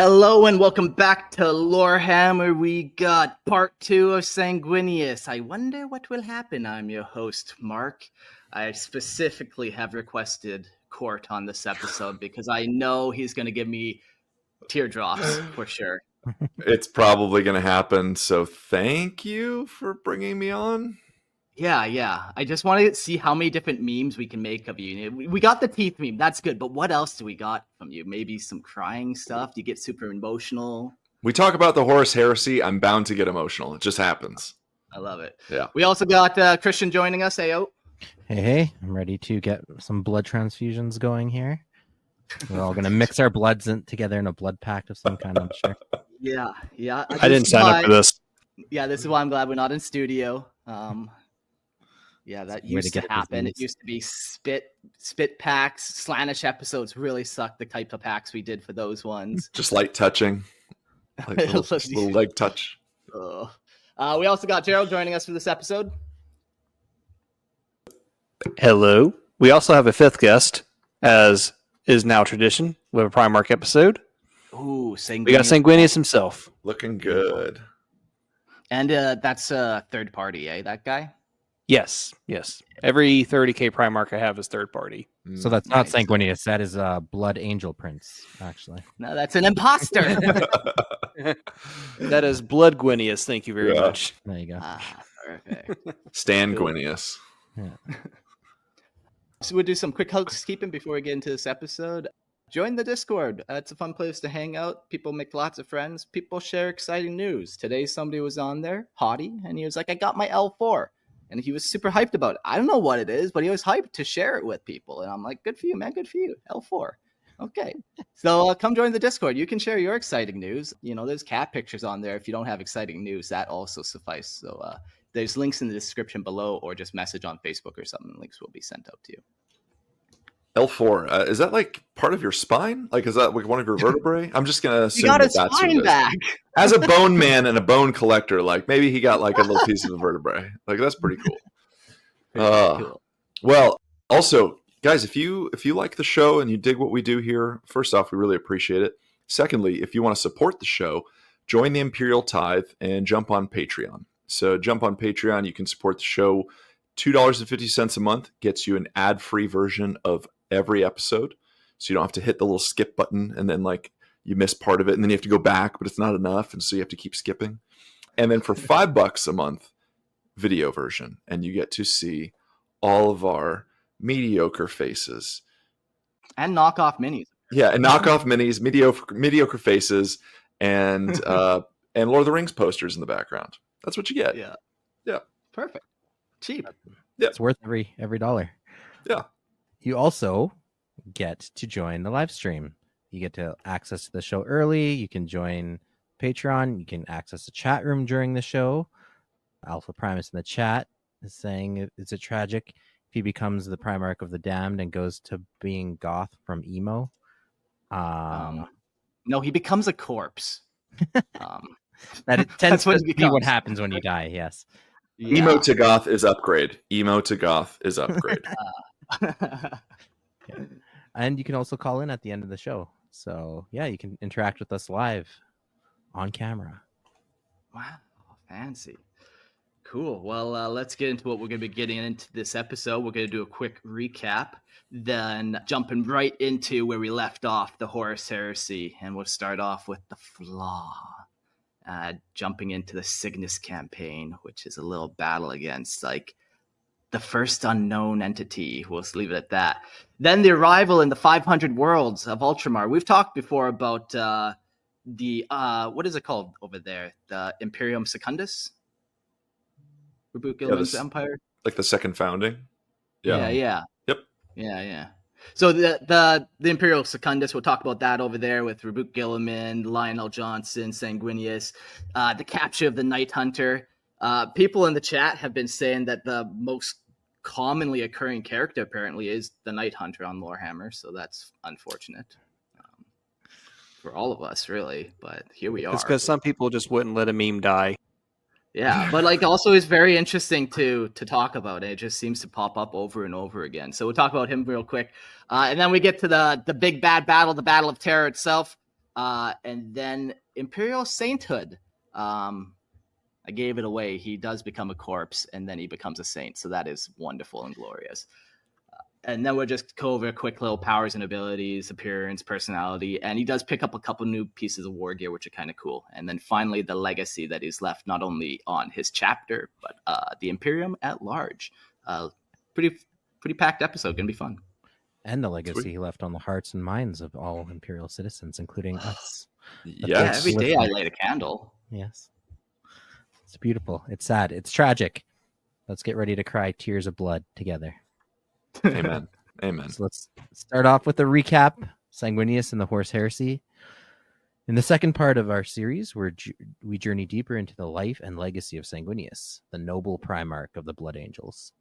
Hello and welcome back to Lorehammer. We got part 2 of Sanguinius. I wonder what will happen. I'm your host, Mark. I specifically have requested Court on this episode because I know he's going to give me teardrops for sure. It's probably going to happen, so thank you for bringing me on. Yeah. I just want to see how many different memes we can make of you. We got the teeth meme. That's good. But what else do we got from you? Maybe some crying stuff? Do you get super emotional? We talk about the Horus Heresy. I'm bound to get emotional. It just happens. I love it. Yeah. We also got Christian joining us. Ayo. Hey. I'm ready to get some blood transfusions going here. We're all going to mix our bloods together in a blood pact of some kind, I'm sure. Yeah. I didn't sign up for this. Yeah, this is why I'm glad we're not in studio. Yeah, that used to happen. It used to be spit packs. Slanish episodes really sucked, the type of packs we did for those ones. Just light touching. Like little leg touch. We also got Gerald joining us for this episode. Hello. We also have a fifth guest, as is now tradition. We have a Primarch episode. Ooh, Sanguinius. We got Sanguinius himself. Looking good. And that's a third party, that guy? Yes. Every 30k Primarch I have is third party. So that's not Sanguinius. That is Blood Angel Prince, actually. No, that's an imposter. That is Blood Gwinius. Thank you very much. There you go. Perfect. Sanguinius. Yeah. So we'll do some quick housekeeping before we get into this episode. Join the Discord. It's a fun place to hang out. People make lots of friends. People share exciting news. Today somebody was on there, Hottie, and he was like, I got my L4. And he was super hyped about it. I don't know what it is, but he was hyped to share it with people. And I'm like, good for you, man. Good for you. L4. Okay. So come join the Discord. You can share your exciting news. There's cat pictures on there. If you don't have exciting news, that also suffices. So there's links in the description below, or just message on Facebook or something. Links will be sent out to you. L4. Is that like part of your spine? Like, is that like one of your vertebrae? I'm just going to assume you got his that's spine back. As a bone man and a bone collector, like maybe he got like a little piece of a vertebrae. Like, that's pretty cool. Cool. Well, also, guys, if you like the show and you dig what we do here, first off, we really appreciate it. Secondly, if you want to support the show, join the Imperial Tithe and jump on Patreon. So jump on Patreon. You can support the show. $2.50 a month gets you an ad-free version of every episode. So you don't have to hit the little skip button and then like you miss part of it and then you have to go back, but it's not enough. And so you have to keep skipping. And then for $5 a month, video version. And you get to see all of our mediocre faces. And knockoff minis. Yeah, and knockoff minis, mediocre faces, and Lord of the Rings posters in the background. That's what you get. Yeah. Perfect. Cheap. Yeah. It's worth every dollar. Yeah. You also get to join the live stream. You get to access the show early. You can join Patreon. You can access the chat room during the show. Alpha Primus in the chat is saying, is it tragic if he becomes the Primarch of the Damned and goes to being goth from emo? No, he becomes a corpse. That tends to be what happens when you die, yes. Yeah. Emo to goth is upgrade. Emo to goth is upgrade. And you can also call in at the end of the show. So, yeah, you can interact with us live on camera. Wow, fancy. Cool. Well, let's get into what we're going to be getting into this episode. We're going to do a quick recap, then jumping right into where we left off, the Horus Heresy. And we'll start off with the Flaw. Jumping into the Cygnus campaign, which is a little battle against like the first unknown entity. We'll just leave it at that. Then the arrival in the 500 worlds of Ultramar. We've talked before about the what is it called over there? The Imperium Secundus? Gilman's Empire? Like the second founding? Yeah. Yep. Yeah. So the Imperial Secundus, we'll talk about that over there with Rabuk Gilliman, Lionel Johnson, Sanguinius, the capture of the Night Hunter. People in the chat have been saying that the most commonly occurring character apparently is the Night Hunter on Lorehammer, so that's unfortunate for all of us, really. But here we are. It's because some people just wouldn't let a meme die. Yeah, but like also is very interesting to talk about. It just seems to pop up over and over again. So we'll talk about him real quick. And then we get to the big bad battle, the Battle of Terror itself. And then Imperial Sainthood. I gave it away. He does become a corpse, and then he becomes a saint. So that is wonderful and glorious. And then we'll just go over quick little powers and abilities, appearance, personality. And he does pick up a couple new pieces of war gear, which are kind of cool. And then finally, the legacy that he's left not only on his chapter, but the Imperium at large. Pretty packed episode. Gonna be fun. And the legacy he left on the hearts and minds of all Imperial citizens, including us. Yeah, every day I light a candle. Yes. It's beautiful. It's sad. It's tragic. Let's get ready to cry tears of blood together. Amen. Amen. So let's start off with a recap. Sanguinius and the Horus Heresy. In the second part of our series, we journey deeper into the life and legacy of Sanguinius, the noble Primarch of the Blood Angels.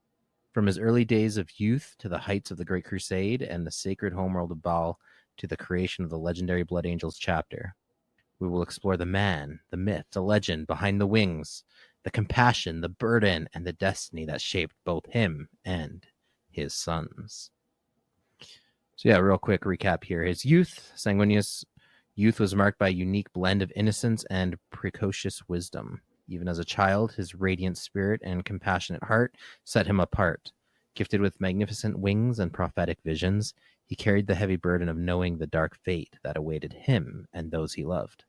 From his early days of youth to the heights of the Great Crusade and the sacred homeworld of Baal to the creation of the legendary Blood Angels chapter, we will explore the man, the myth, the legend behind the wings, the compassion, the burden, and the destiny that shaped both him and his sons. So real quick recap here. His youth, Sanguinius' youth was marked by a unique blend of innocence and precocious wisdom. Even as a child, his radiant spirit and compassionate heart set him apart. Gifted with magnificent wings and prophetic visions, he carried the heavy burden of knowing the dark fate that awaited him and those he loved.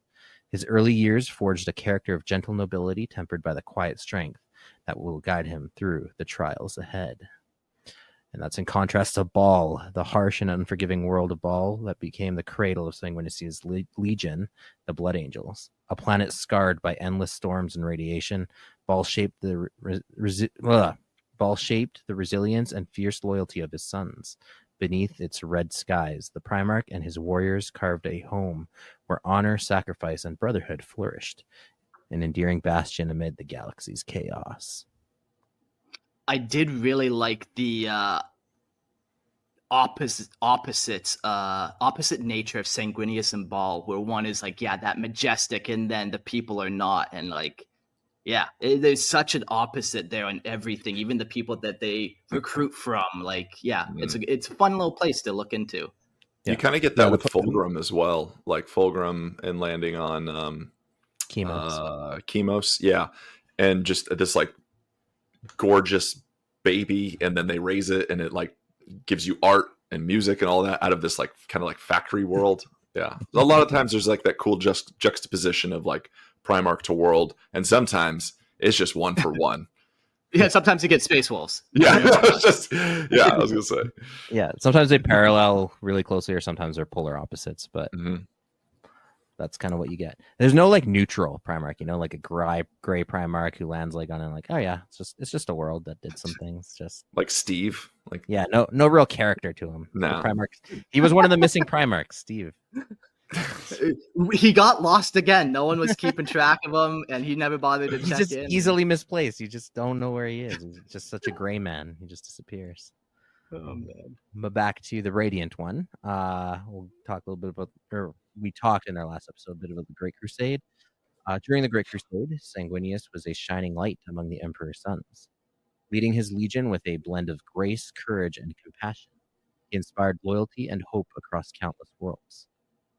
His early years forged a character of gentle nobility tempered by the quiet strength that will guide him through the trials ahead. And that's in contrast to Baal, the harsh and unforgiving world of Baal that became the cradle of Sanguinius' legion, the Blood Angels. A planet scarred by endless storms and radiation, Baal shaped the resilience and fierce loyalty of his sons. Beneath its red skies, the Primarch and his warriors carved a home where honor, sacrifice, and brotherhood flourished, an endearing bastion amid the galaxy's chaos. I did really like the opposite nature of Sanguinius and Baal, where one is like, that majestic, and then the people are not, and like, there's such an opposite there on everything, even the people that they recruit from. Like, it's a fun little place to look into. You kind of get that with Fulgrim as well, like Fulgrim and landing on Chemos, and just this like gorgeous baby, and then they raise it and it like gives you art and music and all that out of this like kind of like factory world. A lot of times there's like that cool juxtaposition of like Primarch to world, and sometimes it's just one for one. Sometimes you get space wolves. I was gonna say sometimes they parallel really closely, or sometimes they're polar opposites, but that's kind of what you get. There's no like neutral Primarch, like a gray Primarch who lands like on and like, it's just a world that did some things. Just like Steve, like no real character to him. No, Primarch. He was one of the missing Primarchs, Steve. He got lost again. No one was keeping track of him, and he never bothered to check in. He's just easily misplaced. You just don't know where he is. He's just such a gray man. He just disappears. Oh man! But back to the Radiant one. We'll talk a little bit about, or we talked in our last episode a bit about the Great Crusade. During the Great Crusade, Sanguinius was a shining light among the Emperor's sons, leading his legion with a blend of grace, courage, and compassion. He inspired loyalty and hope across countless worlds.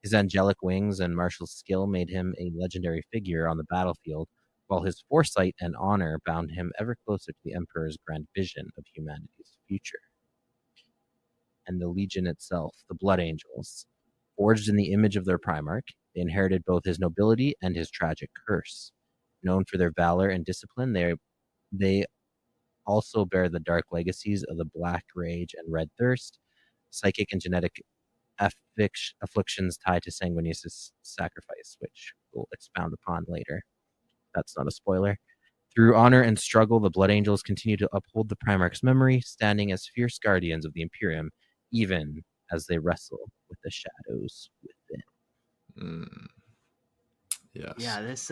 His angelic wings and martial skill made him a legendary figure on the battlefield, while his foresight and honor bound him ever closer to the Emperor's grand vision of humanity's future. And the Legion itself, the Blood Angels, forged in the image of their Primarch, they inherited both his nobility and his tragic curse. Known for their valor and discipline, they also bear the dark legacies of the Black Rage and Red Thirst, psychic and genetic afflictions tied to Sanguinius' sacrifice, which we'll expound upon later. That's not a spoiler. Through honor and struggle, the Blood Angels continue to uphold the Primarch's memory, standing as fierce guardians of the Imperium, even as they wrestle with the shadows within. Yes. Yeah, this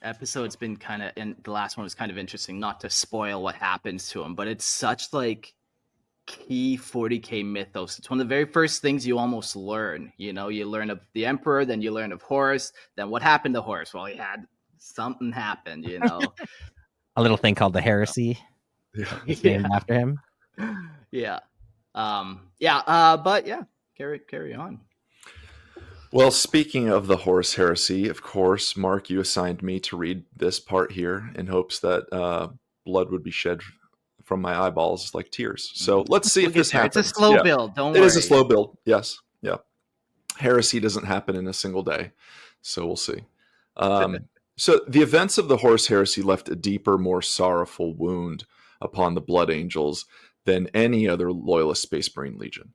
episode's been kind of, and the last one was kind of interesting, not to spoil what happens to him, but it's such like key 40k mythos. It's one of the very first things you almost learn. You learn of the Emperor, then you learn of Horus, then what happened to Horus? Well, he had something happen, A little thing called the Heresy. It's named after him. But carry on. Well, speaking of the Horus Heresy, of course, Mark, you assigned me to read this part here in hopes that blood would be shed from my eyeballs like tears. So let's see if this happens. It's a slow build. Don't worry. It is a slow build. Yes. Yeah. Heresy doesn't happen in a single day. So we'll see. So the events of the Horus Heresy left a deeper, more sorrowful wound upon the Blood Angels than any other loyalist Space Marine Legion.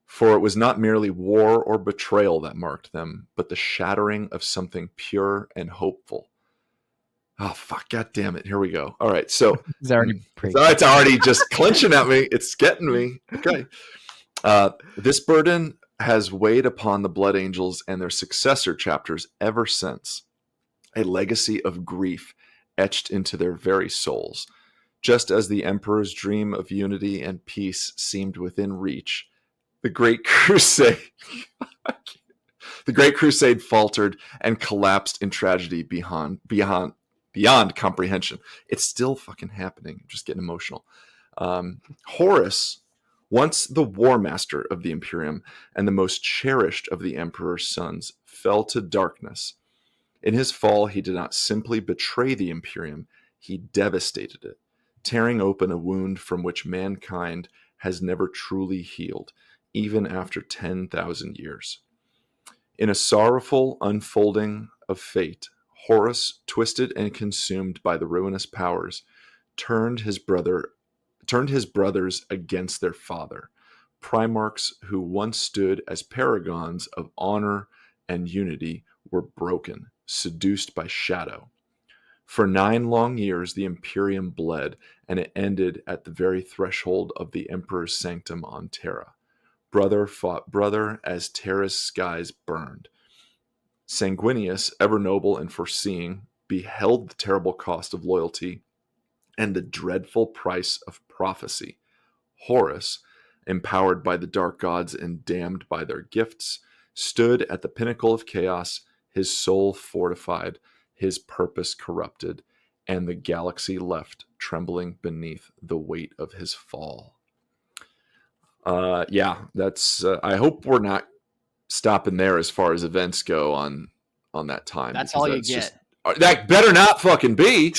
For it was not merely war or betrayal that marked them, but the shattering of something pure and hopeful. Oh, fuck, God damn it. Here we go. All right, so It's already it's already just clenching at me. It's getting me. Okay. This burden has weighed upon the Blood Angels and their successor chapters ever since, a legacy of grief etched into their very souls. Just as the Emperor's dream of unity and peace seemed within reach, the Great Crusade faltered and collapsed in tragedy beyond comprehension. It's still fucking happening. I'm just getting emotional. Horus, once the war master of the Imperium and the most cherished of the Emperor's sons, fell to darkness. In his fall, he did not simply betray the Imperium, he devastated it, tearing open a wound from which mankind has never truly healed, even after 10,000 years. In a sorrowful unfolding of fate, Horus, twisted and consumed by the ruinous powers, turned his brothers against their father, Primarchs who once stood as paragons of honor and unity were broken, seduced by shadow. For 9 long years the Imperium bled, and it ended at the very threshold of the Emperor's sanctum on Terra. Brother fought brother as Terra's skies burned. Sanguinius, ever noble and foreseeing, beheld the terrible cost of loyalty and the dreadful price of prophecy. Horus, empowered by the dark gods and damned by their gifts, stood at the pinnacle of chaos, his soul fortified, his purpose corrupted, and the galaxy left trembling beneath the weight of his fall. That's. I hope we're not stopping there as far as events go on that time. That's all you get. That better not fucking be.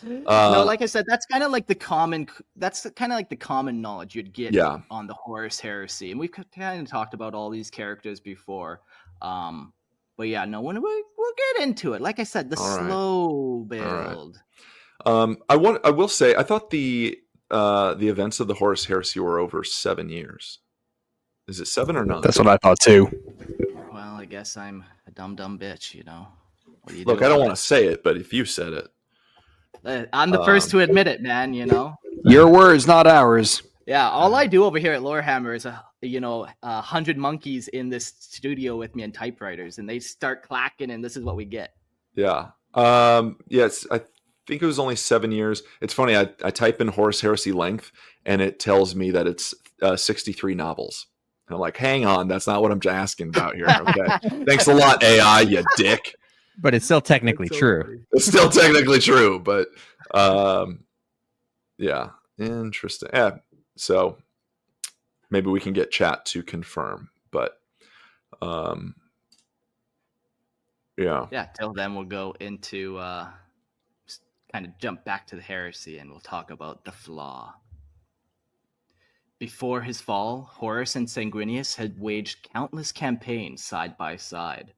No, like I said, that's kind of like the common. That's kind of like the common knowledge you'd get on the Horus Heresy, and we've kind of talked about all these characters before. But yeah, no, we'll get into it. Like I said, the slow build. I will say, I thought the events of the Horus Heresy were over 7 years. Is it 7 or not? That's what I thought too. Well, I guess I'm a dumb bitch, you know. Look, I don't want to say it, but if you said it, I'm the first to admit it, man. You know, your words, not ours. Yeah, all I do over here at Lorehammer is 100 monkeys in this studio with me and typewriters, and they start clacking, and this is what we get. Yeah. Yes, I think it was only 7 years. It's funny. I type in Horus Heresy length, and it tells me that it's 63 novels. And I'm like, hang on, that's not what I'm asking about here. Okay, thanks a lot, AI, you dick. But it's still technically true. It's still technically true, but yeah, interesting. Yeah, so maybe we can get chat to confirm, but yeah. Till then, we'll go into kind of jump back to the heresy, and we'll talk about the flaw. Before his fall, Horus and Sanguinius had waged countless campaigns side by side.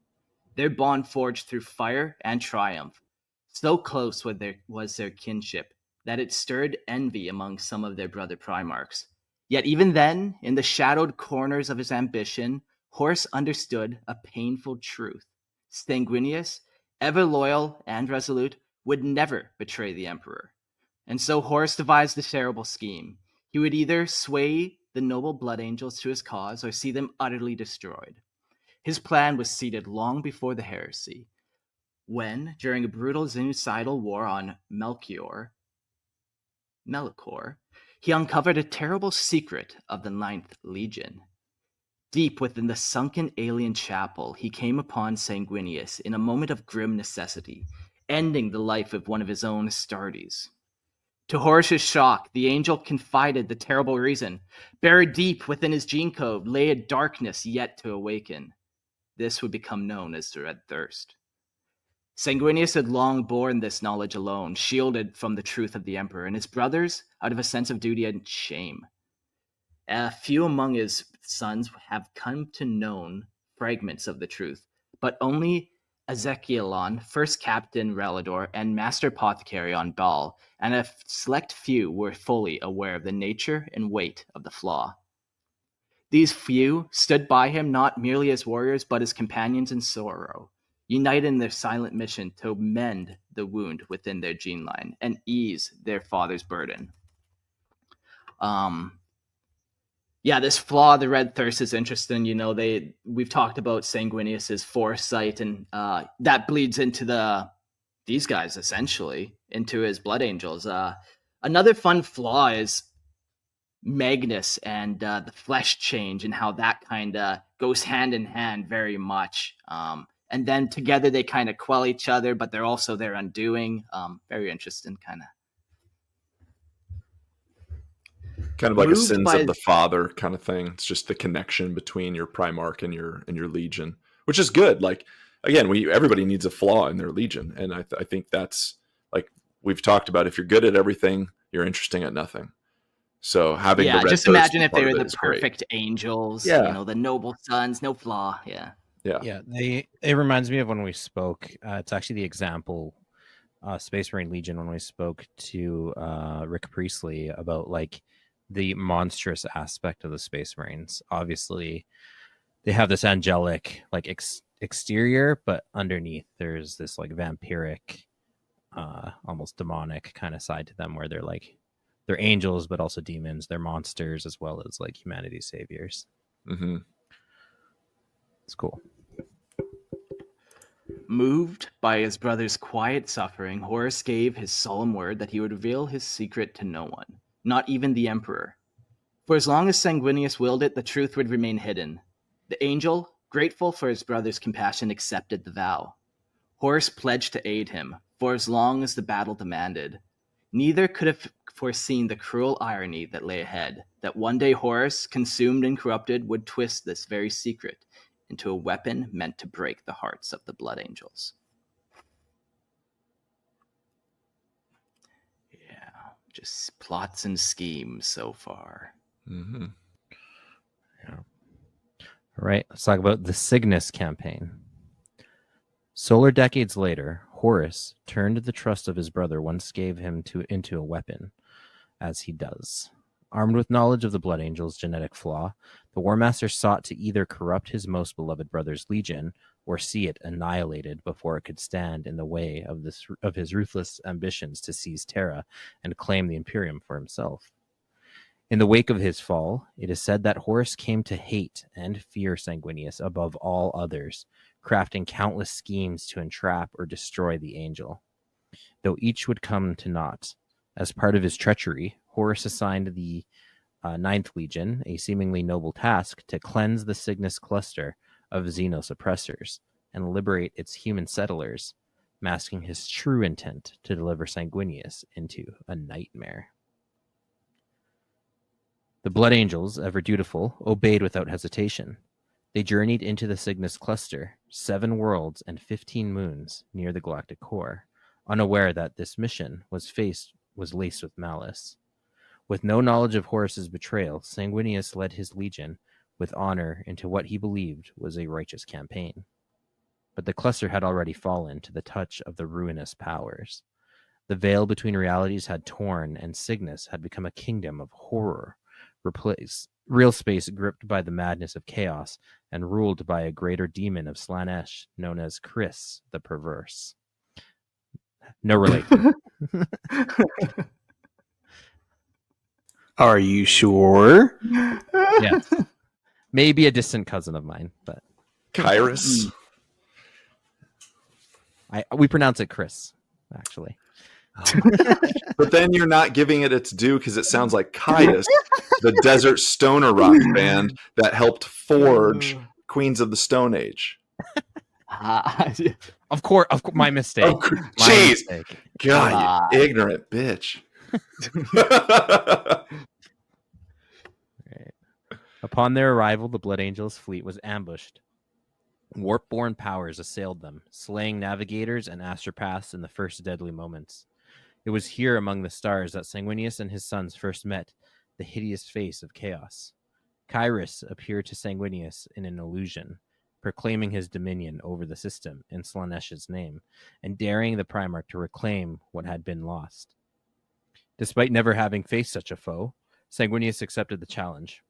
Their bond forged through fire and triumph. So close was their kinship that it stirred envy among some of their brother Primarchs. Yet even then, in the shadowed corners of his ambition, Horus understood a painful truth. Sanguinius, ever loyal and resolute, would never betray the Emperor. And so Horus devised a terrible scheme. He would either sway the noble Blood Angels to his cause or see them utterly destroyed. His plan was seeded long before the heresy, when, during a brutal genocidal war on Melkor, he uncovered a terrible secret of the 9th Legion. Deep within the sunken alien chapel, he came upon Sanguinius in a moment of grim necessity, ending the life of one of his own Astartes. To Horus's shock, the angel confided the terrible reason. Buried deep within his gene code lay a darkness yet to awaken. this would become known as the Red Thirst. Sanguinius had long borne this knowledge alone, shielded from the truth of the Emperor, and his brothers out of a sense of duty and shame. A few among his sons have come to know fragments of the truth, but only Ezekielon, first Captain Relador, and Master Apothecary on Baal, and a select few were fully aware of the nature and weight of the flaw. These few stood by him not merely as warriors, but as companions in sorrow, united in their silent mission to mend the wound within their gene line and ease their father's burden. This flaw, the Red Thirst, is interesting. We've talked about Sanguinius's foresight, and that bleeds into these guys, essentially, into his Blood Angels. Another fun flaw is Magnus and the flesh change, and how that kind of goes hand in hand very much. And then together they kind of quell each other, but they're also their undoing. Very interesting, kind of like a sins of the father kind of thing. It's just the connection between your Primarch and your legion, which is good. Like, again, everybody needs a flaw in their legion, and I think that's, like we've talked about, if you're good at everything, you're interesting at nothing. So having the Red just Thirst imagine if they were the perfect great. Angels, yeah. The noble sons, no flaw. Yeah. It reminds me of when we spoke. It's actually the example, Space Marine Legion, when we spoke to Rick Priestley about like the monstrous aspect of the Space Marines. Obviously, they have this angelic like exterior, but underneath there's this like vampiric, almost demonic kind of side to them, where they're angels, but also demons. They're monsters as well as like humanity's saviors. Mm-hmm. It's cool. Moved by his brother's quiet suffering, Horus gave his solemn word that he would reveal his secret to no one, not even the Emperor. For as long as Sanguinius willed it, the truth would remain hidden. The angel, grateful for his brother's compassion, accepted the vow. Horus pledged to aid him, for as long as the battle demanded. Neither could have foreseen the cruel irony that lay ahead, that one day Horus, consumed and corrupted, would twist this very secret into a weapon meant to break the hearts of the Blood Angels. Yeah, just plots and schemes so far. Mm-hmm. Yeah. All right, let's talk about the Cygnus campaign. Solar decades later, Horus turned the trust of his brother once gave him into a weapon, as he does. Armed with knowledge of the Blood Angel's genetic flaw, the War Master sought to either corrupt his most beloved brother's legion or see it annihilated before it could stand in the way of his ruthless ambitions to seize Terra and claim the Imperium for himself. In the wake of his fall, it is said that Horus came to hate and fear Sanguinius above all others, crafting countless schemes to entrap or destroy the angel. Though each would come to naught, as part of his treachery, Horus assigned the 9th Legion a seemingly noble task to cleanse the Cygnus cluster of Xenos oppressors and liberate its human settlers, masking his true intent to deliver Sanguinius into a nightmare. The Blood Angels, ever dutiful, obeyed without hesitation. They journeyed into the Cygnus cluster, 7 worlds and 15 moons near the galactic core, unaware that this mission was laced with malice. With no knowledge of Horus's betrayal, Sanguinius led his legion with honor into what he believed was a righteous campaign. But the cluster had already fallen to the touch of the ruinous powers. The veil between realities had torn, and Cygnus had become a kingdom of horror, real space gripped by the madness of chaos and ruled by a greater demon of Slanesh known as Chris the Perverse. No relation. Are you sure? Yes. Maybe a distant cousin of mine, but Kyrus. We pronounce it Chris, actually. But then you're not giving it its due, because it sounds like Caius, the desert stoner rock band that helped forge Queens of the Stone Age. Of course, my mistake. Oh, jeez, God, you ignorant bitch. Right. Upon their arrival, the Blood Angels' fleet was ambushed. Warp-born powers assailed them, slaying navigators and astropaths in the first deadly moments. It was here among the stars that Sanguinius and his sons first met the hideous face of chaos. Kyrus appeared to Sanguinius in an illusion, proclaiming his dominion over the system in Slaaneish's name, and daring the Primarch to reclaim what had been lost. Despite never having faced such a foe, Sanguinius accepted the challenge.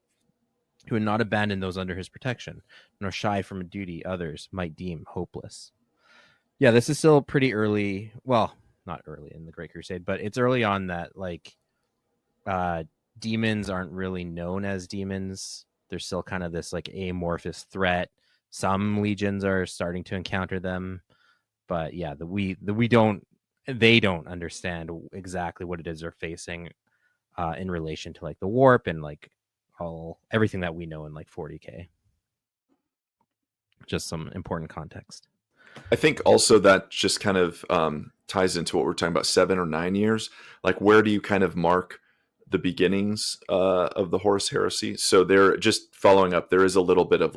He would not abandon those under his protection, nor shy from a duty others might deem hopeless. Yeah, this is still pretty early. Well, not early in the Great Crusade, but it's early on that demons aren't really known as demons. There's still kind of this amorphous threat. Some legions are starting to encounter them, but yeah, they don't understand exactly what it is they're facing in relation to the warp and everything that we know in 40K. Just some important context. I think also that just kind of ties into what we're talking about, 7 or 9 years. Where do you kind of mark the beginnings of the Horus Heresy? So they're just following up. There is a little bit of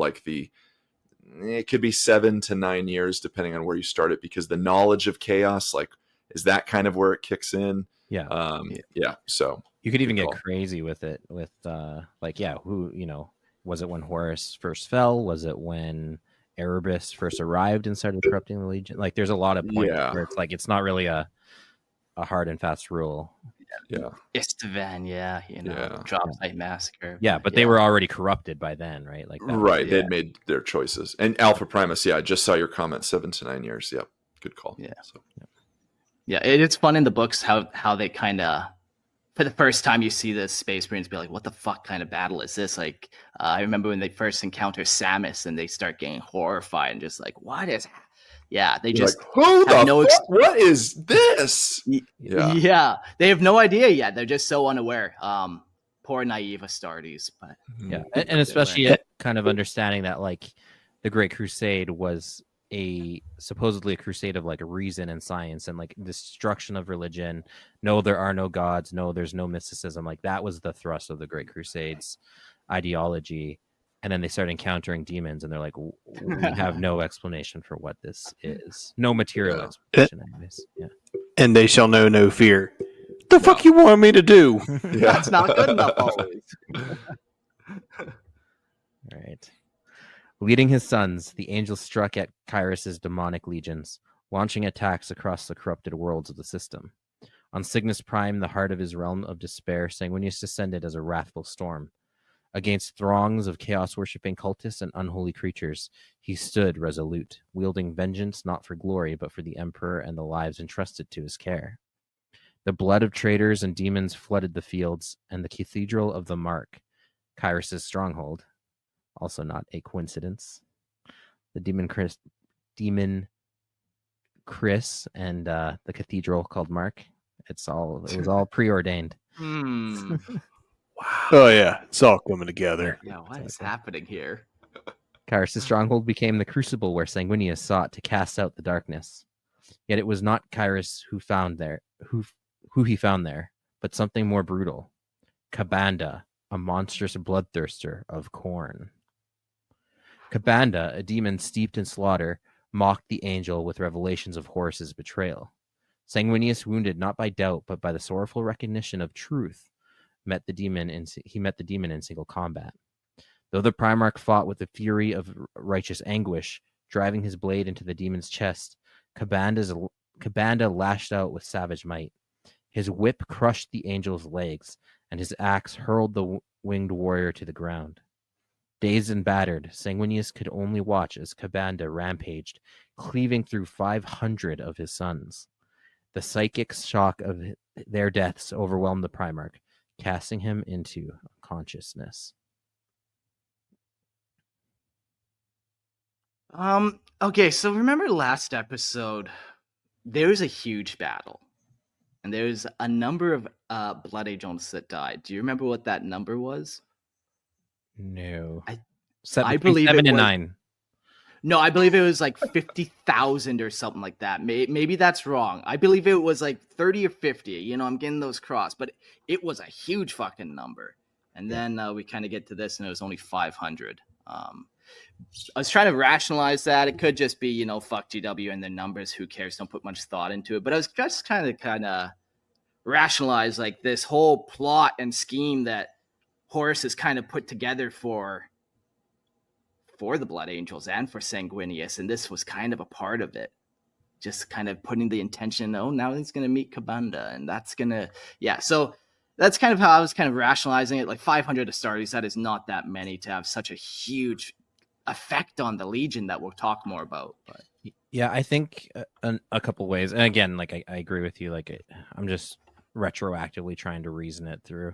it could be 7 to 9 years depending on where you start it, because the knowledge of chaos, is that kind of where it kicks in? Yeah. Yeah. So you could even get crazy with it with who, was it when Horus first fell? Was it when Erebus first arrived and started corrupting the Legion? There's a lot of points where it's it's not really a hard and fast rule. Yeah. Istvan, Drop Site Massacre. Yeah, but they were already corrupted by then, right? Right. They'd made their choices. And Alpha Primus, I just saw your comment, 7 to 9 years. Yep. Good call. Yeah. Yeah, it's fun in the books how they kind of, for the first time you see the Space Marines be like, what the fuck kind of battle is this? I remember when they first encounter Samus and they start getting horrified and just what is... Yeah, they just who have the fuck? What is this? Yeah, they have no idea yet. They're just so unaware. Poor naive Astartes, but yeah, and especially kind of understanding that the Great Crusade was supposedly a crusade of reason and science and destruction of religion. No, there are no gods. No, there's no mysticism. That was the thrust of the Great Crusade's ideology. And then they start encountering demons, and they're like, we have no explanation for what this is. No material explanation, anyways. Yeah. And they shall know no fear. The fuck you want me to do? That's not good enough always. All right. Leading his sons, the angel struck at Kyrus' demonic legions, launching attacks across the corrupted worlds of the system. On Cygnus Prime, the heart of his realm of despair, Sanguinius descended as a wrathful storm. Against throngs of chaos-worshipping cultists and unholy creatures, he stood resolute, wielding vengeance not for glory, but for the Emperor and the lives entrusted to his care. The blood of traitors and demons flooded the fields, and the Cathedral of the Mark, Kyrus' stronghold, also not a coincidence. The demon Chris and the cathedral called Mark. It was all preordained. Wow. Oh, yeah. It's all coming together. Yeah, what is happening here? Kyrus' stronghold became the crucible where Sanguinius sought to cast out the darkness. Yet it was not Kyrus who he found there, but something more brutal. Kabanda, a monstrous bloodthirster of Khorne. Kabanda, a demon steeped in slaughter, mocked the angel with revelations of Horus's betrayal. Sanguinius, wounded not by doubt, but by the sorrowful recognition of truth, met the demon in single combat. Though the Primarch fought with the fury of righteous anguish, driving his blade into the demon's chest, Kabanda lashed out with savage might. His whip crushed the angel's legs, and his axe hurled the winged warrior to the ground. Dazed and battered, Sanguinius could only watch as Kabanda rampaged, cleaving through 500 of his sons. The psychic shock of their deaths overwhelmed the Primarch, casting him into unconsciousness. Okay, so remember last episode, there was a huge battle, and there's a number of Blood Angels that died. Do you remember what that number was? No. I believe 7 it and was 9. No, I believe it was 50,000 or something like that. Maybe that's wrong. I believe it was 30 or 50. I'm getting those crossed, but it was a huge fucking number. And then we kind of get to this, and it was only 500. I was trying to rationalize that. It could just be, you know, fuck GW and their numbers. Who cares? Don't put much thought into it. But I was just kind of rationalize like this whole plot and scheme that Horus has kind of put together for the Blood Angels and for Sanguinius, and this was kind of a part of it. Just kind of putting the intention, oh, now he's going to meet Kabanda, and that's going to, yeah. So that's kind of how I was kind of rationalizing it. Like 500 Astartes, that is not that many to have such a huge effect on the Legion that we'll talk more about. But yeah, I think a couple ways. And again, like I agree with you. Like I'm just retroactively trying to reason it through.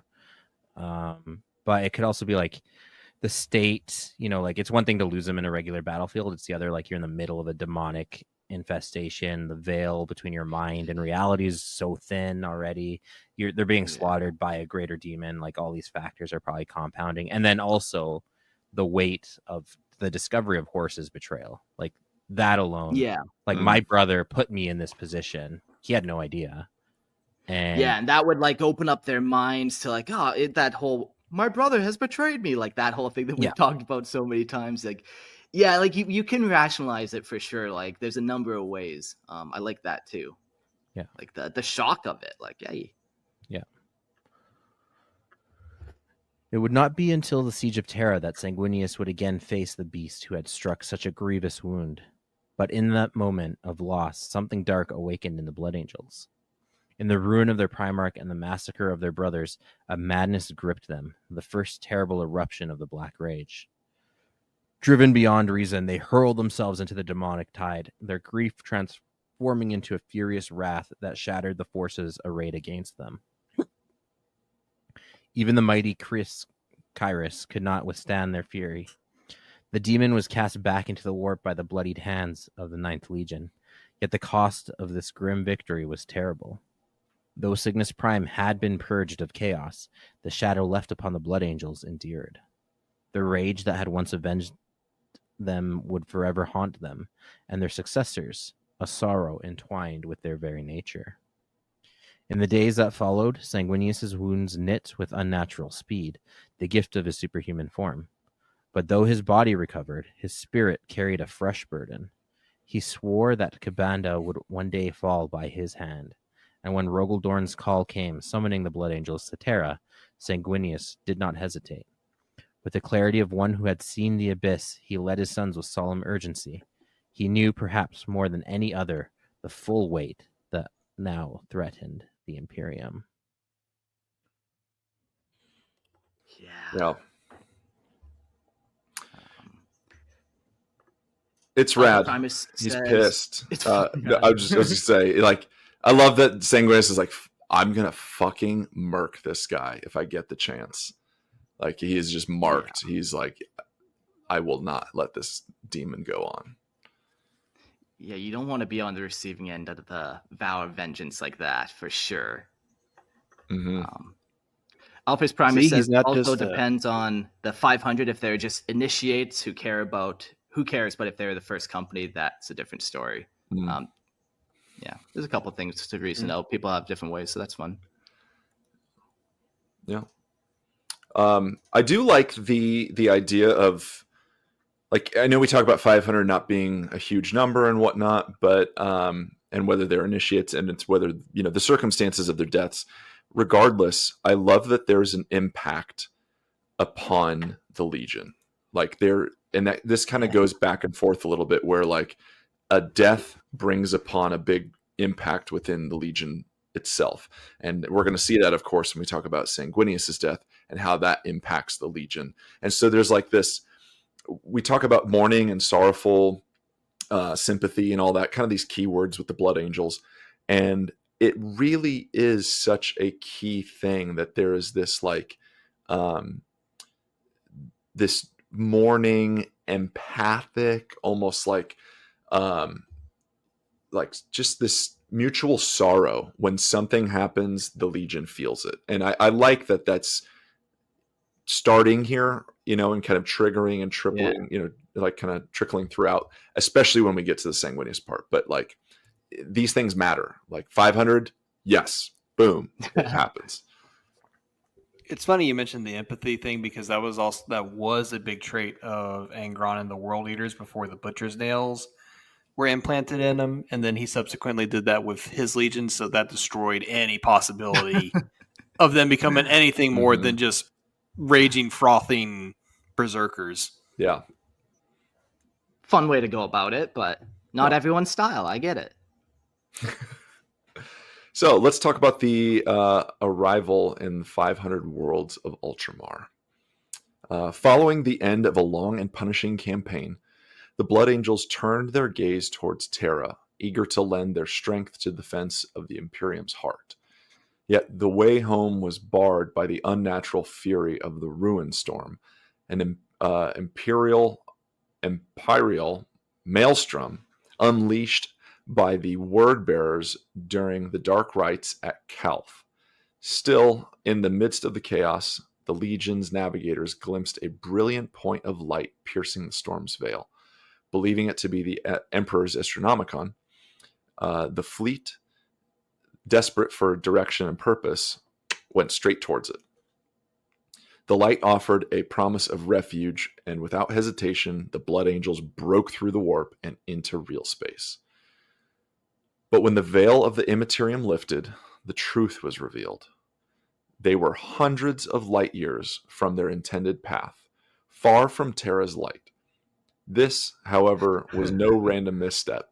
But it could also be like the state, you know, like it's one thing to lose them in a regular battlefield. It's the other, like you're in the middle of a demonic infestation. The veil between your mind and reality is so thin already. They're being slaughtered by a greater demon. Like all these factors are probably compounding. And then also the weight of the discovery of Horus's betrayal. Like that alone. yeah. Like my brother put me in this position. He had no idea. And that would like open up their minds to like, that whole my brother has betrayed me, like that whole thing that we've talked about so many times. Like, yeah, like you can rationalize it for sure. Like there's a number of ways. I like that too. Yeah. Like the shock of it. Like, yeah. It would not be until the Siege of Terra that Sanguinius would again face the beast who had struck such a grievous wound. But in that moment of loss, something dark awakened in the Blood Angels. In the ruin of their Primarch and the massacre of their brothers, a madness gripped them, the first terrible eruption of the Black Rage. Driven beyond reason, they hurled themselves into the demonic tide, their grief transforming into a furious wrath that shattered the forces arrayed against them. Even the mighty Kyrus could not withstand their fury. The demon was cast back into the warp by the bloodied hands of the Ninth Legion, yet the cost of this grim victory was terrible. Though Cygnus Prime had been purged of chaos, the shadow left upon the Blood Angels endured. The rage that had once avenged them would forever haunt them, and their successors, a sorrow entwined with their very nature. In the days that followed, Sanguinius' wounds knit with unnatural speed, the gift of his superhuman form. But though his body recovered, his spirit carried a fresh burden. He swore that Kabanda would one day fall by his hand. And when Rogaldorn's call came, summoning the Blood Angels to Terra, Sanguinius did not hesitate. With the clarity of one who had seen the abyss, he led his sons with solemn urgency. He knew, perhaps more than any other, the full weight that now threatened the Imperium. Yeah. It's rad. He's pissed. I was just going to say, like, I love that Sanguinius is like, I'm going to fucking murk this guy if I get the chance. Like, he is just marked. Yeah. He's like, I will not let this demon go on. Yeah, you don't want to be on the receiving end of the vow of vengeance like that, for sure. Mm-hmm. Alphys Primus says it also depends on the 500. If they're just initiates who cares, but if they're the first company, that's a different story. Mm. Yeah, there's a couple things to reason out. People have different ways, so that's fun. Yeah. I do like the idea of, like, I know we talk about 500 not being a huge number and whatnot, but and whether they're initiates and it's whether, you know, the circumstances of their deaths, regardless, I love that there's an impact upon the Legion. Like this kind of goes back and forth a little bit, where like a death brings upon a big impact within the Legion itself. And we're going to see that, of course, when we talk about Sanguinius' death and how that impacts the Legion. And so there's like this, we talk about mourning and sorrowful sympathy and all that, kind of these keywords with the Blood Angels. And it really is such a key thing that there is this like this mourning, empathic, almost like just this mutual sorrow. When something happens, the Legion feels it. And I like that that's starting here, you know, and kind of triggering and tripling, you know, like kind of trickling throughout, especially when we get to the Sanguinius part. But like, these things matter. Like 500, yes, boom, it happens. It's funny you mentioned the empathy thing because that was a big trait of Angron and the World Eaters before the Butcher's Nails were implanted in him, and then he subsequently did that with his legions, so that destroyed any possibility of them becoming anything more than just raging, frothing berserkers. Yeah. Fun way to go about it, but not everyone's style. I get it. So let's talk about the arrival in 500 Worlds of Ultramar. Following the end of a long and punishing campaign, the Blood Angels turned their gaze towards Terra, eager to lend their strength to the defense of the Imperium's heart. Yet the way home was barred by the unnatural fury of the Ruinstorm, an imperial maelstrom unleashed by the word bearers during the dark rites at Calth. Still, in the midst of the chaos, the Legion's navigators glimpsed a brilliant point of light piercing the storm's veil. Believing it to be the Emperor's Astronomicon, the fleet, desperate for direction and purpose, went straight towards it. The light offered a promise of refuge, and without hesitation, the Blood Angels broke through the warp and into real space. But when the veil of the Immaterium lifted, the truth was revealed. They were hundreds of light years from their intended path, far from Terra's light. This, however, was no random misstep.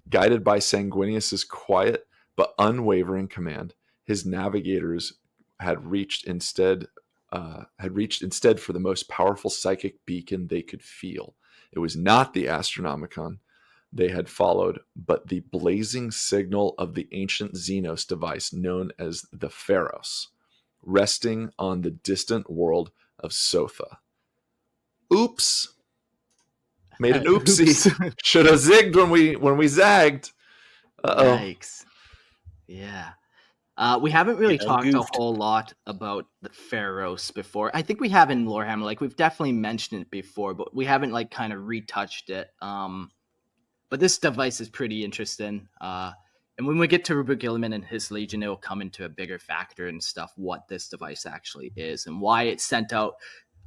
Guided by Sanguinius's quiet but unwavering command, his navigators had reached instead for the most powerful psychic beacon they could feel. It was not the Astronomicon they had followed, but the blazing signal of the ancient Xenos device known as the Pharos, resting on the distant world of Sotha. Oops. Made an oopsie. Should have zigged when we zagged. Uh-oh. Yikes. Yeah. We haven't really talked a whole lot about the Pharos before. I think we have in Lorehammer. Like, we've definitely mentioned it before, but we haven't, like, kind of retouched it. But this device is pretty interesting. And when we get to Rubik Gilliman and his Legion, it will come into a bigger factor and stuff, what this device actually is and why it sent out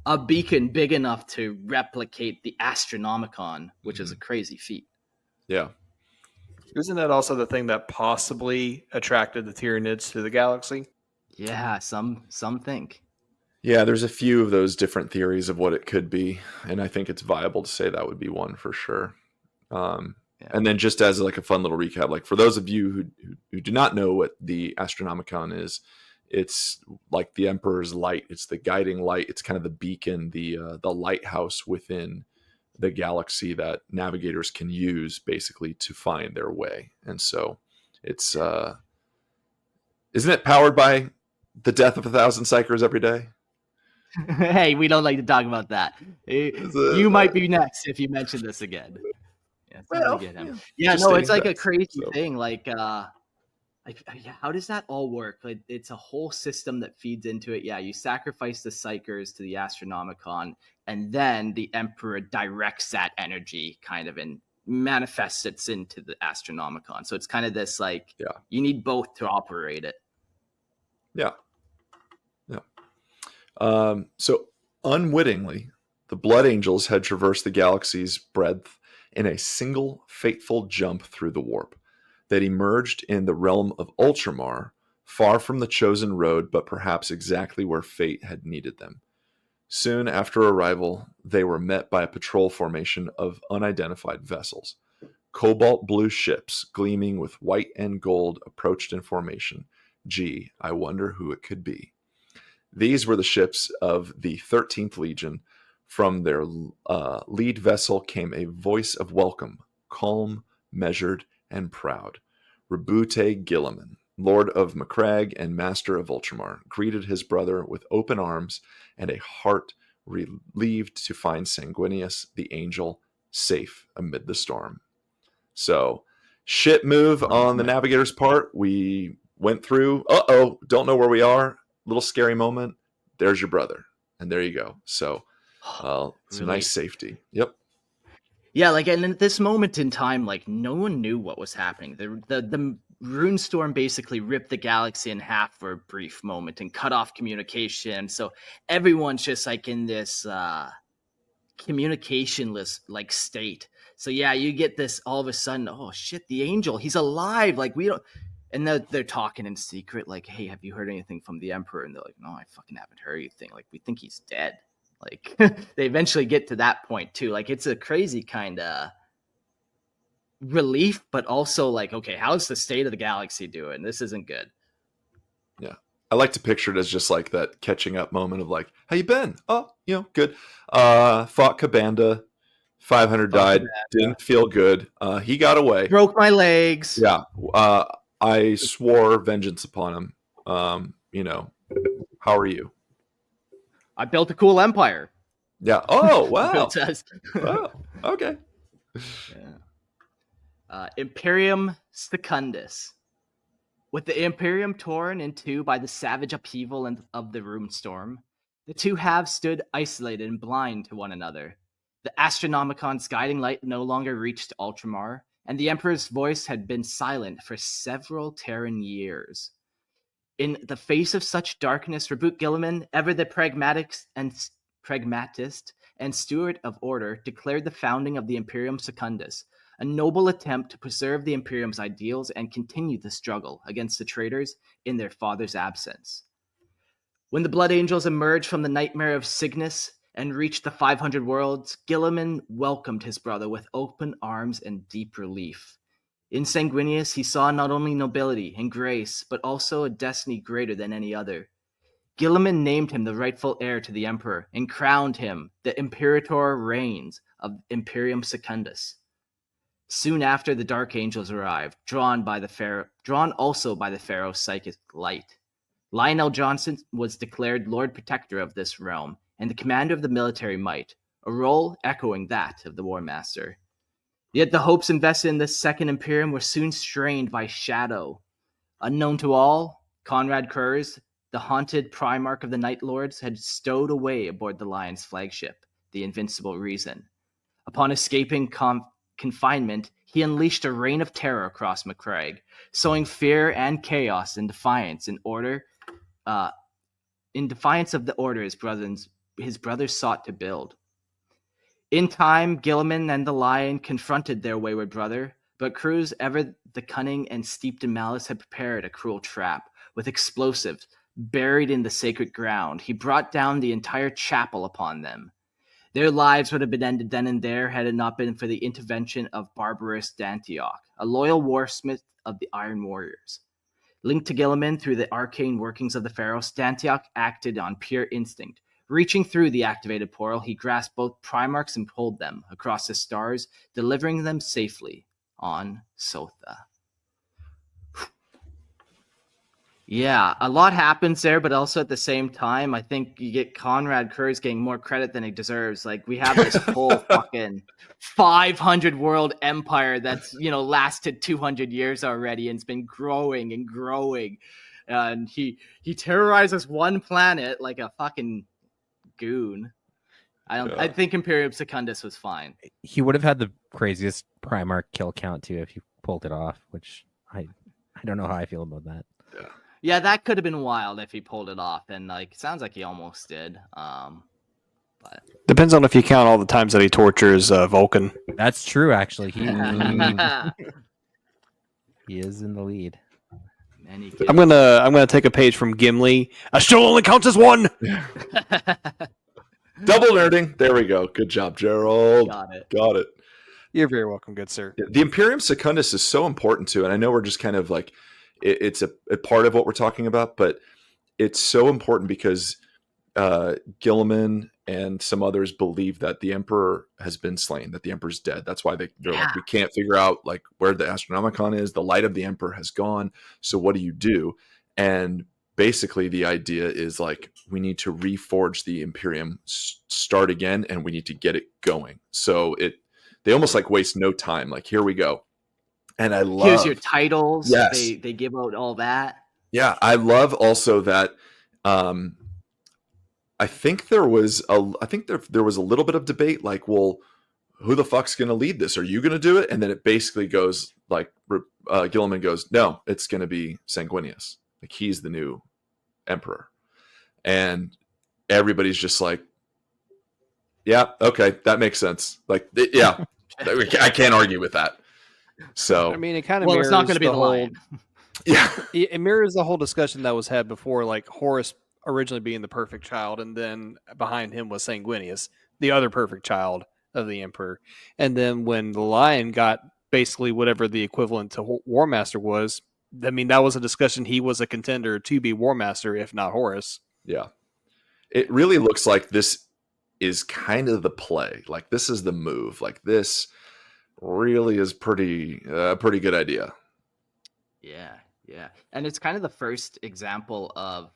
a beacon big enough to replicate the Astronomicon, which is a crazy feat. Yeah. Isn't that also the thing that possibly attracted the Tyranids to the galaxy? Yeah, some think. Yeah, there's a few of those different theories of what it could be, and I think it's viable to say that would be one for sure. And then just as like a fun little recap, like for those of you who do not know what the Astronomicon is, it's like the Emperor's light. It's the guiding light. It's kind of the beacon, the lighthouse within the galaxy that navigators can use basically to find their way. And so it's isn't it powered by the death of 1,000 psychers every day? Hey, we don't like to talk about that. You might be next if you mention this again. Yeah, well, get him. Yeah, no, it's like a crazy thing. Like, how does that all work? Like, it's a whole system that feeds into it. Yeah, you sacrifice the Psychers to the Astronomicon, and then the Emperor directs that energy kind of and manifests it into the Astronomicon. So it's kind of this like, you need both to operate it. Yeah. So unwittingly, the Blood Angels had traversed the galaxy's breadth in a single fateful jump through the warp. That emerged in the realm of Ultramar, far from the chosen road, but perhaps exactly where fate had needed them. Soon after arrival, they were met by a patrol formation of unidentified vessels. Cobalt blue ships, gleaming with white and gold, approached in formation. Gee, I wonder who it could be. These were the ships of the 13th Legion. From their lead vessel came a voice of welcome, calm, measured, and proud. Rubute Gilliman, Lord of Macragge and Master of Ultramar, greeted his brother with open arms and a heart relieved to find Sanguinius, the angel, safe amid the storm. So, shit move on the navigator's part. We went through, don't know where we are. Little scary moment. There's your brother. And there you go. So, it's a nice safety. Yep. Yeah, like, and at this moment in time, like, no one knew what was happening. The Ruinstorm basically ripped the galaxy in half for a brief moment and cut off communication. So everyone's just like in this communicationless like state. So yeah, you get this all of a sudden, oh shit, the angel, he's alive. Like we don't, and they're talking in secret, like, hey, have you heard anything from the Emperor? And they're like, no, I fucking haven't heard anything. Like, we think he's dead. Like they eventually get to that point too. Like it's a crazy kind of relief, but also like, okay, how's the state of the galaxy doing? This isn't good. Yeah. I like to picture it as just like that catching up moment of like, how you been? Oh, good. Fought Kabanda, 500 died. Kabanda. Didn't feel good. He got away. Broke my legs. Yeah. I swore vengeance upon him. How are you? I built a cool empire. Yeah. Oh, wow. Oh, okay. Yeah. Imperium Secundus. With the Imperium torn in two by the savage upheaval of the Ruinstorm, the two halves stood isolated and blind to one another. The Astronomicon's guiding light no longer reached Ultramar, and the Emperor's voice had been silent for several Terran years. In the face of such darkness, Reboot Guilliman, ever the pragmatist and steward of order, declared the founding of the Imperium Secundus, a noble attempt to preserve the Imperium's ideals and continue the struggle against the traitors in their father's absence. When the Blood Angels emerged from the nightmare of Cygnus and reached the 500 worlds, Guilliman welcomed his brother with open arms and deep relief. In Sanguinius, he saw not only nobility and grace, but also a destiny greater than any other. Guilliman named him the rightful heir to the Emperor and crowned him the Imperator Reigns of Imperium Secundus. Soon after, the Dark Angels arrived, drawn also by the Pharaoh's psychic light. Lionel Johnson was declared Lord Protector of this realm and the commander of the military might, a role echoing that of the War Master. Yet the hopes invested in this second Imperium were soon strained by shadow. Unknown to all, Conrad Kurz, the haunted Primarch of the Night Lords, had stowed away aboard the Lion's flagship, the Invincible Reason. Upon escaping confinement, he unleashed a reign of terror across McCraig, sowing fear and chaos in defiance of the order his brothers sought to build. In time, Guilliman and the Lion confronted their wayward brother, but Cruz, ever the cunning and steeped in malice, had prepared a cruel trap. With explosives buried in the sacred ground, he brought down the entire chapel upon them. Their lives would have been ended then and there had it not been for the intervention of barbarous Dantioch, a loyal warsmith of the Iron Warriors. Linked to Guilliman through the arcane workings of the Pharaoh, Dantioch acted on pure instinct. Reaching through the activated portal, he grasped both Primarchs and pulled them across the stars, delivering them safely on Sotha. Yeah, a lot happens there, but also at the same time, I think you get Conrad Kurz getting more credit than he deserves. Like, we have this whole fucking 500 world empire that's, lasted 200 years already and it's been growing and growing. And he terrorizes one planet like a fucking goon. I think Imperium Secundus was fine. He would have had the craziest Primarch kill count too if he pulled it off, which I don't know how I feel about that. Yeah, that could have been wild if he pulled it off, and it sounds like he almost did. But depends on if you count all the times that he tortures Vulcan. That's true, actually. He is in the lead. I'm gonna take a page from Gimli. A show only counts as one. Double nerding. There we go. Good job, Gerald. Got it. You're very welcome, good sir. The Imperium Secundus is so important too, and I know we're just kind of like it's a part of what we're talking about, but it's so important because Guilliman and some others believe that the Emperor has been slain, that the Emperor's dead. That's why they're like, we can't figure out like where the Astronomicon is. The light of the Emperor has gone. So what do? And basically the idea is like, we need to reforge the Imperium, start again, and we need to get it going. So they almost like waste no time. Like, here we go. And I love, here's your titles. Yes. They give out all that. Yeah. I love also that, I think there was a little bit of debate, like, well, who the fuck's going to lead this? Are you going to do it? And then it basically goes like, Guilliman goes, no, it's going to be Sanguinius. Like, he's the new emperor. And everybody's just like, yeah, okay, that makes sense. Like, yeah, I can't argue with that. So, I mean, it kind of Well, mirrors it's not going to be the whole, lion. yeah, it mirrors the whole discussion that was had before, like Horus originally being the perfect child, and then behind him was Sanguinius, the other perfect child of the emperor. And then when the lion got basically whatever the equivalent to War Master was, I mean, that was a discussion. He was a contender to be War Master, if not Horus. yeah. It really looks like this is kind of the play. Like, this is the move. Like, this really is pretty good idea. Yeah, yeah. And it's kind of the first example of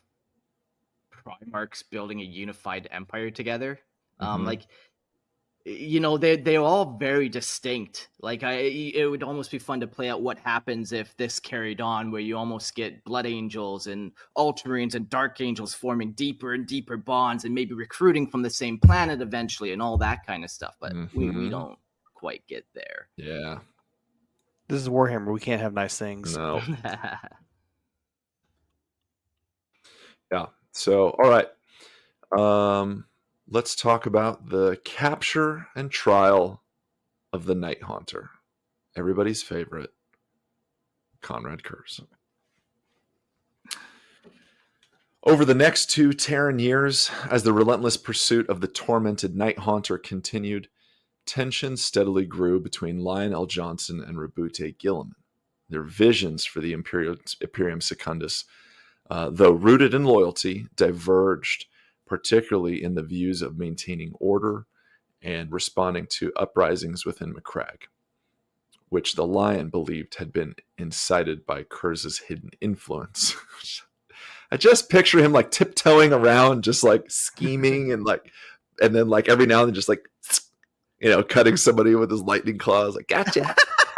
Primarchs building a unified empire together. Like, you know, they're all very distinct. Like, it would almost be fun to play out what happens if this carried on, where you almost get Blood Angels and Ultramarines and Dark Angels forming deeper and deeper bonds, and maybe recruiting from the same planet eventually, and all that kind of stuff. But we don't quite get there. Yeah. This is Warhammer. We can't have nice things. No. Yeah. So, all right. Let's talk about the capture and trial of the Night Haunter. Everybody's favorite, Conrad Kurz. Over the next 2 Terran years, as the relentless pursuit of the tormented Night Haunter continued, tension steadily grew between Lionel Johnson and Rabute Guilliman. Their visions for the Imperium Secundus, though rooted in loyalty, diverged, particularly in the views of maintaining order and responding to uprisings within Macragge, which the Lion believed had been incited by Kurz's hidden influence. I just picture him like tiptoeing around, just like scheming and then like every now and then just like, you know, cutting somebody with his lightning claws. Like, gotcha.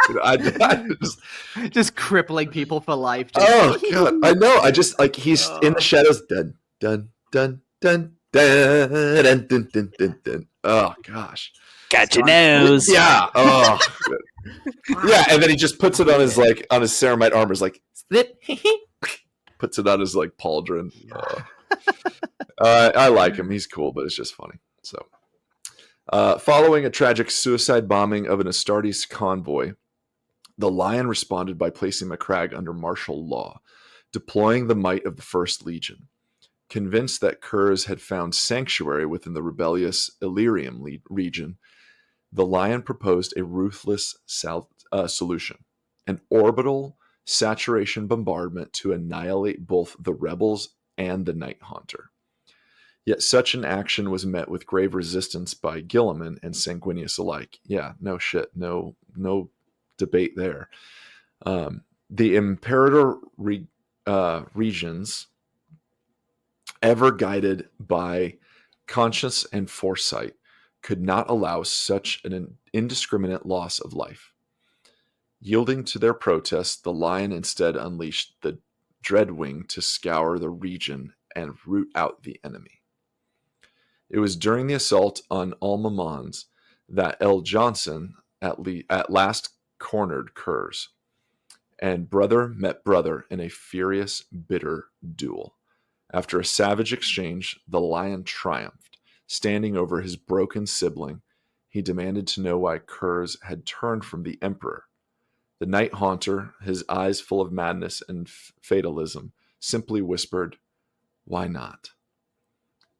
You know, I just crippling people for life. Oh God, I know. I just like he's in the shadows. Dun dun dun dun dun dun dun dun dun dun. Oh gosh, Got your nose. Yeah. Oh, yeah. And then he just puts it on his ceramite armor. Is like puts it on his like pauldron. I like him. He's cool, but it's just funny. So, following a tragic suicide bombing of an Astartes convoy, the Lion responded by placing Macragge under martial law, deploying the might of the First Legion. Convinced that Kurz had found sanctuary within the rebellious Illyrium region, the Lion proposed a ruthless solution, an orbital saturation bombardment to annihilate both the rebels and the Night Haunter. Yet such an action was met with grave resistance by Guilliman and Sanguinius alike. Yeah, no shit, no debate there. The Imperator regions, ever guided by conscience and foresight, could not allow such an indiscriminate loss of life. Yielding to their protests, the Lion instead unleashed the Dreadwing to scour the region and root out the enemy. It was during the assault on Alma Mons that L. Johnson at last cornered Kurz, and brother met brother in a furious, bitter duel. After a savage exchange, the Lion triumphed. Standing over his broken sibling, he demanded to know why Kurz had turned from the Emperor. The Night Haunter, his eyes full of madness and fatalism, simply whispered, "Why not?"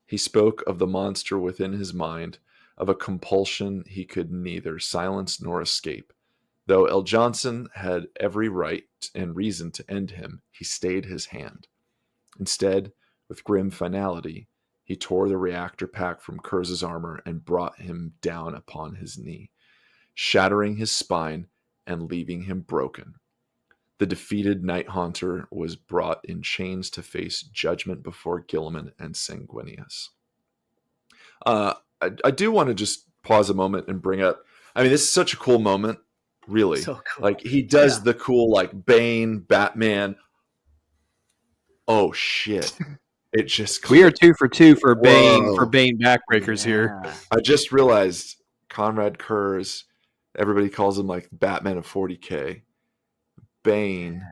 He spoke of the monster within his mind, of a compulsion he could neither silence nor escape. Though L. Johnson had every right and reason to end him, he stayed his hand. Instead, with grim finality, he tore the reactor pack from Kurz's armor and brought him down upon his knee, shattering his spine and leaving him broken. The defeated Night Haunter was brought in chains to face judgment before Guilliman and Sanguinius. I do want to just pause a moment and bring up, I mean, this is such a cool moment, really. So cool. Like, he does the cool, like, Bane, Batman. Oh, shit. It just... We are 2 for 2 for Whoa. Bane backbreakers here. I just realized Conrad Kurz, everybody calls him like Batman of 40K, Bane,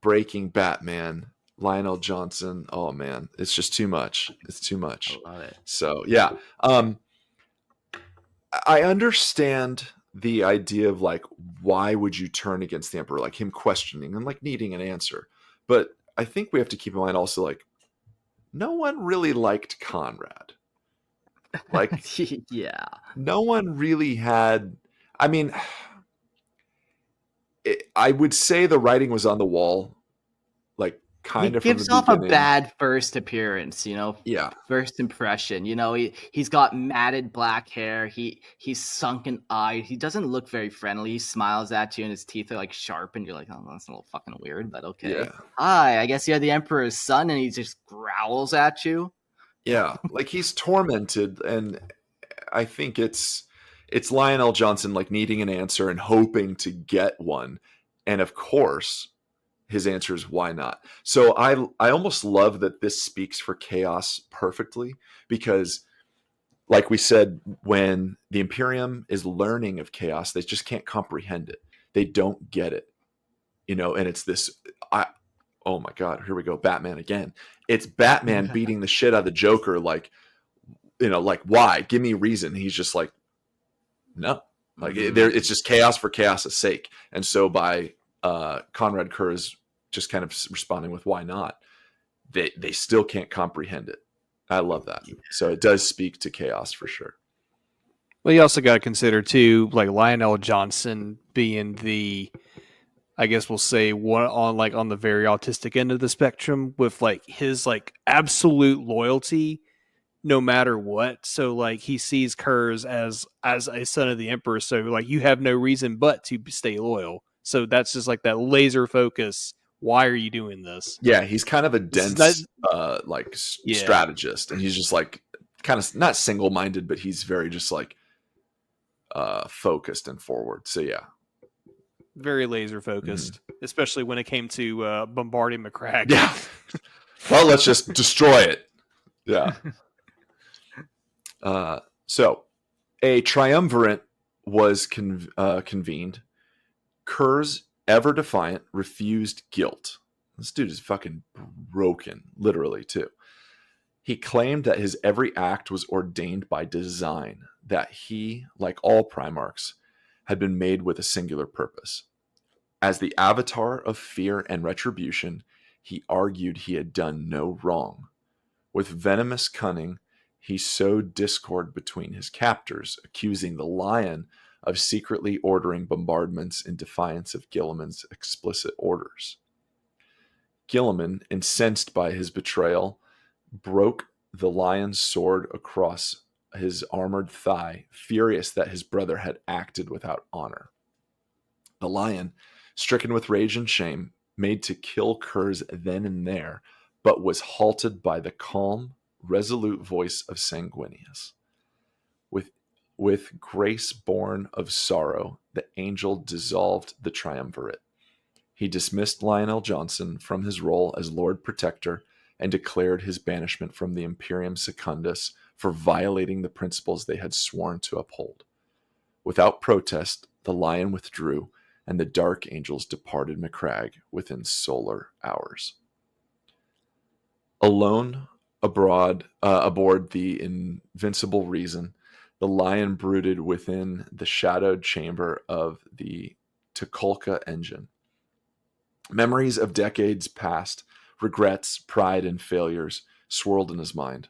Breaking Batman, Lionel Johnson. Oh man, it's just too much. It's too much. I love it. So yeah, I understand the idea of like, why would you turn against the Emperor? Like him questioning and like needing an answer. But I think we have to keep in mind also like, no one really liked Conrad. Like, yeah, no one really had. I mean, I would say the writing was on the wall, like kind of from gives the off a beginning. bad first appearance, Yeah. first impression. He's got matted black hair. He's sunken eye. He doesn't look very friendly. He smiles at you and his teeth are like sharp and you're like, oh, that's a little fucking weird, but okay. Yeah. Hi, I guess you're the Emperor's son, and he just growls at you. Yeah, like he's tormented, and I think it's Lionel Johnson like needing an answer and hoping to get one. And of course, his answer is why not? So I almost love that this speaks for Chaos perfectly, because like we said, when the Imperium is learning of Chaos, they just can't comprehend it. They don't get it. And it's this oh my God, here we go, Batman again. It's Batman beating the shit out of the Joker, like, like, why? Give me a reason. He's just like, no. Like, it's just chaos for chaos' sake. And so by Conrad Kurz just kind of responding with why not, they still can't comprehend it. I love that. So it does speak to chaos for sure. Well, you also got to consider, too, like Lionel Johnson being the, I guess we'll say, one on the very autistic end of the spectrum, with like his like absolute loyalty no matter what. So like he sees Kurz as a son of the Emperor, so like you have no reason but to stay loyal. So that's just like that laser focus. Why are you doing this? Yeah, he's kind of a dense strategist, and he's just like kind of not single-minded, but he's very just like focused and forward. So yeah. Very laser focused, especially when it came to bombarding McCrag. Yeah. Well, let's just destroy it. Yeah. So a triumvirate was convened. Kurz, ever defiant, refused guilt. This dude is fucking broken, literally, too. He claimed that his every act was ordained by design, that he, like all Primarchs, had been made with a singular purpose. As the avatar of fear and retribution, he argued he had done no wrong. With venomous cunning, he sowed discord between his captors, accusing the Lion of secretly ordering bombardments in defiance of Guilliman's explicit orders. Guilliman, incensed by his betrayal, broke the Lion's sword across his armored thigh, furious that his brother had acted without honor. The Lion, stricken with rage and shame, made to kill Kurz then and there, but was halted by the calm, resolute voice of Sanguinius. With grace born of sorrow, the angel dissolved the triumvirate. He dismissed Lionel Johnson from his role as Lord Protector and declared his banishment from the Imperium Secundus for violating the principles they had sworn to uphold. Without protest, the Lion withdrew, and the Dark Angels departed McCrag within solar hours. Alone aboard the Invincible Reason, the Lion brooded within the shadowed chamber of the Tucholka engine. Memories of decades past, regrets, pride, and failures swirled in his mind.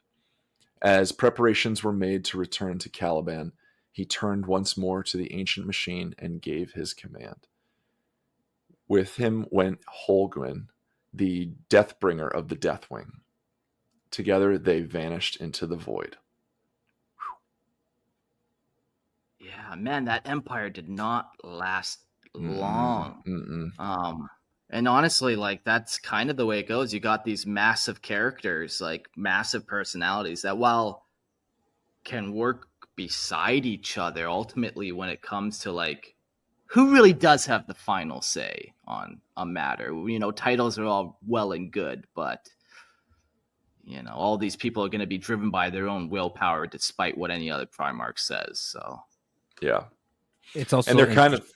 As preparations were made to return to Caliban, he turned once more to the ancient machine and gave his command. With him went Holguin, the Deathbringer of the Deathwing. Together they vanished into the void. Yeah, man, that empire did not last long. And honestly, like, that's kind of the way it goes. You got these massive characters, like massive personalities that, while can work beside each other, ultimately when it comes to like who really does have the final say on a matter. Titles are all well and good, but all these people are going to be driven by their own willpower despite what any other Primarch says. So Yeah. It's also And they're kind of.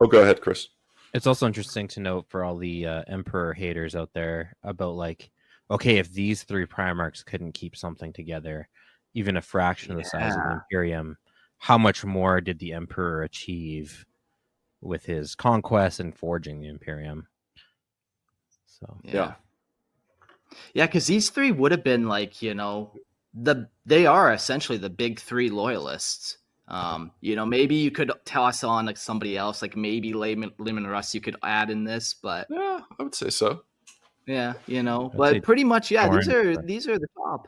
Oh, go ahead, Chris. It's also interesting to note for all the Emperor haters out there about like, okay, if these three Primarchs couldn't keep something together, even a fraction of the size of the Imperium, how much more did the Emperor achieve with his conquest and forging the Imperium? So Yeah. Yeah, because these three would have been like, they are essentially the big three loyalists. Maybe you could toss on like somebody else, like maybe Layman Russ you could add in this, but Yeah, I would say so. yeah, say but pretty much, yeah, Doran, these are the top.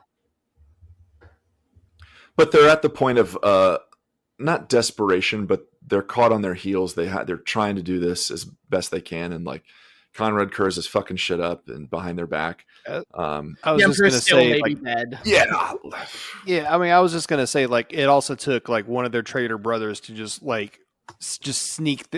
But they're at the point of not desperation, but they're caught on their heels. They're trying to do this as best they can, and like Conrad Kurz is fucking shit up and behind their back. I was just Emperor's gonna still say, maybe like, dead. Yeah. yeah. I mean, I was just gonna say, like, it also took like one of their traitor brothers to just like snake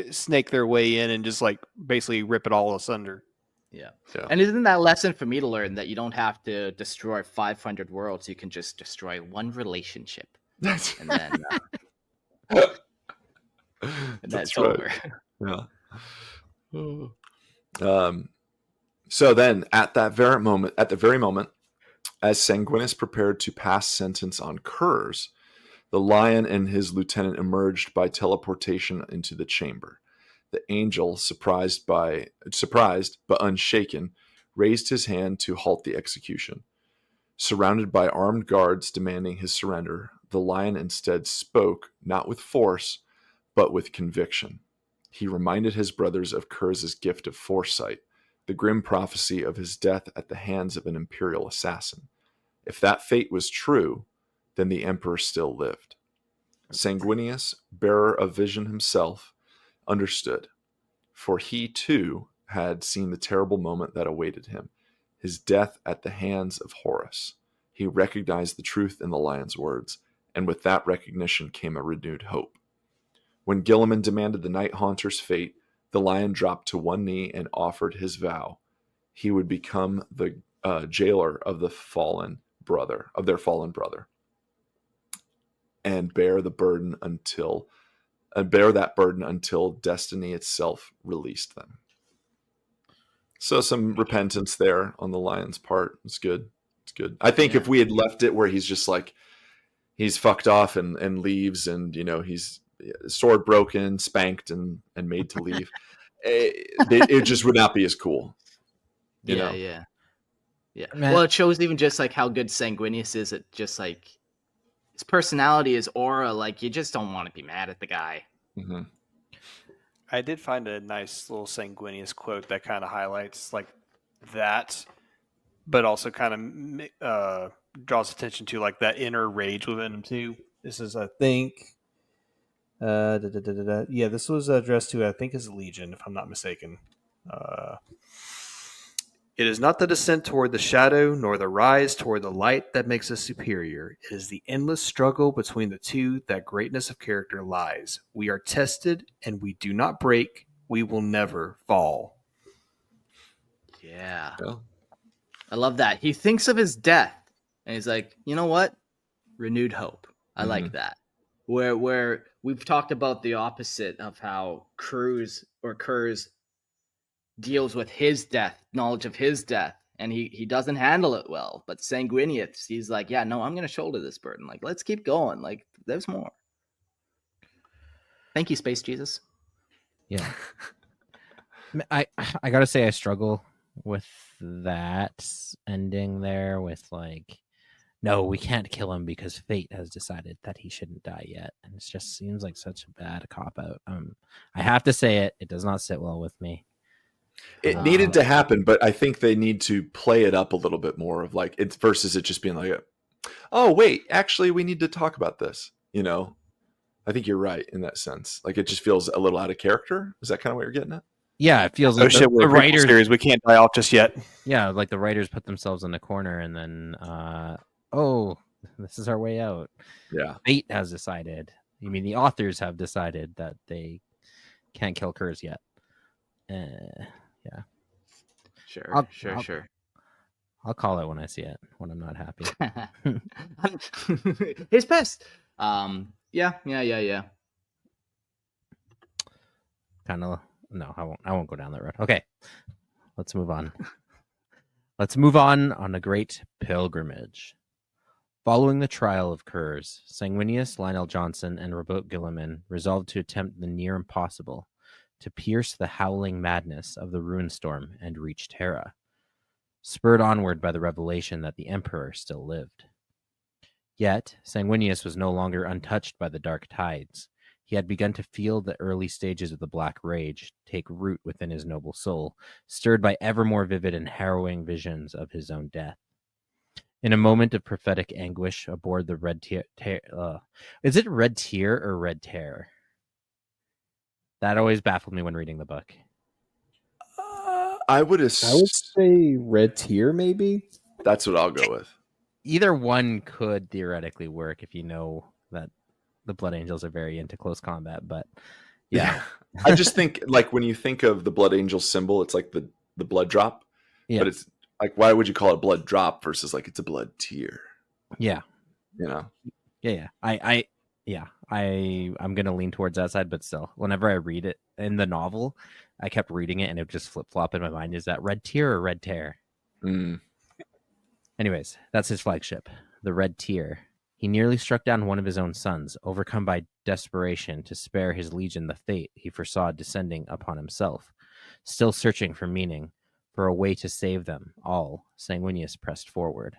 their way in and just like basically rip it all asunder. Yeah. Yeah. And isn't that lesson for me to learn that you don't have to destroy 500 worlds? You can just destroy one relationship, and then that's right. over. Yeah. So then, at the very moment, as Sanguinius prepared to pass sentence on Kurz, the lion and his lieutenant emerged by teleportation into the chamber. The angel, surprised but unshaken, raised his hand to halt the execution. Surrounded by armed guards demanding his surrender, the lion instead spoke, not with force, but with conviction. He reminded his brothers of Kurz's gift of foresight, the grim prophecy of his death at the hands of an imperial assassin. If that fate was true, then the emperor still lived. Sanguinius, bearer of vision himself, understood, for he too had seen the terrible moment that awaited him, his death at the hands of Horus. He recognized the truth in the lion's words, and with that recognition came a renewed hope. When Guilliman demanded the Night Haunter's fate, the lion dropped to one knee and offered his vow. He would become the jailer of their fallen brother, and bear that burden until destiny itself released them. So some repentance there on the lion's part. It's good. I think if we had left it where he's just like he's fucked off and leaves, and he's sword broken, spanked, and made to leave, it just would not be as cool. You know? Yeah. Man. Well, it shows even just like how good Sanguinius is at just like his personality, his aura. Like you just don't want to be mad at the guy. Mm-hmm. I did find a nice little Sanguinius quote that kind of highlights like that, but also kind of draws attention to like that inner rage within him too. This is, I think, this was addressed to, I think, his legion, if I'm not mistaken. It is not the descent toward the shadow, nor the rise toward the light that makes us superior. It is the endless struggle between the two that greatness of character lies. We are tested, and we do not break. We will never fall. Yeah. I love that. He thinks of his death, and he's like, you know what? Renewed hope. I like that. Where we've talked about the opposite of how Kurz deals with his death, knowledge of his death, and he doesn't handle it well. But Sanguinius, he's like, yeah, no, I'm going to shoulder this burden. Like, let's keep going. Like, there's more. Thank you, Space Jesus. Yeah. I got to say I struggle with that ending there with like, no, we can't kill him because fate has decided that he shouldn't die yet. And it just seems like such a bad cop-out. I have to say it does not sit well with me. It needed to happen, but I think they need to play it up a little bit more of like it's versus it just being like, oh wait, actually we need to talk about this. I think you're right in that sense. Like it just feels a little out of character. Is that kind of what you're getting at? Yeah, it feels like the writers series. We can't die off just yet. Yeah, like the writers put themselves in a corner, and then this is our way out. Yeah, fate has decided. You mean the authors have decided that they can't kill Kurz yet? Yeah. Sure. I'll call it when I see it, when I'm not happy. His best. Yeah. kind of. No, I won't go down that road. Okay, let's move on. Let's move on a great pilgrimage. Following the trial of Kurz, Sanguinius, Lionel Johnson, and Robert Gilliman resolved to attempt the near impossible, to pierce the howling madness of the Ruinstorm and reach Terra, spurred onward by the revelation that the Emperor still lived. Yet, Sanguinius was no longer untouched by the dark tides. He had begun to feel the early stages of the Black Rage take root within his noble soul, stirred by ever more vivid and harrowing visions of his own death. In a moment of prophetic anguish aboard the Red Tier... is it Red Tier or Red Terror? That always baffled me when reading the book. I would say Red Tier, maybe? That's what I'll go with. Either one could theoretically work if you know that the Blood Angels are very into close combat, but yeah. I just think, like, when you think of the Blood Angel symbol, it's like the blood drop. Yeah. But it's like, why would you call it blood drop versus like it's a blood tier? Yeah. You know? Yeah. I'm gonna lean towards that side, but still, whenever I read it in the novel, I kept reading it and it would just flip flop in my mind. Is that Red Tier or Red Tear? Anyways, that's his flagship, the Red Tier. He nearly struck down one of his own sons, overcome by desperation to spare his legion the fate he foresaw descending upon himself. Still searching for meaning, for a way to save them all, Sanguinius pressed forward.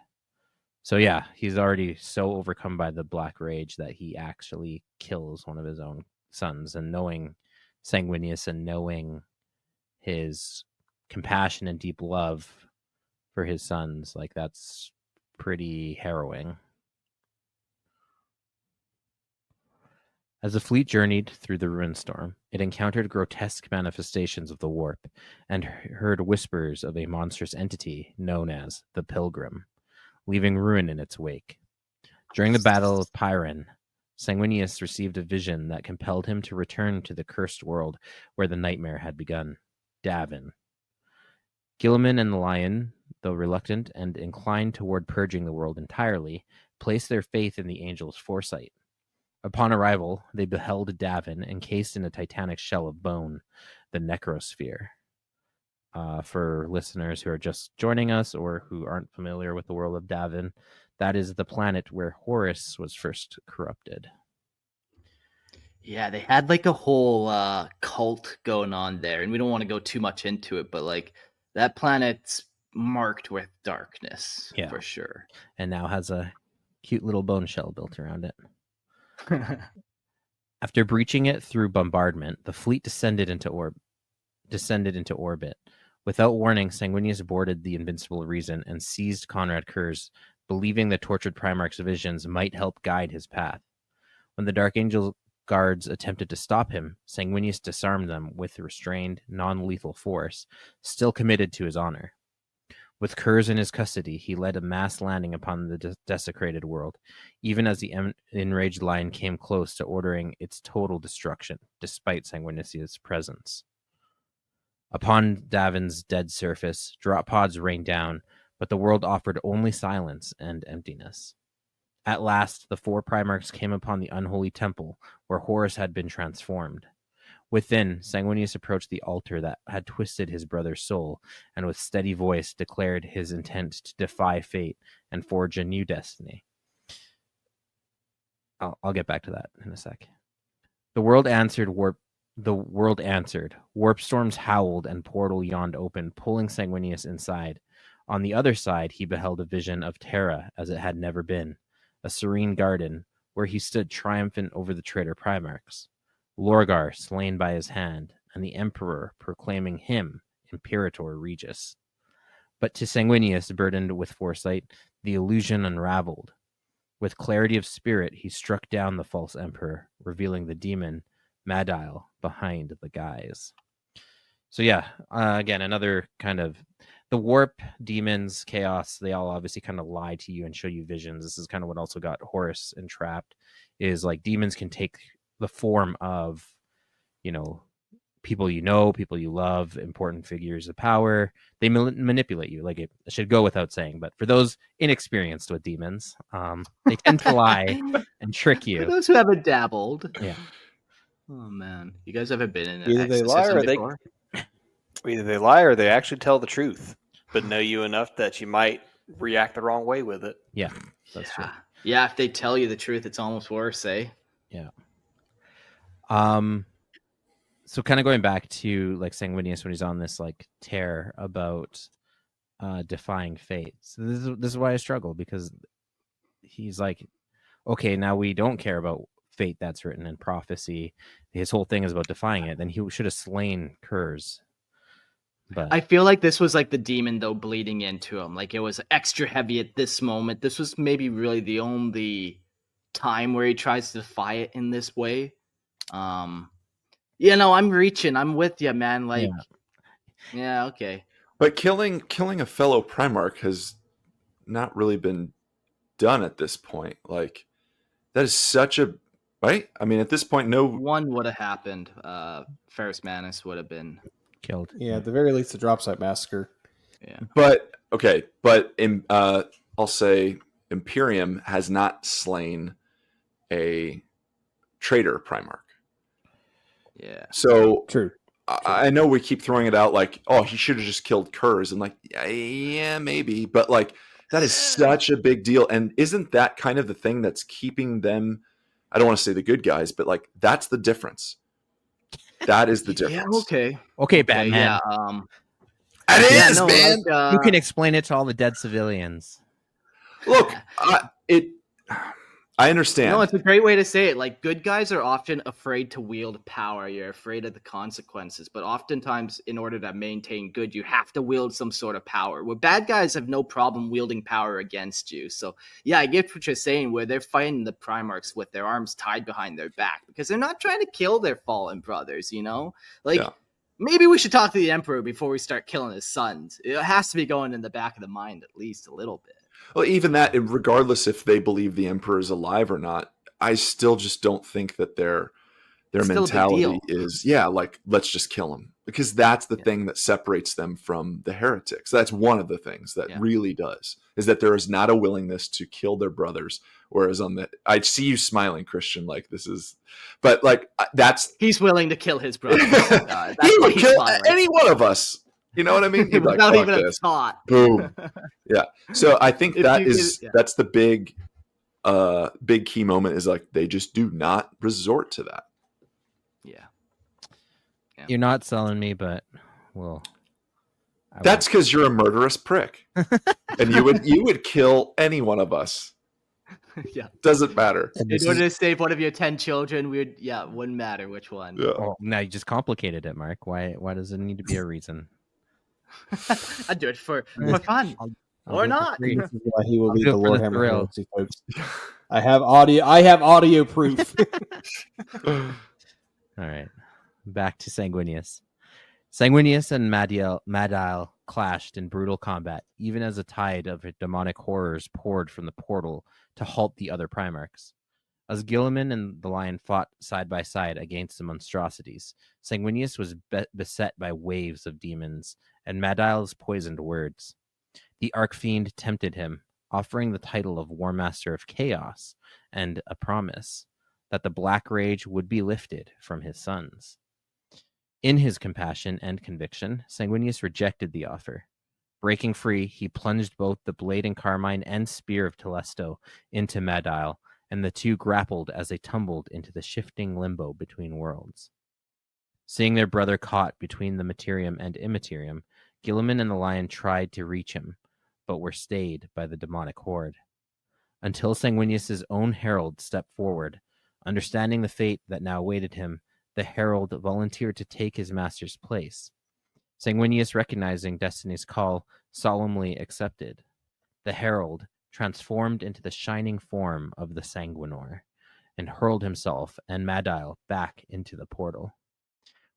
So yeah, he's already so overcome by the Black Rage that he actually kills one of his own sons. And knowing Sanguinius and knowing his compassion and deep love for his sons, like, that's pretty harrowing. As the fleet journeyed through the Ruinstorm, it encountered grotesque manifestations of the warp and heard whispers of a monstrous entity known as the Pilgrim, leaving ruin in its wake. During the Battle of Pyrrhon, Sanguinius received a vision that compelled him to return to the cursed world where the nightmare had begun, Davin. Gilliman and the Lion, though reluctant and inclined toward purging the world entirely, placed their faith in the angel's foresight. Upon arrival, they beheld Davin encased in a titanic shell of bone, the necrosphere. For listeners who are just joining us or who aren't familiar with the world of Davin, that is the planet where Horus was first corrupted. Yeah, they had like a whole cult going on there, and we don't want to go too much into it, but like that planet's marked with darkness, for sure. And now has a cute little bone shell built around it. After breaching it through bombardment, the fleet descended into orbit. Without warning, Sanguinius boarded the Invincible Reason and seized Conrad Kurz, believing the tortured Primarch's visions might help guide his path. When the Dark Angel guards attempted to stop him, Sanguinius disarmed them with restrained, non-lethal force, still committed to his honor. With Kurz in his custody, he led a mass landing upon the desecrated world, even as the enraged Lion came close to ordering its total destruction, despite Sanguinius' presence. Upon Davin's dead surface, drop pods rained down, but the world offered only silence and emptiness. At last, the four Primarchs came upon the unholy temple where Horus had been transformed. Within, Sanguinius approached the altar that had twisted his brother's soul, and with steady voice declared his intent to defy fate and forge a new destiny. I'll get back to that in a sec. The world answered. Warp storms howled, and portal yawned open, pulling Sanguinius inside. On the other side, he beheld a vision of Terra as it had never been, a serene garden where he stood triumphant over the traitor Primarchs. Lorgar slain by his hand, and the Emperor proclaiming him Imperator Regis. But to Sanguinius, burdened with foresight, the illusion unraveled. With clarity of spirit, he struck down the false Emperor, revealing the demon Madail behind the guise. So yeah, again, another kind of the warp, demons, chaos, they all obviously kind of lie to you and show you visions. This is kind of what also got Horus entrapped, is like demons can take the form of, people you love, important figures of power. They manipulate you. Like, it should go without saying, but for those inexperienced with demons, they tend to lie and trick you. For those who haven't dabbled. Yeah. Oh man, you guys ever been in an Either they lie exorcism or they before? either they lie or they actually tell the truth, but know you enough that you might react the wrong way with it. Yeah, that's true. Yeah, if they tell you the truth, it's almost worse, eh? Yeah. So kind of going back to like Sanguinius when he's on this like tear about defying fate. So this is why I struggle, because he's like, okay, now we don't care about fate that's written in prophecy. His whole thing is about defying it. Then he should have slain Kurz. But I feel like this was like the demon though bleeding into him. Like it was extra heavy at this moment. This was maybe really the only time where he tries to defy it in this way. I'm reaching. I'm with you, man. Like, yeah, okay. But killing a fellow Primarch has not really been done at this point. Like, that is such a right. I mean, at this point, no one would have happened. Ferrus Manus would have been killed. Yeah, at the very least, the drop site massacre. Yeah, but I'll say Imperium has not slain a traitor Primarch. Yeah. So True. I know we keep throwing it out like, oh, he should have just killed Kurz, and like, yeah, maybe, but like that is such a big deal, and isn't that kind of the thing that's keeping them? I don't want to say the good guys, but like that's the difference. That is the difference. Yeah. Okay, Batman. Yeah. It is, man. Like, you can explain it to all the dead civilians. Look, I understand. No, it's a great way to say it. Like, good guys are often afraid to wield power. You're afraid of the consequences. But oftentimes, in order to maintain good, you have to wield some sort of power. Where bad guys have no problem wielding power against you. So, yeah, I get what you're saying, where they're fighting the Primarchs with their arms tied behind their back. Because they're not trying to kill their fallen brothers, you know? Like, maybe we should talk to the Emperor before we start killing his sons. It has to be going in the back of the mind at least a little bit. Well, even that, regardless if they believe the Emperor is alive or not, I still just don't think that their mentality is, like, let's just kill him. Because that's the thing that separates them from the heretics. That's one of the things that really does, is that there is not a willingness to kill their brothers. Whereas I see you smiling, Christian, like this is, but like he's willing to kill his brother. He would kill any one of us. You know what I mean? Without like, even a thought. Boom. Yeah. So I think that's the big key moment, is like they just do not resort to that. Yeah. You're not selling me, but that's because you're a murderous prick, and you would kill any one of us. Yeah, doesn't matter. In order to save one of your 10 children, wouldn't matter which one. Yeah. Oh, now you just complicated it, Mark. Why does it need to be a reason? I'd do it for fun. Or not. This is why he will be the Lord Warhammer Heresy, folks. I have audio proof. All right. Back to Sanguinius. Sanguinius and Madail clashed in brutal combat, even as a tide of demonic horrors poured from the portal to halt the other Primarchs. As Guilliman and the Lion fought side by side against the monstrosities, Sanguinius was beset by waves of demons and Madail's poisoned words. The Archfiend tempted him, offering the title of War Master of Chaos and a promise that the Black Rage would be lifted from his sons. In his compassion and conviction, Sanguinius rejected the offer. Breaking free, he plunged both the Blade and Carmine and Spear of Telesto into Madail, and the two grappled as they tumbled into the shifting limbo between worlds. Seeing their brother caught between the Materium and Immaterium, Guilliman and the Lion tried to reach him, but were stayed by the demonic horde. Until Sanguinius' own herald stepped forward, understanding the fate that now awaited him, the herald volunteered to take his master's place. Sanguinius, recognizing destiny's call, solemnly accepted. The herald transformed into the shining form of the Sanguinor, and hurled himself and Madail back into the portal.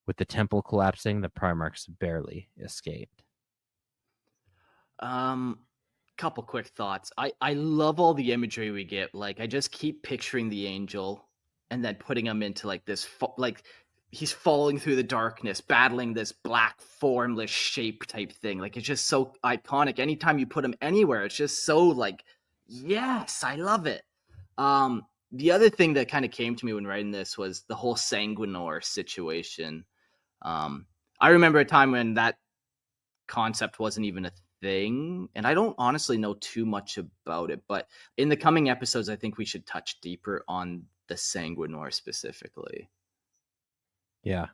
With the temple collapsing, the Primarchs barely escaped. Couple quick thoughts. I love all the imagery we get. Like, I just keep picturing the angel and then putting him into like this, like he's falling through the darkness, battling this black formless shape type thing. Like, it's just so iconic. Anytime you put him anywhere, it's just so like, yes, I love it. the other thing that kind of came to me when writing this was the whole Sanguinor situation. I remember a time when that concept wasn't even a thing, and I don't honestly know too much about it, but in the coming episodes, I think we should touch deeper on the Sanguinor specifically. Yeah.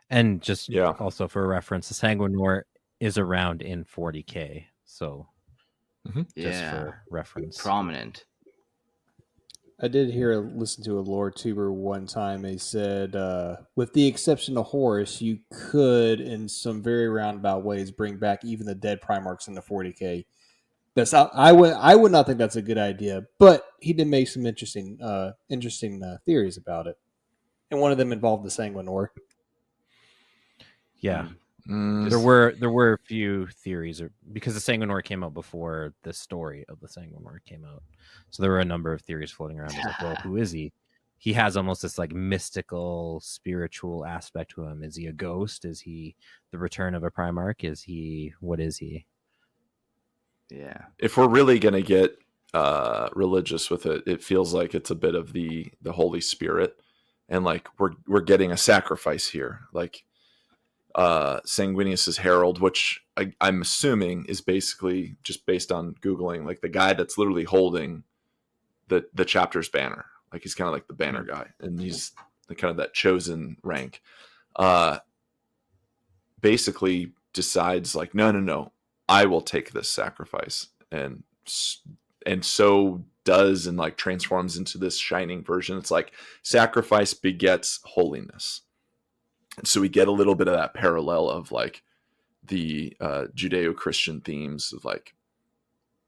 And just Yeah. also for reference, the Sanguinor is around in 40k. So just for reference. Prominent. I did listen to a lore tuber one time. They said, with the exception of Horus, you could, in some very roundabout ways, bring back even the dead Primarchs in the 40k. I would not think that's a good idea, but he did make some interesting theories about it, and one of them involved the Sanguinor. Yeah. There were a few theories, because the Sanguinor came out before the story of the Sanguinor came out, so there were a number of theories floating around. Like, well, who is he? He has almost this like mystical, spiritual aspect to him. Is he a ghost? Is he the return of a Primarch? What is he? Yeah. If we're really gonna get religious with it, it feels like it's a bit of the Holy Spirit, and like we're getting a sacrifice here, like Sanguinius's herald, which I'm assuming is basically, just based on Googling, like the guy that's literally holding the chapter's banner. Like he's kind of like the banner guy, and he's the kind of that chosen rank. Basically decides like, no, I will take this sacrifice, and so does, and like transforms into this shining version. It's like sacrifice begets holiness. So we get a little bit of that parallel of like the Judeo-Christian themes of like,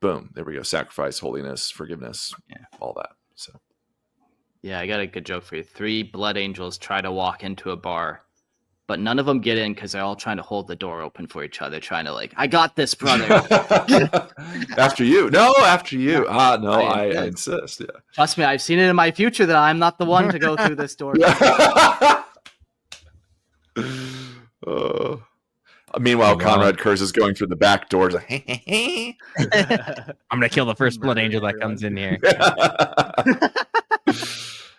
boom, there we go, sacrifice, holiness, forgiveness, all that. So yeah, I got a good joke for you. 3 blood angels try to walk into a bar, but none of them get in because they're all trying to hold the door open for each other, trying to like, I got this, brother. After you. No, after you. No, I insist. Yeah. Trust me, I've seen it in my future that I'm not the one to go through this door. Meanwhile, Conrad Kurz is going through the back doors. Like, I'm gonna kill the first blood angel that comes in here.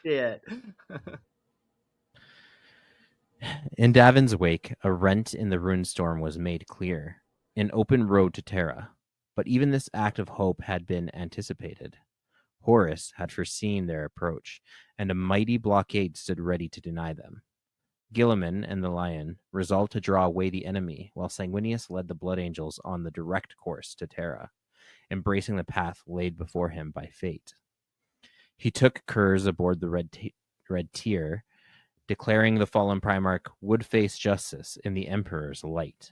Yeah. In Davin's wake, a rent in the Ruinstorm was made clear, an open road to Terra. But even this act of hope had been anticipated. Horus had foreseen their approach, and a mighty blockade stood ready to deny them. Guilliman and the Lion resolved to draw away the enemy, while Sanguinius led the Blood Angels on the direct course to Terra, embracing the path laid before him by fate. He took Kurz aboard the Red Tier, declaring the fallen Primarch would face justice in the Emperor's light.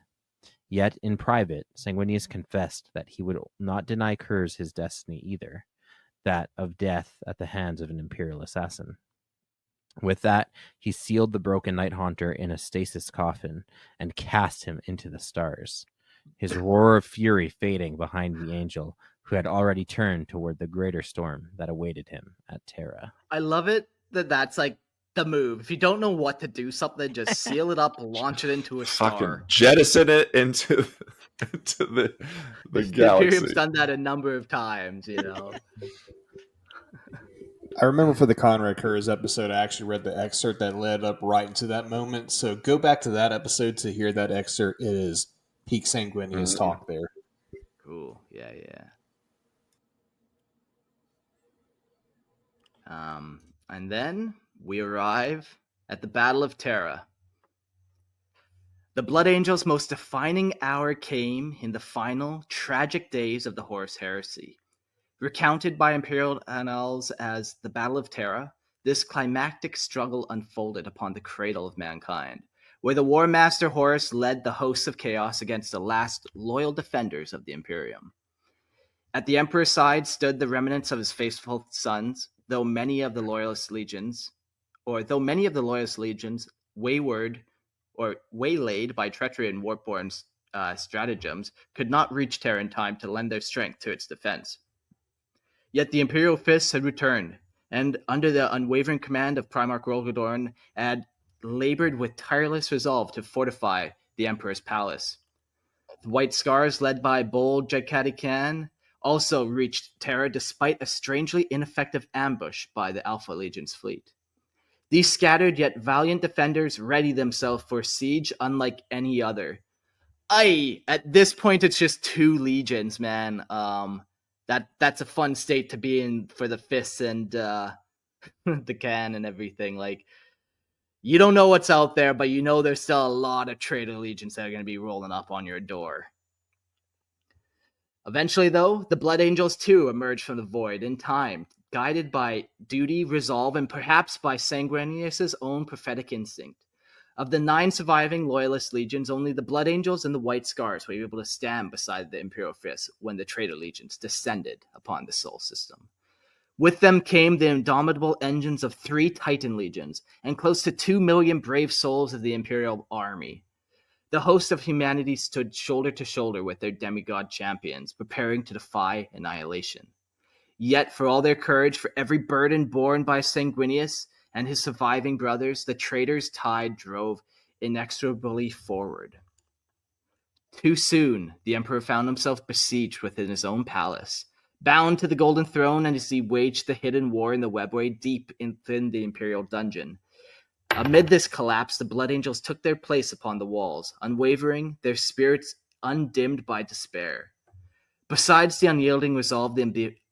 Yet, in private, Sanguinius confessed that he would not deny Kurz his destiny either, that of death at the hands of an Imperial assassin. With that, he sealed the broken Night Haunter in a stasis coffin and cast him into the stars, his roar of fury fading behind the angel, who had already turned toward the greater storm that awaited him at Terra. I love it that that's like the move. If you don't know what to do something, just seal it up, launch it into a star. Fucking jettison it into the galaxy. The Imperium's done that a number of times, you know. I remember for the Conrad Kurz episode, I actually read the excerpt that led up right into that moment. So go back to that episode to hear that excerpt. It is peak Sanguinius talk there. Cool. Yeah. And then we arrive at the Battle of Terra. The Blood Angels' most defining hour came in the final, tragic days of the Horus Heresy. Recounted by Imperial annals as the Battle of Terra, this climactic struggle unfolded upon the cradle of mankind, where the War Master Horus led the hosts of chaos against the last loyal defenders of the Imperium. At the Emperor's side stood the remnants of his faithful sons, though many of the loyalist legions, wayward or waylaid by treachery and warborn stratagems, could not reach Terra in time to lend their strength to its defense. Yet the Imperial fists had returned, and under the unwavering command of Primarch Rolgadorn, had labored with tireless resolve to fortify the Emperor's palace. The White Scars, led by bold Jakati Khan, also reached Terra despite a strangely ineffective ambush by the Alpha Legion's fleet. These scattered yet valiant defenders ready themselves for siege unlike any other. At this point, it's just 2 legions, man. That's a fun state to be in for the fists and the can and everything. Like, you don't know what's out there, but you know there's still a lot of traitor legions that are going to be rolling up on your door. Eventually, though, the Blood Angels too emerged from the void in time, guided by duty, resolve, and perhaps by Sanguinius' own prophetic instinct. Of the 9 surviving Loyalist legions, only the Blood Angels and the White Scars were able to stand beside the Imperial Fist when the traitor legions descended upon the Sol system. With them came the indomitable engines of 3 Titan legions and close to 2 million brave souls of the Imperial army. The host of humanity stood shoulder to shoulder with their demigod champions, preparing to defy annihilation. Yet, for all their courage, for every burden borne by Sanguinius and his surviving brothers, the traitor's tide drove inexorably forward. Too soon, the Emperor found himself besieged within his own palace, bound to the Golden Throne as he waged the hidden war in the webway deep within the Imperial dungeon. Amid this collapse, the Blood Angels took their place upon the walls, unwavering, their spirits undimmed by despair. Besides the unyielding resolve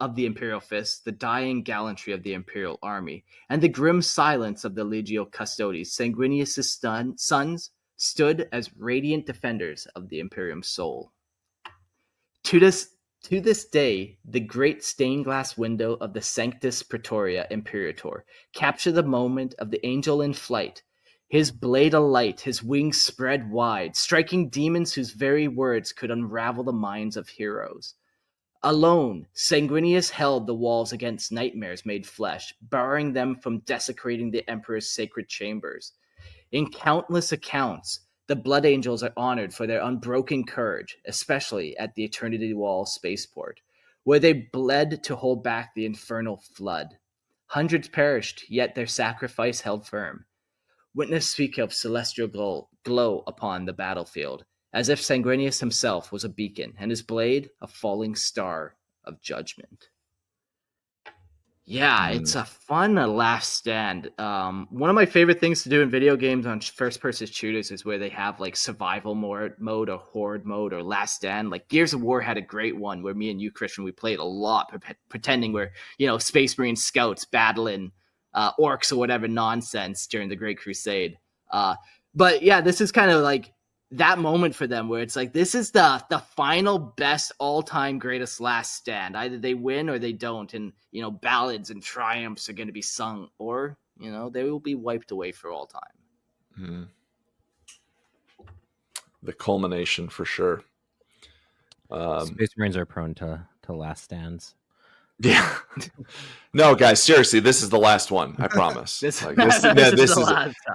of the Imperial Fist, the dying gallantry of the Imperial Army, and the grim silence of the Legio Custodes, Sanguinius' sons stood as radiant defenders of the Imperium's soul. To this day, the great stained glass window of the Sanctus Praetoria Imperator captured the moment of the angel in flight, his blade alight, his wings spread wide, striking demons whose very words could unravel the minds of heroes. Alone, Sanguinius held the walls against nightmares made flesh, barring them from desecrating the Emperor's sacred chambers. In countless accounts, the Blood Angels are honored for their unbroken courage, especially at the Eternity Wall spaceport, where they bled to hold back the infernal flood. Hundreds perished, yet their sacrifice held firm. Witness speak of celestial glow upon the battlefield, as if Sanguinius himself was a beacon, and his blade a falling star of judgment. Yeah, it's a fun last stand. One of my favorite things to do in video games on first-person shooters is where they have like survival mode or horde mode or last stand. Like Gears of War had a great one where me and you, Christian, we played a lot, pretending we're Space Marine scouts battling orcs or whatever nonsense during the Great Crusade. But yeah, this is kind of like that moment for them where it's like, this is the final best all-time greatest last stand. Either they win or they don't, and ballads and triumphs are going to be sung, or they will be wiped away for all time. The culmination for sure. Space Marines are prone to last stands. Yeah. No, guys, seriously, this is the last one. I promise. This is the last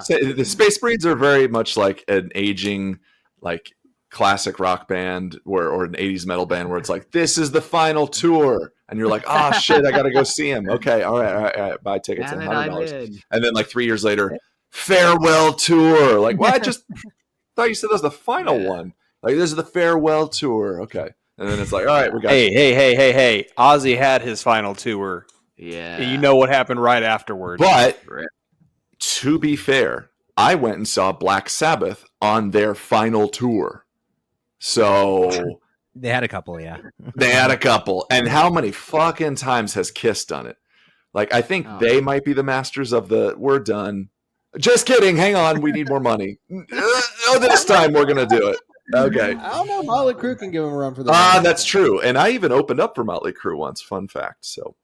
time. The Space Marines are very much like an aging, like classic rock band or an 80s metal band where it's like, this is the final tour, and you're like, oh shit, I gotta go see him. Okay, all right, buy tickets at $100. And then like 3 years later, farewell tour. Like, well, I just thought you said that was the final one. Like, this is the farewell tour. Okay. And then it's like, all right, we got Hey. Ozzy had his final tour. Yeah. You know what happened right afterward. But to be fair, I went and saw Black Sabbath on their final tour. So they had a couple, yeah. They had a couple. And how many fucking times has Kiss done it? Like, I think they might be the masters of the we're done. Just kidding. Hang on. We need more money. This time we're going to do it. Okay. I don't know. Motley Crue can give him a run for the that's true. And I even opened up for Motley Crue once. Fun fact. So,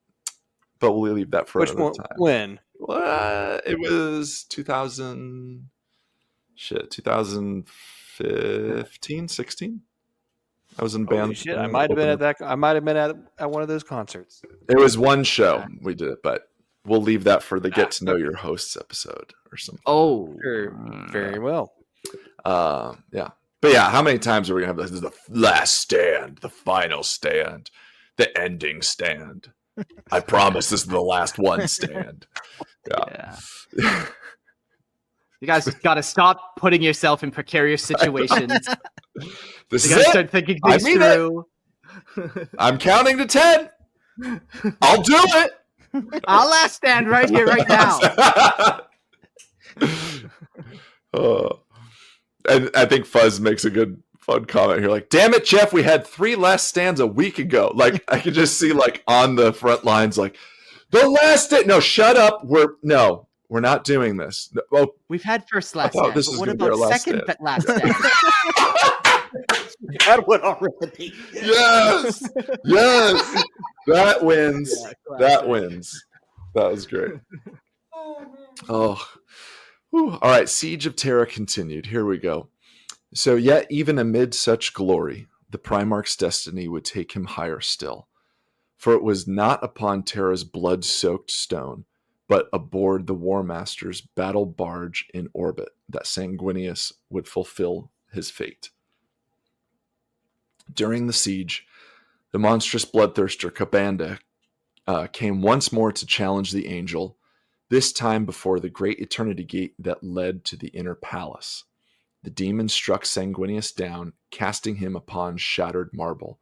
but we'll leave that for another time. When? It was 2015, 16. I was in band. Shit, I might have been at one of those concerts. It was one show we did it, but we'll leave that for the get to know your hosts episode or something. Oh, very well. Yeah. But yeah, how many times are we going to have this? This is the last stand, the final stand, the ending stand. I promise this is the last one stand. Yeah. You guys got to stop putting yourself in precarious situations. This you got to start thinking things through. I'm counting to 10. I'll do it. I'll last stand right here, right now. And I think Fuzz makes a good fun comment here. Like, damn it, Jeff, we had 3 last stands a week ago. Like, I could just see like on the front lines, like the last no, shut up. We're not doing this. No, well, we've had first last stand. But what about second last stand? You had one already. Yes. That wins. That wins. That was great. Oh. Whew. All right. Siege of Terra continued. Here we go. So yet, even amid such glory, the Primarch's destiny would take him higher still. For it was not upon Terra's blood-soaked stone, but aboard the War Master's battle barge in orbit that Sanguinius would fulfill his fate. During the siege, the monstrous bloodthirster Kabanda came once more to challenge the angel, this time before the great eternity gate that led to the inner palace. The demon struck Sanguinius down, casting him upon shattered marble.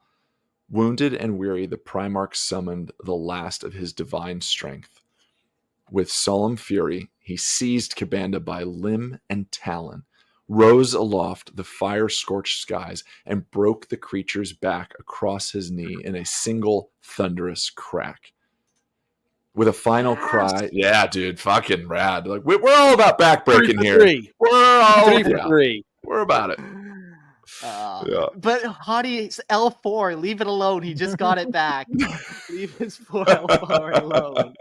Wounded and weary, the Primarch summoned the last of his divine strength. With solemn fury, he seized Kabanda by limb and talon, rose aloft the fire-scorched skies, and broke the creature's back across his knee in a single thunderous crack. With a final cry, yeah, dude, fucking rad. Like we're all about backbreaking here. We're all 3 for 3. We're about it. Yeah. But Hottie, L4, leave it alone. He just got it back. Leave his poor L4 alone.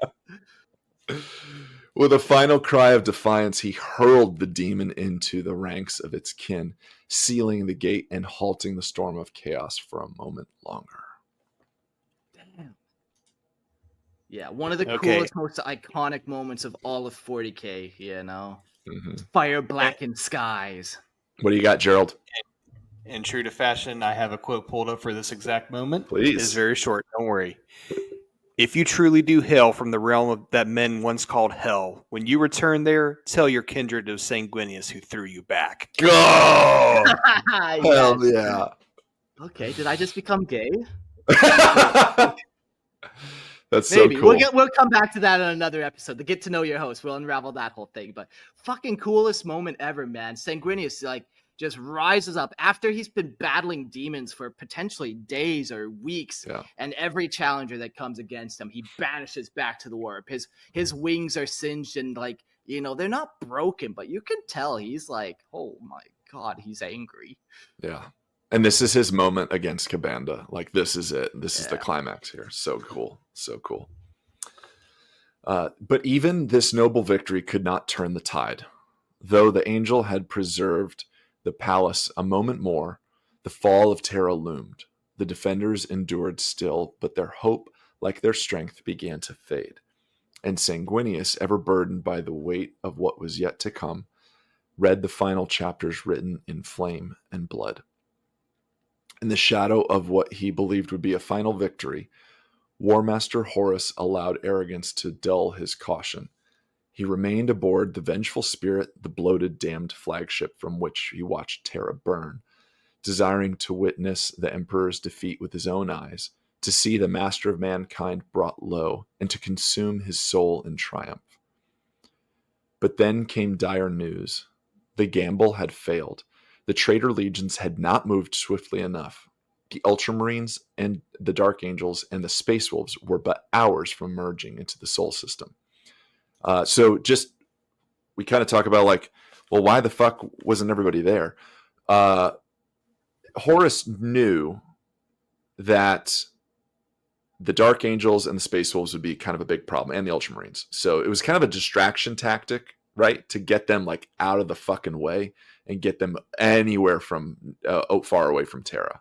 With a final cry of defiance, he hurled the demon into the ranks of its kin, sealing the gate and halting the storm of chaos for a moment longer. Damn. Yeah, one of the coolest, most iconic moments of all of 40K, you know? Mm-hmm. Fire blackened skies. What do you got, Gerald? In true to fashion, I have a quote pulled up for this exact moment. Please. It's very short, don't worry. If you truly do hail from the realm of that men once called hell, when you return there, tell your kindred of Sanguinius who threw you back. Go! Hell yeah. Okay, did I just become gay? That's Maybe. so cool. We'll come back to that in another episode. To get to know your host, we'll unravel that whole thing. But fucking coolest moment ever, man. Sanguinius, like, just rises up after he's been battling demons for potentially days or weeks. Yeah. And every challenger that comes against him, he banishes back to the warp. His wings are singed and, like, you know, they're not broken, but you can tell he's like, oh my God, he's angry. Yeah. And this is his moment against Kabanda. Like, this is it. This is the climax here. So cool. So cool. But even this noble victory could not turn the tide. Though the angel had preserved the palace a moment more, the fall of Terra loomed. The defenders endured still, but their hope, like their strength, began to fade. And Sanguinius, ever burdened by the weight of what was yet to come, read the final chapters written in flame and blood. In the shadow of what he believed would be a final victory, War Master Horus allowed arrogance to dull his caution. He remained aboard the vengeful spirit, the bloated, damned flagship from which he watched Terra burn, desiring to witness the Emperor's defeat with his own eyes, to see the master of mankind brought low, and to consume his soul in triumph. But then came dire news. The gamble had failed. The traitor legions had not moved swiftly enough. The Ultramarines and the Dark Angels and the Space Wolves were but hours from merging into the Sol system. So just, we kind of talk about like, well, why the fuck wasn't everybody there? Horus knew that the Dark Angels and the Space Wolves would be kind of a big problem, and the Ultramarines. So it was kind of a distraction tactic, right? To get them like out of the fucking way and get them anywhere from far away from Terra.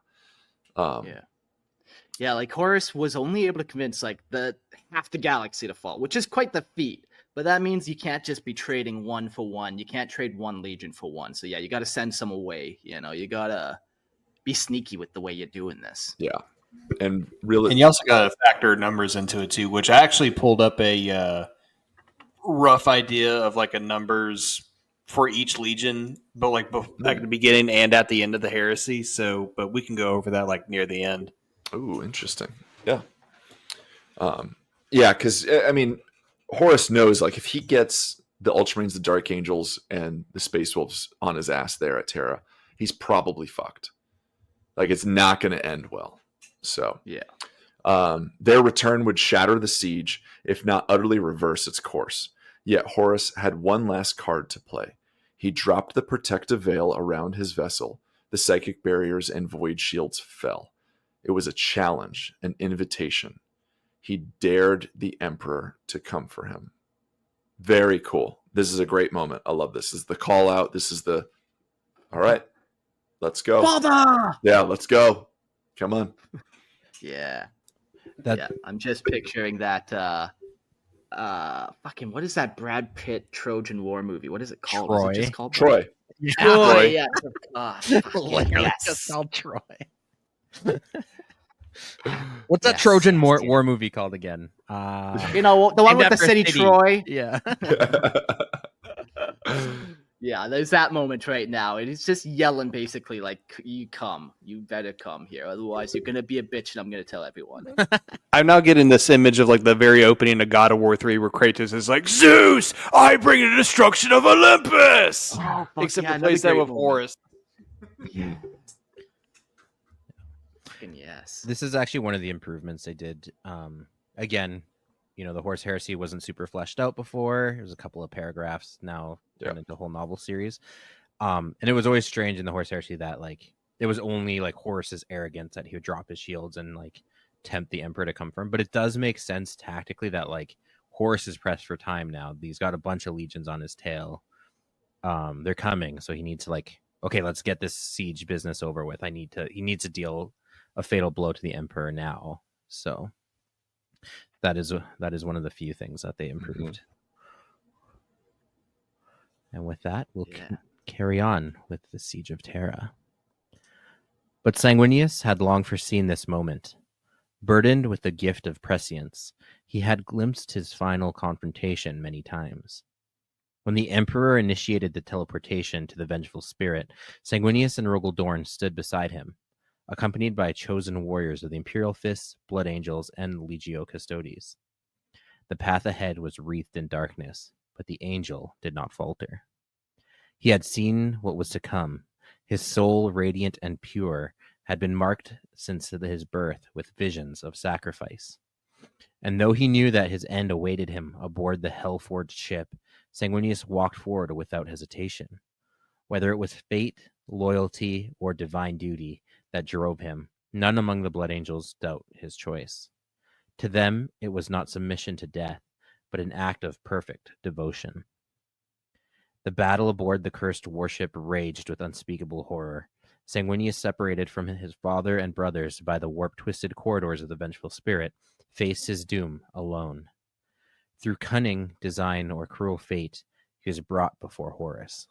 Yeah, like Horus was only able to convince like half the galaxy to fall, which is quite the feat. But that means you can't just be trading one for one. You can't trade one legion for one. So yeah, you got to send some away. You know, you got to be sneaky with the way you're doing this. Yeah. And really, and you also got to factor numbers into it too, which I actually pulled up a rough idea of like a numbers for each legion, but like at the beginning and at the end of the heresy. So, but we can go over that like near the end. Ooh, interesting. Yeah. Yeah, because, I mean, Horus knows, like, if he gets the Ultramarines, the Dark Angels, and the Space Wolves on his ass there at Terra, he's probably fucked. Like, it's not going to end well. So, Yeah. Their return would shatter the siege, if not utterly reverse its course. Yet Horus had one last card to play. He dropped the protective veil around his vessel. The psychic barriers and void shields fell. It was a challenge, an invitation. He dared the Emperor to come for him. Very cool. This is a great moment. I love this. This is the call out. This is the, all right, let's go. Father! Yeah, let's go. Come on. Yeah. That Yeah. I'm just picturing that fucking, what is that Brad Pitt Trojan War movie? What is it called? Is it just Troy. called Troy. Troy. Yeah. Fucking literally yes. just called Troy. What's that Yes, Trojan yes, War, yeah. War movie called again? You know, the one Named with the after a city Troy. Yeah. Yeah, there's that moment right now. And he's just yelling basically like, you better come here. Otherwise you're going to be a bitch and I'm going to tell everyone. I'm now getting this image of like the very opening of God of War 3 where Kratos is like, Zeus, I bring the destruction of Olympus! Oh, Except yeah, replace another that with great moment. Horus. Yeah. Fucking yes. This is actually one of the improvements they did. Again, you know, the Horus Heresy wasn't super fleshed out before. It was a couple of paragraphs now turned into a whole novel series. And it was always strange in the Horus Heresy that like it was only like Horus's arrogance that he would drop his shields and like tempt the Emperor to come from. But it does make sense tactically that like Horus is pressed for time now. He's got a bunch of legions on his tail. They're coming, so he needs to like, okay, let's get this siege business over with. He needs to deal a fatal blow to the Emperor now. So that is one of the few things that they improved. And with that, we'll carry on with the Siege of Terra. But Sanguinius had long foreseen this moment. Burdened with the gift of prescience, he had glimpsed his final confrontation many times. When the Emperor initiated the teleportation to the Vengeful Spirit, Sanguinius and Rogel Dorn stood beside him, accompanied by chosen warriors of the Imperial Fists, Blood Angels, and Legio Custodes. The path ahead was wreathed in darkness, but the angel did not falter. He had seen what was to come. His soul, radiant and pure, had been marked since his birth with visions of sacrifice. And though he knew that his end awaited him aboard the hell-forged ship, Sanguinius walked forward without hesitation. Whether it was fate, loyalty, or divine duty that drove him, none among the Blood Angels doubt his choice. To them, it was not submission to death, but an act of perfect devotion. The battle aboard the cursed warship raged with unspeakable horror. Sanguinius, separated from his father and brothers by the warp-twisted corridors of the Vengeful Spirit, faced his doom alone. Through cunning, design, or cruel fate, he was brought before Horus.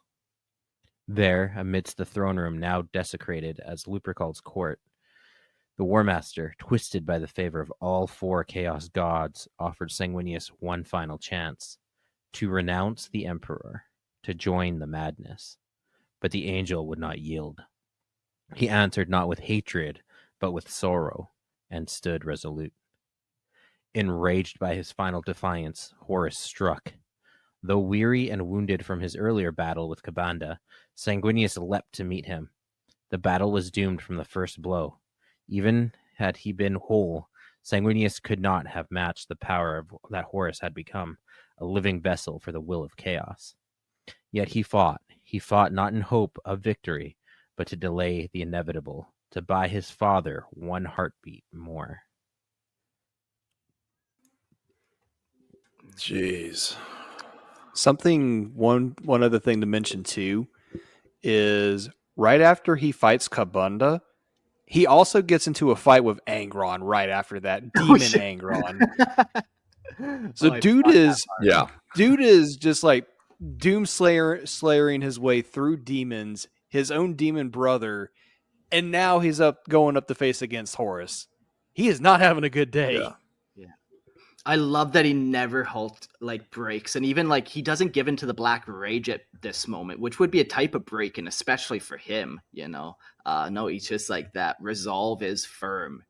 There, amidst the throne room now desecrated as Lupercal's court, the War Master, twisted by the favor of all four Chaos gods, offered Sanguinius one final chance, to renounce the Emperor, to join the madness. But the angel would not yield. He answered not with hatred, but with sorrow, and stood resolute. Enraged by his final defiance, Horus struck. Though weary and wounded from his earlier battle with Kabanda, Sanguinius leapt to meet him. The battle was doomed from the first blow. Even had he been whole, Sanguinius could not have matched the power that Horus had become, a living vessel for the will of chaos. Yet he fought not in hope of victory, but to delay the inevitable, to buy his father one heartbeat more. Jeez. One other thing to mention too is right after he fights Kabunda, he also gets into a fight with Angron right after that. Demon Angron. So dude is just like slaying his way through demons, his own demon brother, and now he's going up the face against Horus. He is not having a good day. Yeah. I love that he never breaks, and even he doesn't give in to the black rage at this moment, which would be a type of break, and especially for him, No, he's just like that. Resolve is firm.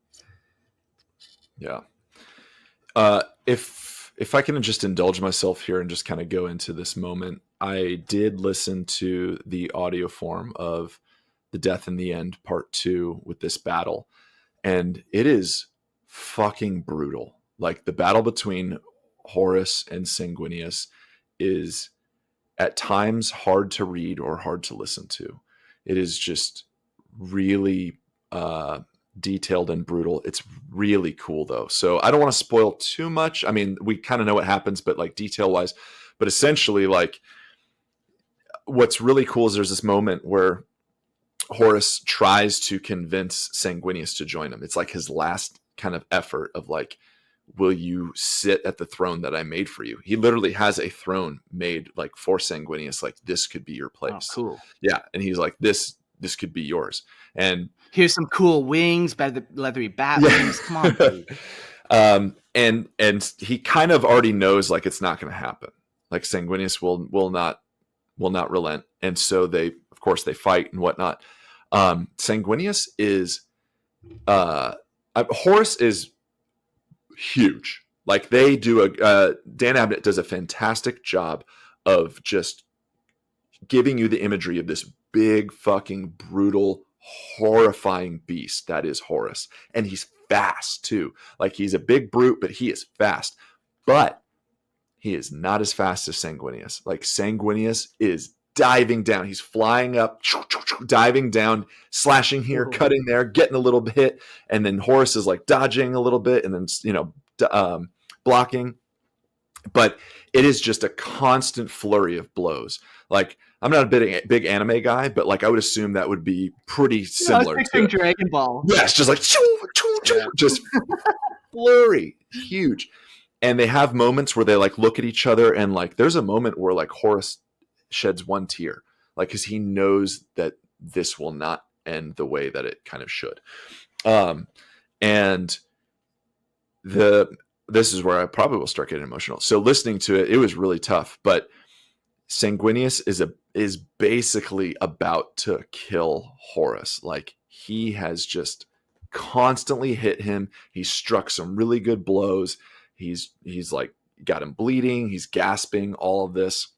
Yeah. If I can just indulge myself here and just kind of go into this moment, I did listen to the audio form of The Death in the End Part 2 with this battle, and it is fucking brutal. Like, the battle between Horus and Sanguinius is at times hard to read or hard to listen to. It is just really detailed and brutal. It's really cool though. So I don't want to spoil too much. I mean, we kind of know what happens, but like detail wise, but essentially, like, what's really cool is there's this moment where Horus tries to convince Sanguinius to join him. It's like his last kind of effort of like, will you sit at the throne that I made for you? He literally has a throne made like for Sanguinius. Like, this could be your place. Oh, cool. Yeah. And he's like, this could be yours. And here's some cool wings, leathery bat wings. Come on, buddy. And he kind of already knows like it's not going to happen. Like, Sanguinius will not relent. And so they fight and whatnot. Sanguinius is Horus is huge. Like, they do Dan Abnett does a fantastic job of just giving you the imagery of this big fucking brutal, horrifying beast that is Horus. And he's fast too. Like, he's a big brute, but he is fast. But he is not as fast as Sanguinius. Like, Sanguinius is diving down. He's flying up, diving down, slashing here, cutting there, getting a little hit. And then Horus is like dodging a little bit and then, blocking. But it is just a constant flurry of blows. Like, I'm not a big anime guy, but like, I would assume that would be pretty similar to Dragon Ball. Yes, just like just flurry, huge. And they have moments where they like look at each other, and like, there's a moment where like Horus sheds one tear, like, because he knows that this will not end the way that it kind of should. And this is where I probably will start getting emotional. So listening to it, it was really tough. But Sanguinius is basically about to kill Horus. Like, he has just constantly hit him. He's struck some really good blows. He's like got him bleeding. He's gasping. All of this,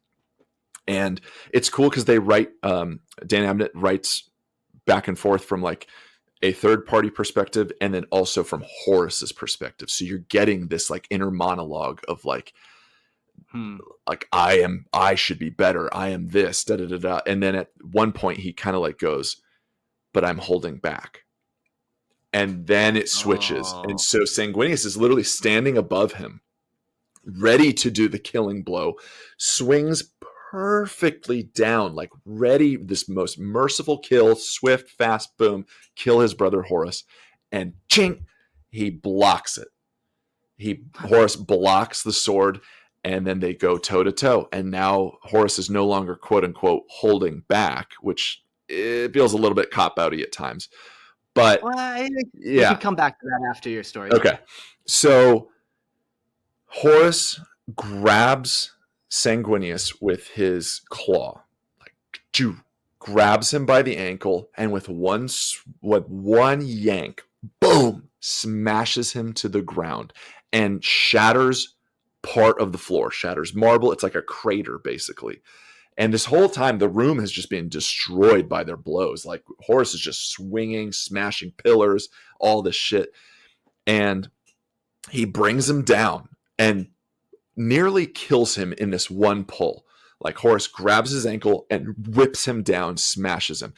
and it's cool because they write. Dan Abnett writes back and forth from like a third party perspective and then also from Horus's perspective. So you're getting this like inner monologue of like, like, I should be better. I am this, da, da, da, da. And then at one point he kind of like goes, but I'm holding back. And then it switches. Oh. And so Sanguinius is literally standing above him, ready to do the killing blow, swings perfectly down, like ready, this most merciful kill, swift, fast, boom, kill his brother Horus, and chink, he blocks it. Horus blocks the sword, and then they go toe to toe. And now Horus is no longer quote unquote holding back, which it feels a little bit cop-outy at times. But we can come back to that after your story. Okay. So Horus grabs Sanguinius with his claw, like grabs him by the ankle, and with one yank, boom, smashes him to the ground and shatters part of the floor, shatters marble. It's like a crater, basically. And this whole time, the room has just been destroyed by their blows. Like, Horus is just swinging, smashing pillars, all this shit. And he brings him down and nearly kills him in this one pull. Like, Horus grabs his ankle and whips him down, smashes him.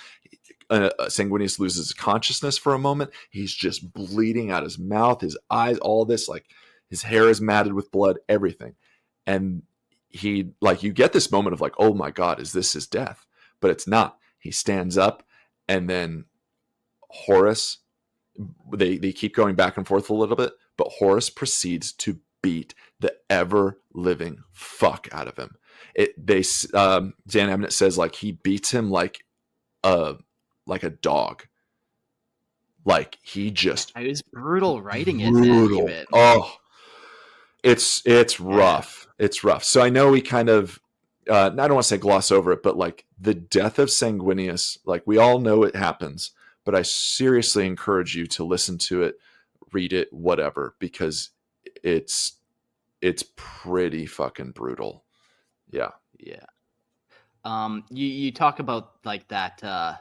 Sanguinius loses consciousness for a moment. He's just bleeding out his mouth, his eyes, all this. Like, his hair is matted with blood, everything. And he, like, you get this moment of like, oh my God, is this his death? But it's not. He stands up, and then Horus, they keep going back and forth a little bit, but Horus proceeds to beat the ever living fuck out of him. Dan Abnett says like he beats him like a dog. Like, he just, it was brutal writing brutal. it. Oh, it's rough. It's rough. So I know we kind of, I don't want to say gloss over it, but like the death of Sanguinius, like, we all know it happens, but I seriously encourage you to listen to it, read it, whatever, because it's pretty fucking brutal. Yeah. You talk about like that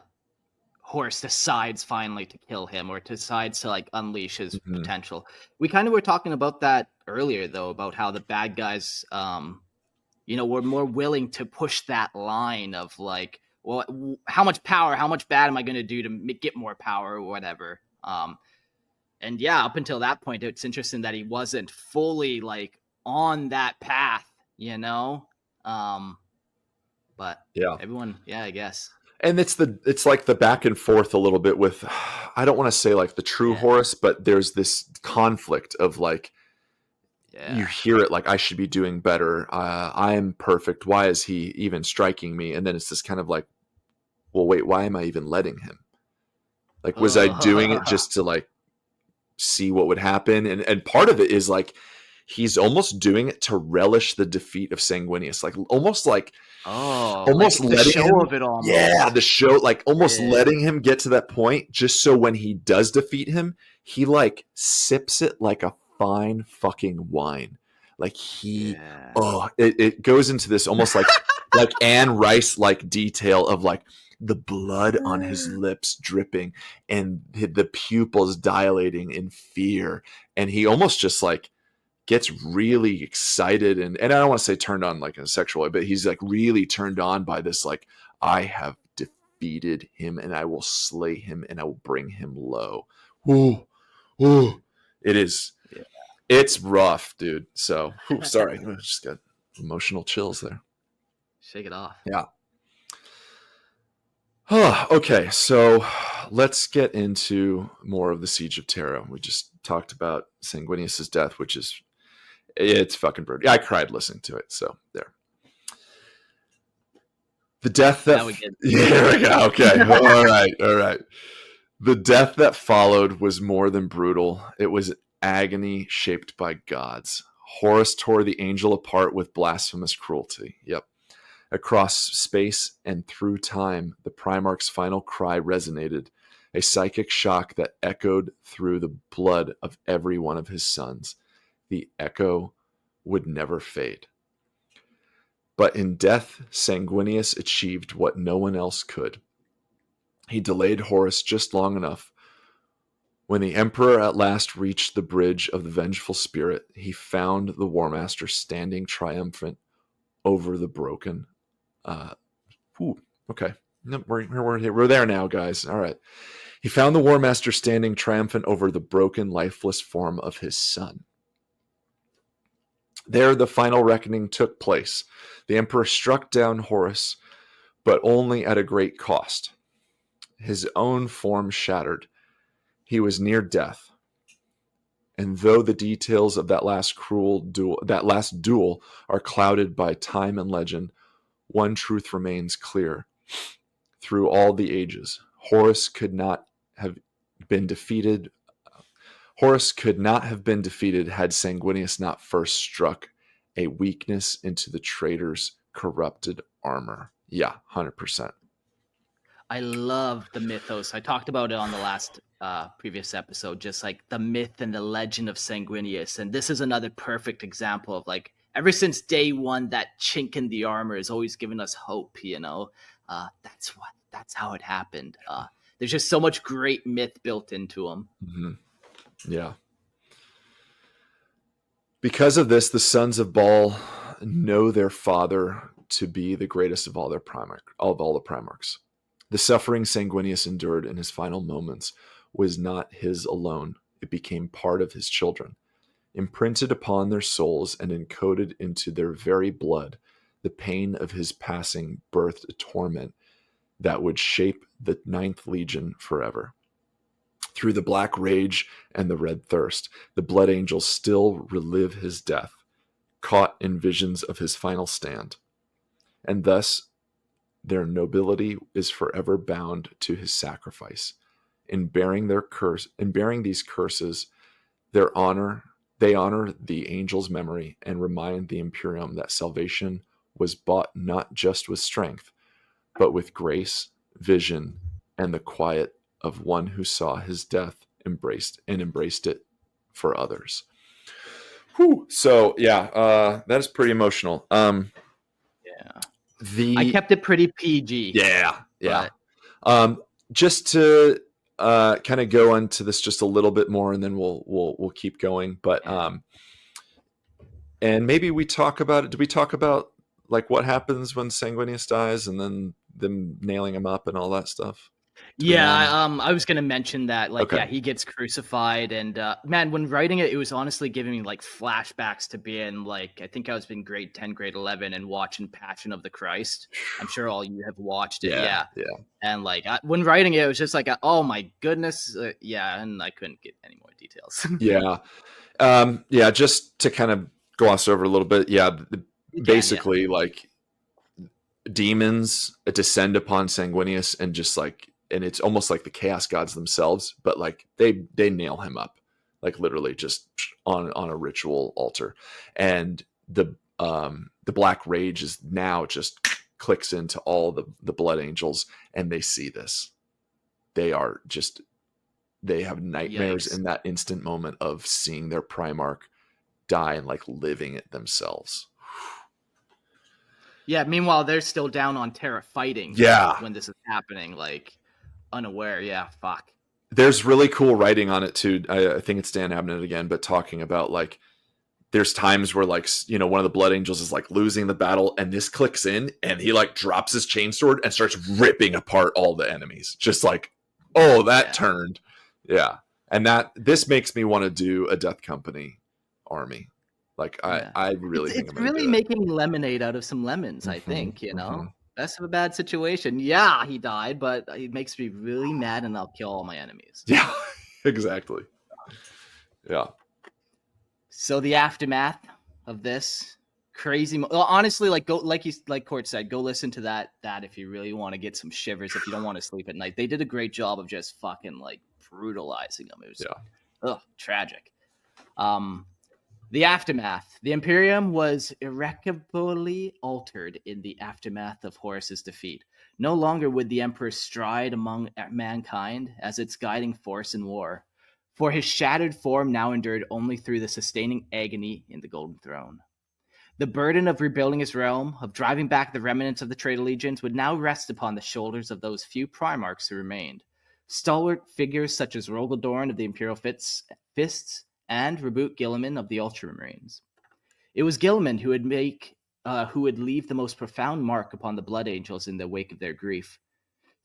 Horus decides finally to kill him, or decides to like unleash his potential. We kind of were talking about that earlier, though, about how the bad guys were more willing to push that line of like, well, how much power, how much bad am I going to do to get more power or whatever. And yeah, up until that point, it's interesting that he wasn't fully like on that path, but Yeah. everyone, I guess. And it's like the back and forth a little bit with, I don't want to say like the true Horus, but there's this conflict of like, you hear it like, I should be doing better. I am perfect. Why is he even striking me? And then it's this kind of like, well, wait, why am I even letting him? Like, was I doing it just to like see what would happen? And part of it is like, he's almost doing it to relish the defeat of Sanguinius, like almost like, almost like the letting show him, of it almost. Yeah, the show, like almost letting him get to that point, just so when he does defeat him, he like sips it like a fine fucking wine. Like it goes into this almost like like Anne Rice like detail of like the blood on his lips dripping and the pupils dilating in fear, and he almost just like gets really excited and I don't want to say turned on like in a sexual way, but he's like really turned on by this, like, I have defeated him and I will slay him and I will bring him low. Ooh. It is. Yeah. It's rough, dude. So, sorry. I just got emotional chills there. Shake it off. Yeah. Okay, so let's get into more of the Siege of Terra. We just talked about Sanguinius' death, which is, it's fucking brutal. I cried listening to it, so there. The death that... Here we go. Okay, all right. The death that followed was more than brutal. It was agony shaped by gods. Horus tore the angel apart with blasphemous cruelty. Yep. Across space and through time, the Primarch's final cry resonated, a psychic shock that echoed through the blood of every one of his sons. The echo would never fade. But in death, Sanguinius achieved what no one else could. He delayed Horus just long enough. When the Emperor at last reached the bridge of the vengeful spirit, he found the War Master standing triumphant over the broken. Okay. No, we're there now, guys. All right. He found the War Master standing triumphant over the broken, lifeless form of his son. There, the final reckoning took place. The Emperor struck down Horus, but only at a great cost. His own form shattered. He was near death. And though the details of that last duel are clouded by time and legend, one truth remains clear. Through all the ages, Horus could not have been defeated. Horus could not have been defeated had Sanguinius not first struck a weakness into the traitor's corrupted armor. Yeah, 100%. I love the mythos. I talked about it on the last previous episode, just like the myth and the legend of Sanguinius. And this is another perfect example of like, ever since day one, that chink in the armor has always given us hope, that's how it happened. There's just so much great myth built into them. Mm-hmm. Yeah. Because of this, the sons of Baal know their father to be the greatest of all the Primarchs. The suffering Sanguinius endured in his final moments was not his alone. It became part of his children. Imprinted upon their souls and encoded into their very blood, the pain of his passing birthed a torment that would shape the Ninth Legion forever. Through the black rage and the red thirst, the Blood Angels still relive his death, caught in visions of his final stand. And thus, their nobility is forever bound to his sacrifice. In bearing these curses, they honor the angel's memory and remind the Imperium that salvation was bought not just with strength, but with grace, vision, and the quiet of one who saw his death embraced it for others. Whew. So that is pretty emotional. Yeah. I kept it pretty PG. Yeah. But... Just to kind of go into this just a little bit more, and then we'll keep going. But and maybe we talk about it. Did we talk about like what happens when Sanguinius dies, and then them nailing him up and all that stuff? I was gonna mention that, like, Okay. he gets crucified, and man, when writing it, it was honestly giving me like flashbacks to being like, I think I was in grade 10, grade 11, and watching Passion of the Christ. I'm sure all you have watched it, Yeah. And like when writing it, it was just like, oh my goodness, and I couldn't get any more details. Just to kind of gloss over a little bit. Basically, like demons descend upon Sanguinius and just like. And it's almost like the chaos gods themselves, but like they nail him up, like literally just on a ritual altar. And the black rage is now just clicks into all the blood angels, and they see this. They have nightmares in that instant moment of seeing their Primarch die and like living it themselves. Yeah. Meanwhile, they're still down on Terra fighting. Yeah. When this is happening, like. Unaware, fuck. There's really cool writing on it too. I think it's Dan Abnett again, but talking about like there's times where like one of the blood angels is like losing the battle, and this clicks in, and he like drops his chainsword and starts ripping apart all the enemies. Just like, oh, that turned, and this makes me want to do a Death Company army. Like I really think it's really making lemonade out of some lemons. I think Best of a bad situation. Yeah, he died, but it makes me really mad, and I'll kill all my enemies. Yeah, exactly. Yeah. So the aftermath of this crazy, honestly, like Court said, go listen to that if you really want to get some shivers. If you don't want to sleep at night, they did a great job of just fucking like brutalizing them. It was tragic. The aftermath. The Imperium was irrecoverably altered in the aftermath of Horus's defeat. No longer would the Emperor stride among mankind as its guiding force in war, for his shattered form now endured only through the sustaining agony in the Golden Throne. The burden of rebuilding his realm, of driving back the remnants of the traitor legions, would now rest upon the shoulders of those few Primarchs who remained. Stalwart figures such as Rogaldorn of the Imperial Fists, and Reboot Guilliman of the Ultramarines. It was Guilliman who would leave the most profound mark upon the Blood Angels in the wake of their grief.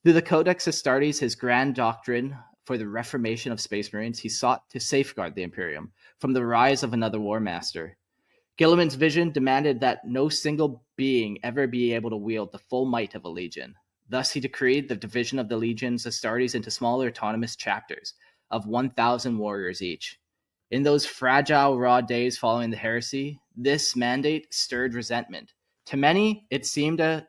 Through the Codex Astartes, his grand doctrine for the reformation of Space Marines, he sought to safeguard the Imperium from the rise of another War Master. Guilliman's vision demanded that no single being ever be able to wield the full might of a legion. Thus, he decreed the division of the legions Astartes into smaller autonomous chapters of 1,000 warriors each. In those fragile, raw days following the heresy, this mandate stirred resentment. To many, it seemed a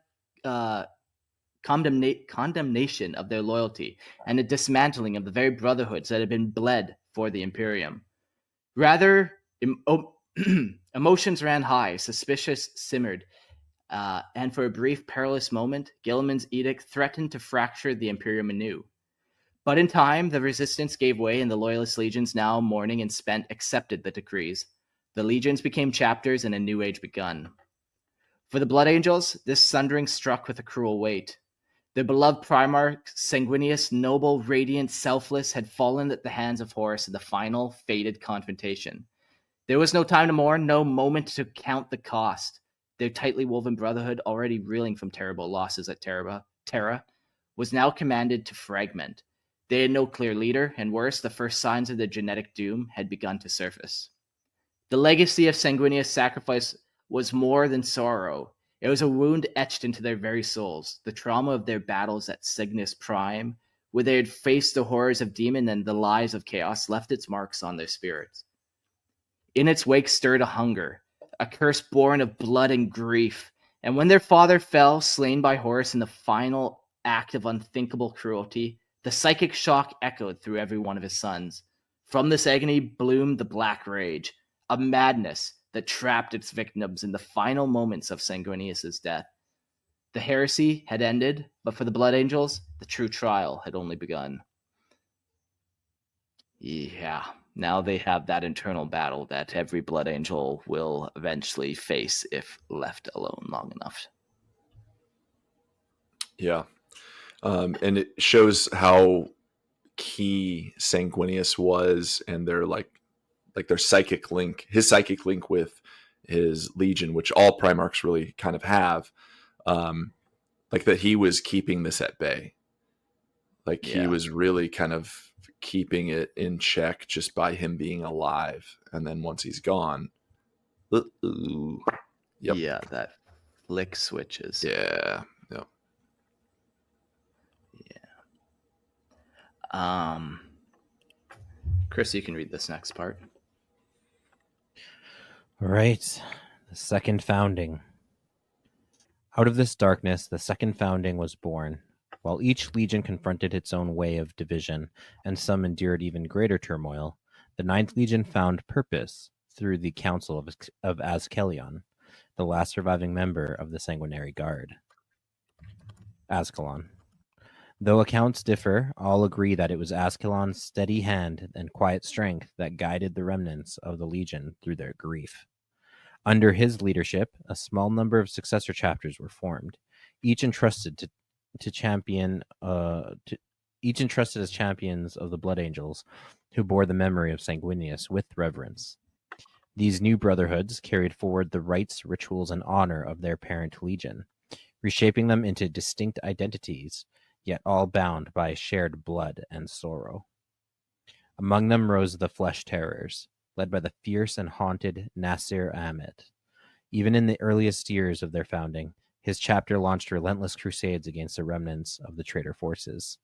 condemnation of their loyalty and a dismantling of the very brotherhoods that had been bled for the Imperium. Rather, emotions ran high, suspicious simmered, and for a brief, perilous moment, Guilliman's edict threatened to fracture the Imperium anew. But in time, the resistance gave way, and the loyalist legions, now mourning and spent, accepted the decrees. The legions became chapters, and a new age begun. For the Blood Angels, this sundering struck with a cruel weight. Their beloved Primarch, Sanguinius, noble, radiant, selfless, had fallen at the hands of Horus in the final, fated confrontation. There was no time to mourn, no moment to count the cost. Their tightly woven brotherhood, already reeling from terrible losses at Terra, was now commanded to fragment. They had no clear leader, and worse, the first signs of their genetic doom had begun to surface. The legacy of Sanguinius' sacrifice was more than sorrow. It was a wound etched into their very souls, the trauma of their battles at Cygnus Prime, where they had faced the horrors of demon and the lies of chaos, left its marks on their spirits. In its wake stirred a hunger, a curse born of blood and grief, and when their father fell, slain by Horus in the final act of unthinkable cruelty, the psychic shock echoed through every one of his sons. From this agony bloomed the Black Rage, a madness that trapped its victims in the final moments of Sanguinius' death. The heresy had ended, but for the Blood Angels, the true trial had only begun. Yeah. Now they have that internal battle that every Blood Angel will eventually face if left alone long enough. Yeah. And it shows how key Sanguinius was, and their their psychic link, his psychic link with his legion, which all Primarchs really kind of have, like that he was keeping this at bay. Like he was really kind of keeping it in check just by him being alive. And then once he's gone, yep. Yeah, that flick switches. Yeah. Chris, you can read this next part. All right. The second founding. Out of this darkness, the second founding was born. While each legion confronted its own way of division, and some endured even greater turmoil, the Ninth Legion found purpose through the Council of Azkelion, the last surviving member of the Sanguinary Guard. Azkaellon. Though accounts differ, all agree that it was Azkaellon's steady hand and quiet strength that guided the remnants of the Legion through their grief. Under his leadership, a small number of successor chapters were formed, each entrusted as champions of the Blood Angels, who bore the memory of Sanguinius with reverence. These new brotherhoods carried forward the rites, rituals, and honor of their parent legion, reshaping them into distinct identities, yet all bound by shared blood and sorrow. Among them rose the Flesh Terrors, led by the fierce and haunted Nasir Ahmet. Even in the earliest years of their founding, his chapter launched relentless crusades against the remnants of the traitor forces.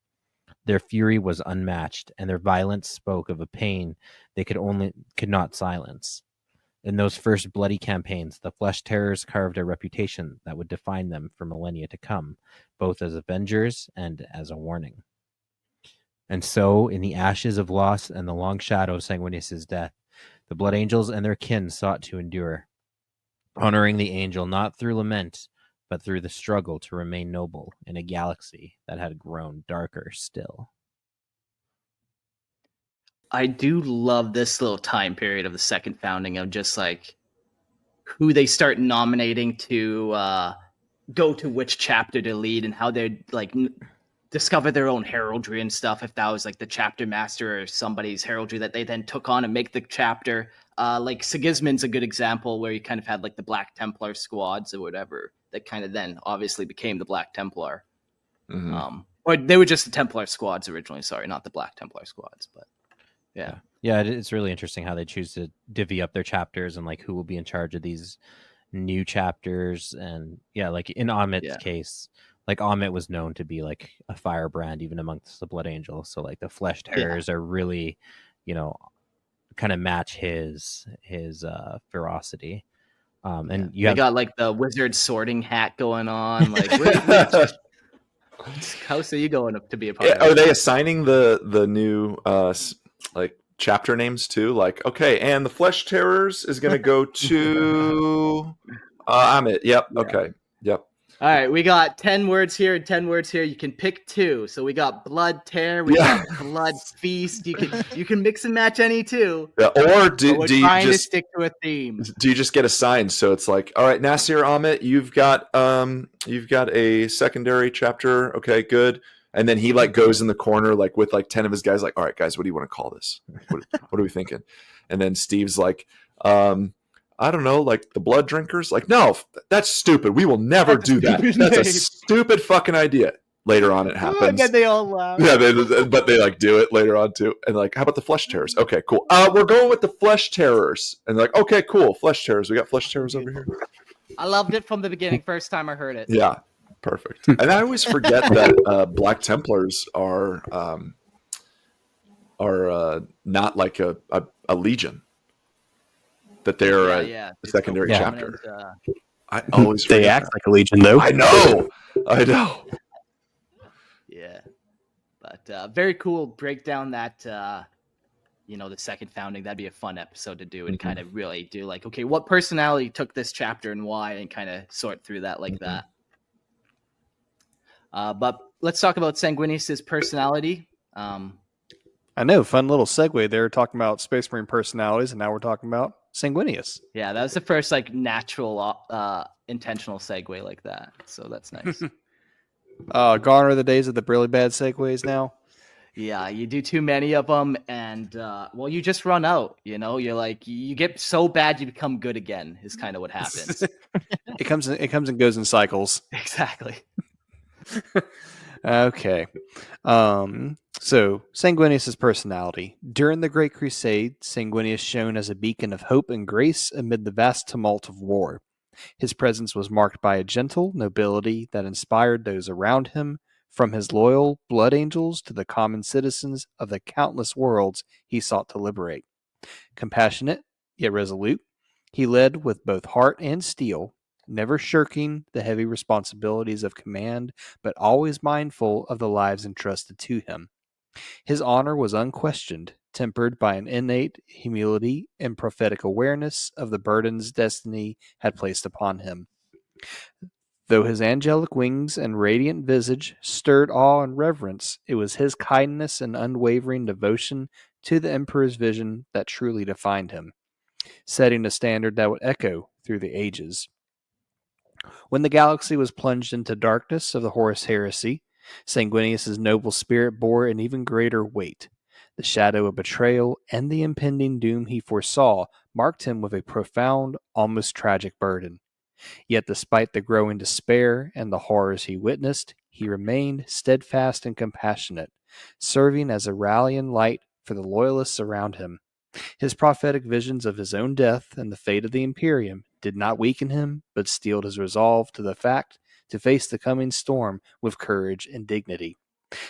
Their fury was unmatched, and their violence spoke of a pain they could not silence. In those first bloody campaigns, the Flesh Terrors carved a reputation that would define them for millennia to come, both as avengers and as a warning. And so, in the ashes of loss and the long shadow of Sanguinius' death, the Blood Angels and their kin sought to endure, honoring the angel not through lament, but through the struggle to remain noble in a galaxy that had grown darker still. I do love this little time period of the second founding of just like who they start nominating to go to which chapter to lead, and how they like discover their own heraldry and stuff. If that was like the chapter master or somebody's heraldry that they then took on and make the chapter. Like Sigismund's a good example where you kind of had like the Black Templar squads or whatever that kind of then obviously became the Black Templar. Mm-hmm. Or they were just the Templar squads originally. Sorry, not the Black Templar squads, but yeah. Yeah, it's really interesting how they choose to divvy up their chapters and like who will be in charge of these new chapters. And yeah, like in Amit's case, like Amit was known to be like a firebrand even amongst the Blood Angels. So like the Flesh Terrors are really, kind of match his ferocity. And you got like the wizard sorting hat going on. Like, house are you going up to be a part of? Are they assigning the new like chapter names too? Like, okay, and the Flesh Terrors is going to go to Amit. Yep. Yeah. Okay. Yep. All right, we got 10 words here and 10 words here. You can pick two. So we got Blood Tear, we got Blood Feast. You can mix and match any two. Yeah, or do you just to stick to a theme? Do you just get assigned? So it's like, all right, Nasir Ahmet, you've got a secondary chapter. Okay, good. And then he like goes in the corner like with like 10 of his guys. Like, all right, guys, what do you want to call this? What are we thinking? And then Steve's like, I don't know, like the Blood Drinkers. Like, no, that's stupid. We will never do that. That's a stupid fucking idea. Later on, it happens. And then they all laugh. Yeah, but they like do it later on too. And like, how about the Flesh Terrors? Okay, cool. We're going with the Flesh Terrors. And like, okay, cool. Flesh Terrors. We got Flesh Terrors over here. I loved it from the beginning. First time I heard it. Yeah, perfect. And I always forget that Black Templars are not like a legion. That they're a secondary chapter. I always they act like a legion, though. I know. Yeah, but very cool. Break down that the second founding. That'd be a fun episode to do and kind of really do like, okay, what personality took this chapter and why, and kind of sort through that like that. But let's talk about Sanguinius' personality. I I know, fun little segue there, talking about Space Marine personalities, and now we're talking about Sanguinius. Yeah, that was the first like natural, intentional segue like that. So that's nice. Gone are the days of the really bad segues now. Yeah, you do too many of them, and well, you just run out. You know, you're like you get so bad you become good again. Is kind of what happens. It comes and goes in cycles. Exactly. Okay. So Sanguinius' personality. During the Great Crusade, Sanguinius shone as a beacon of hope and grace amid the vast tumult of war. His presence was marked by a gentle nobility that inspired those around him, from his loyal blood angels to the common citizens of the countless worlds he sought to liberate. Compassionate, yet resolute, he led with both heart and steel, never shirking the heavy responsibilities of command, but always mindful of the lives entrusted to him. His honor was unquestioned, tempered by an innate humility and prophetic awareness of the burdens destiny had placed upon him. Though his angelic wings and radiant visage stirred awe and reverence, it was his kindness and unwavering devotion to the Emperor's vision that truly defined him, setting a standard that would echo through the ages. When the galaxy was plunged into darkness of the Horus Heresy, Sanguinius' noble spirit bore an even greater weight. The shadow of betrayal and the impending doom he foresaw marked him with a profound, almost tragic burden. Yet despite the growing despair and the horrors he witnessed, he remained steadfast and compassionate, serving as a rallying light for the loyalists around him. His prophetic visions of his own death and the fate of the Imperium did not weaken him, but steeled his resolve to face the coming storm with courage and dignity.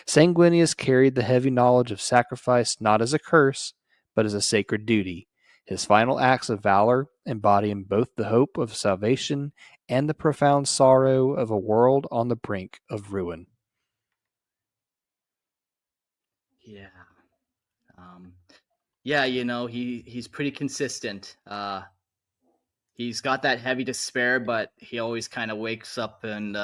Sanguinius carried the heavy knowledge of sacrifice not as a curse, but as a sacred duty, his final acts of valor embodying both the hope of salvation and the profound sorrow of a world on the brink of ruin. Yeah. Yeah, you know, he's pretty consistent. He's got that heavy despair, but he always kind of wakes up and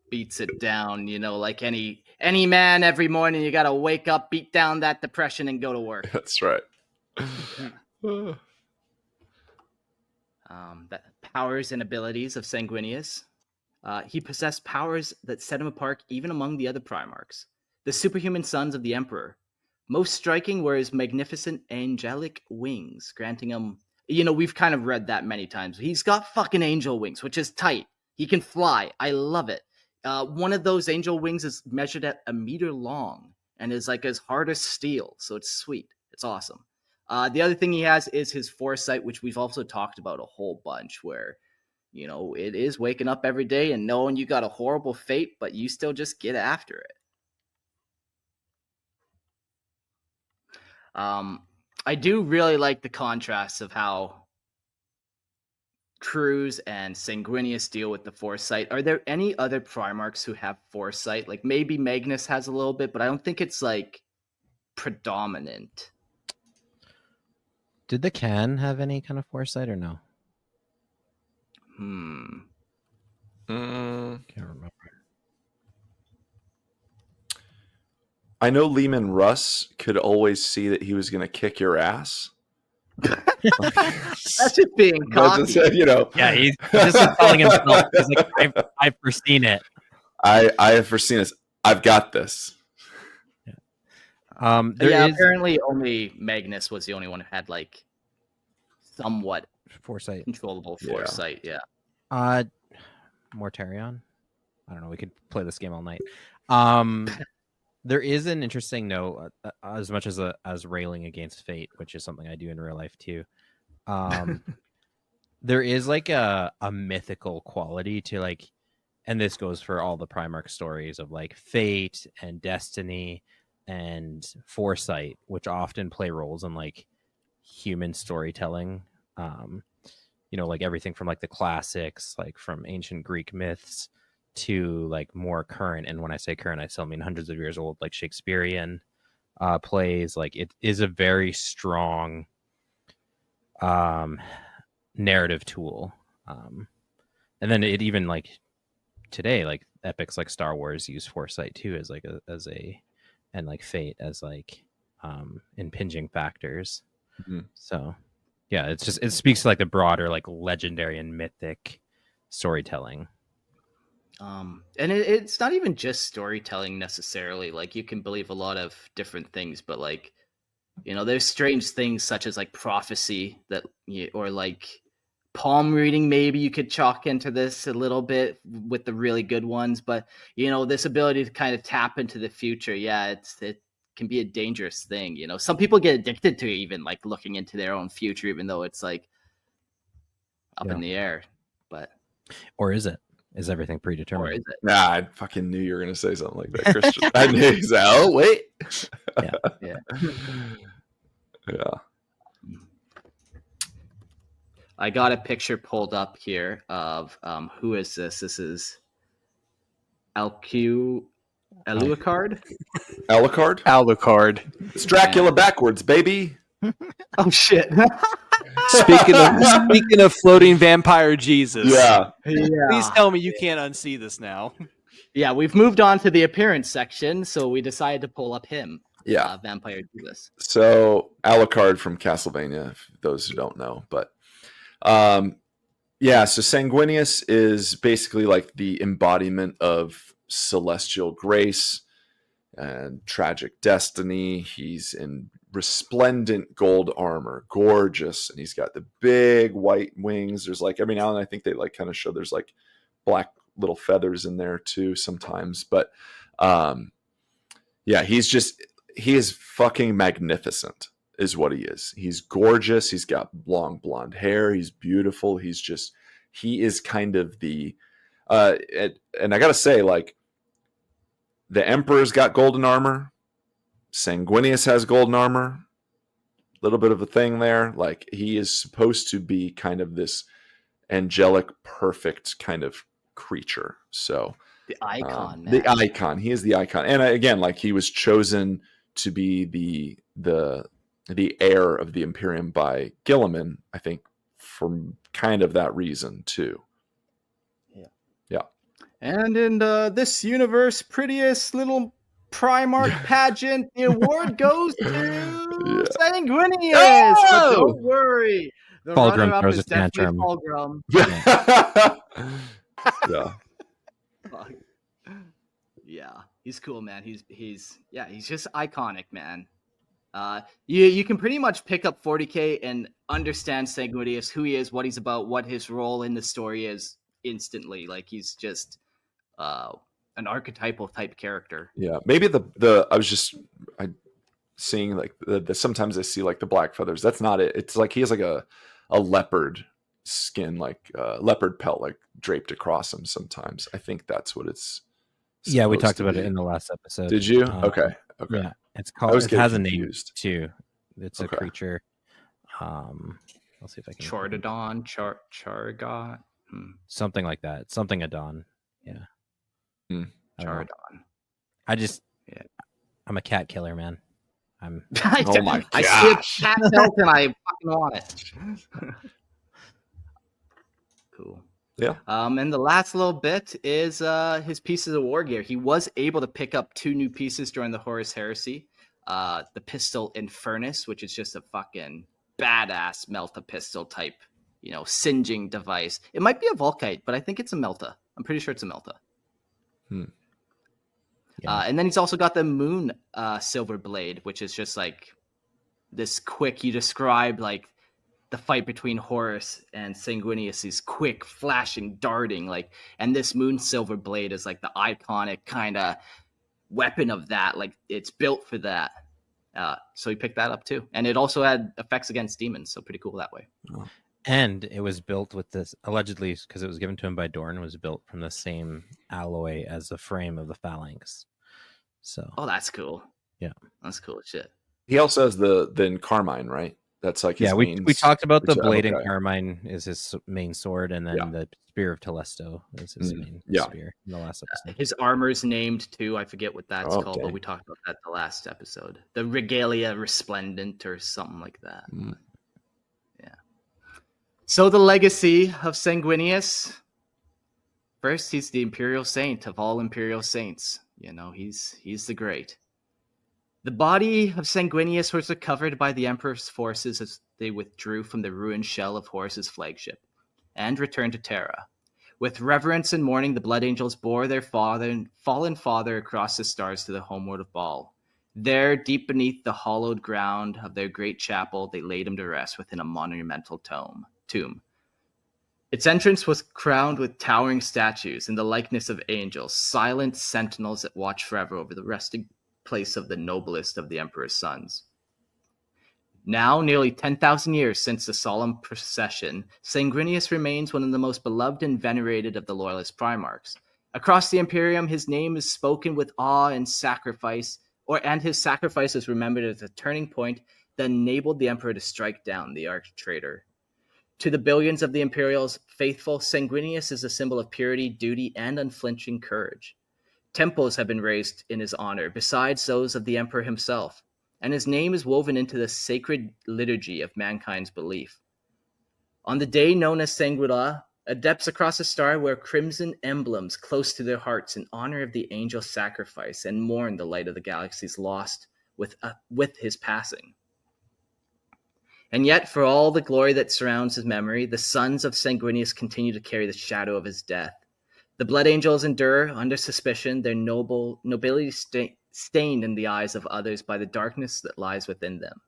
beats it down. You know, like any man, every morning you got to wake up, beat down that depression, and go to work. That's right. The powers and abilities of Sanguinius. He possessed powers that set him apart even among the other Primarchs, the superhuman sons of the Emperor. Most striking were his magnificent angelic wings, granting him, you know, we've kind of read that many times. He's got fucking angel wings, which is tight. He can fly. I love it. One of those angel wings is measured at 1 meter long and is like as hard as steel. So it's sweet. It's awesome. The other thing he has is his foresight, which we've also talked about a whole bunch, where, you know, it is waking up every day and knowing you got a horrible fate, but you still just get after it. I do really like the contrast of how Cruz and Sanguinius deal with the foresight. Are there any other Primarchs who have foresight? Like maybe Magnus has a little bit, but I don't think it's like predominant. Did the Can have any kind of foresight or no? Can't remember. I know Lehman Russ could always see that he was going to kick your ass. That's just being cocky. Just, you know. Yeah, he's just telling himself. He's like, I've foreseen it. I have foreseen this. I've got this. Apparently only Magnus was the only one who had like somewhat foresight, controllable foresight. Yeah. Mortarion. I don't know. We could play this game all night. There is an interesting note, as much as railing against fate, which is something I do in real life too. There is like a mythical quality to like, and this goes for all the Primarch stories of like fate and destiny and foresight, which often play roles in like human storytelling. You know, like everything from like the classics, like from ancient Greek myths to like more current, and when I say current, I still mean hundreds of years old, like Shakespearean plays. Like it is a very strong narrative tool, and then it even like today, like epics like Star Wars use foresight too as like and like fate as like impinging factors. Mhm. So yeah, it speaks to like the broader like legendary and mythic storytelling. And it's not even just storytelling necessarily. Like you can believe a lot of different things, but like, there's strange things such as like prophecy or like palm reading. Maybe you could chalk into this a little bit with the really good ones, but this ability to kind of tap into the future. Yeah, it can be a dangerous thing. Some people get addicted to even like looking into their own future, even though it's like up in the air. But or is it? Is everything predetermined? Or is it? Nah, I fucking knew you were gonna say something like that, Christian. I knew exactly. Oh wait. Yeah. Yeah. I got a picture pulled up here of who is this? This is Alucard. Alucard? Alucard. It's Dracula backwards, baby. Oh shit! Speaking of floating vampire Jesus. Yeah. Please tell me you can't unsee this now. Yeah, we've moved on to the appearance section, so we decided to pull up him. Yeah. Vampire Jesus. So Alucard from Castlevania, if those who don't know, but yeah, so Sanguinius is basically like the embodiment of celestial grace and tragic destiny. He's in resplendent gold armor, gorgeous, and he's got the big white wings. There's like every now and then I think they like kind of show there's like black little feathers in there too sometimes, but yeah, he is fucking magnificent is what he is. He's gorgeous. He's got long blonde hair. He's beautiful. He is kind of the and I gotta say, like, the Emperor's got golden armor. Sanguinius has golden armor. A little bit of a thing there. Like, he is supposed to be kind of this angelic, perfect kind of creature. So The icon, man. the icon. He is the icon. And again, like, he was chosen to be the heir of the Imperium by Guilliman, I think, for kind of that reason too. Yeah. And in this universe, prettiest little Primarch pageant, the award goes to Sanguinius. Oh! But don't worry, the Fulgrim runner-up throws is a definitely tantrum. Fulgrim. Yeah. Fuck. Yeah, he's cool, man. He's just iconic, man. You can pretty much pick up 40K and understand Sanguinius, who he is, what he's about, what his role in the story is instantly. Like, he's just an archetypal type character. Yeah. Maybe I seeing like the sometimes I see like the black feathers. That's not it. It's like he has like a leopard skin, like leopard pelt, like draped across him sometimes. I think that's what it's Yeah, we supposed talked to about be. it in the last episode. Did you? Okay. Yeah, it's I called. was It getting has a name confused. too. It's a Okay. creature. Let's see if I can. Chordodon, Charagot, Something like that. Something Adon. Yeah. I don't know. Charadon. I'm a cat killer, man. Oh my I see a gosh. cat belt and I fucking want it. Cool. Yeah. And the last little bit is his pieces of war gear. He was able to pick up 2 new pieces during the Horus Heresy. The pistol Infernus, which is just a fucking badass Melta pistol type, singeing device. It might be a Volkite, but I think it's a Melta. I'm pretty sure it's a Melta. Yeah. And then he's also got the Moon Silver Blade, which is just like this quick. You described like the fight between Horus and Sanguinius is quick, flashing, darting, like, and this Moon Silver Blade is like the iconic kind of weapon of that. Like, it's built for that. So he picked that up too, and it also had effects against demons. So pretty cool that way. And it was built with this, allegedly, because it was given to him by Dorn, was built from the same alloy as the frame of the phalanx. So, Oh, that's cool. Yeah. That's cool as shit. He also has the Carmine, right? That's like his yeah, we main talked about the okay. blade and Carmine is his main sword, and then Yeah. the spear of Telesto is his main Yeah. spear in the last episode. His armor's named too. I forget what that's Oh, called, dang. but we talked about that the last episode. The Regalia Resplendent or something like that. Yeah. So the legacy of Sanguinius. First, he's the Imperial Saint of all Imperial Saints. He's the great. The body of Sanguinius was recovered by the Emperor's forces as they withdrew from the ruined shell of Horus's flagship and returned to Terra. With reverence and mourning, the Blood Angels bore their fallen father across the stars to the homeworld of Baal. There, deep beneath the hollowed ground of their great chapel, they laid him to rest within a monumental tomb. Its entrance was crowned with towering statues in the likeness of angels, silent sentinels that watch forever over the resting place of the noblest of the Emperor's sons. Now, nearly 10,000 years since the solemn procession, Sanguinius remains one of the most beloved and venerated of the loyalist Primarchs. Across the Imperium, his name is spoken with awe and sacrifice, and his sacrifice is remembered as a turning point that enabled the Emperor to strike down the arch-traitor. To the billions of the Imperial's faithful, Sanguinius is a symbol of purity, duty, and unflinching courage. Temples have been raised in his honor, besides those of the Emperor himself, and his name is woven into the sacred liturgy of mankind's belief. On the day known as Sanguila, adepts across the star wear crimson emblems close to their hearts in honor of the angel's sacrifice and mourn the light of the galaxies lost with his passing. And yet, for all the glory that surrounds his memory, the sons of Sanguinius continue to carry the shadow of his death. The Blood Angels endure, under suspicion, their nobility stained in the eyes of others by the darkness that lies within them.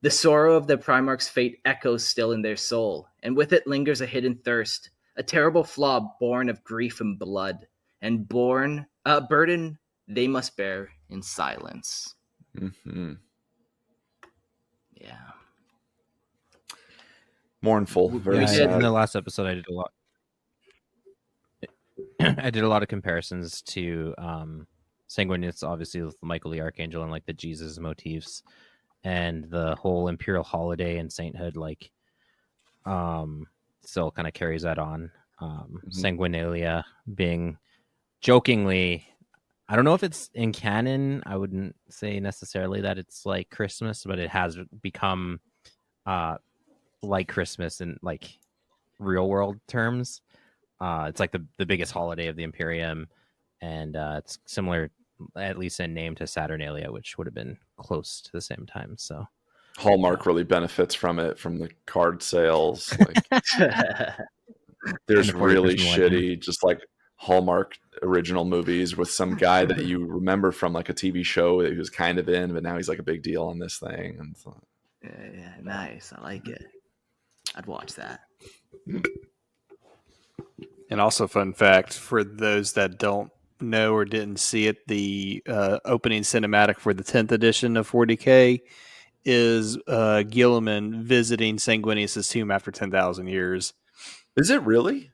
The sorrow of the Primarch's fate echoes still in their soul, and with it lingers a hidden thirst, a terrible flaw born of grief and blood, and a burden they must bear in silence. Mm-hmm. Yeah. Mournful. Very sad. In the last episode, I did a lot. I did a lot of comparisons to Sanguinius, obviously with Michael the Archangel and like the Jesus motifs, and the whole Imperial holiday and sainthood, like, still kind of carries that on. Sanguinalia being jokingly, I don't know if it's in canon. I wouldn't say necessarily that it's like Christmas, but it has become like Christmas in like real world terms. It's like the biggest holiday of the Imperium, and it's similar, at least in name, to Saturnalia, which would have been close to the same time. So Hallmark really benefits from it, from the card sales. Like, there's really shitty, just like Hallmark original movies with some guy that you remember from like a TV show that he was kind of in, but now he's like a big deal on this thing. And so, yeah, nice. I like it. I'd watch that. And also, fun fact for those that don't know or didn't see it, the opening cinematic for the 10th edition of 40K is Gilliman visiting Sanguinius' tomb after 10,000 years. is it really?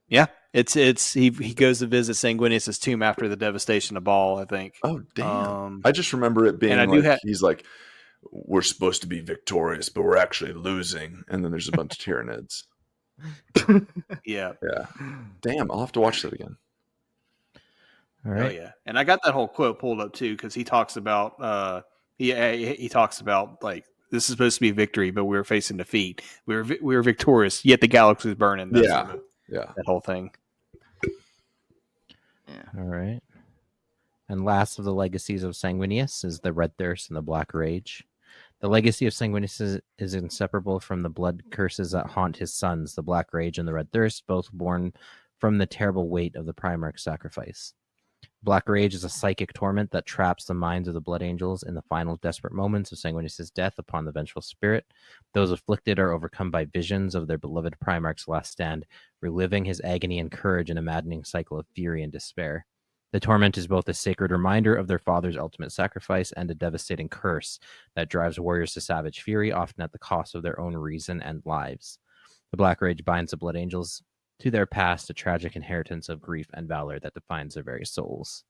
Yeah, it's he goes to visit Sanguinius' tomb after the devastation of Baal, I think. Oh damn! I just remember it being like he's like, we're supposed to be victorious, but we're actually losing, and then there's a bunch of Tyranids. Yeah. Damn, I'll have to watch that again. all right. Oh yeah, and I got that whole quote pulled up too because he talks about he talks about like this is supposed to be victory, but we were facing defeat. We were victorious, yet the galaxy was burning. That's that whole thing. Yeah. All right. And last of the legacies of Sanguinius is the Red Thirst and the Black Rage. The legacy of Sanguinius is inseparable from the blood curses that haunt his sons, the Black Rage and the Red Thirst, both born from the terrible weight of the Primarch sacrifice. Black Rage is a psychic torment that traps the minds of the Blood Angels in the final desperate moments of Sanguinius' death upon the vengeful spirit. Those afflicted are overcome by visions of their beloved Primarch's last stand, reliving his agony and courage in a maddening cycle of fury and despair. The torment is both a sacred reminder of their father's ultimate sacrifice and a devastating curse that drives warriors to savage fury, often at the cost of their own reason and lives. The Black Rage binds the Blood Angels to their past, a tragic inheritance of grief and valor that defines their very souls.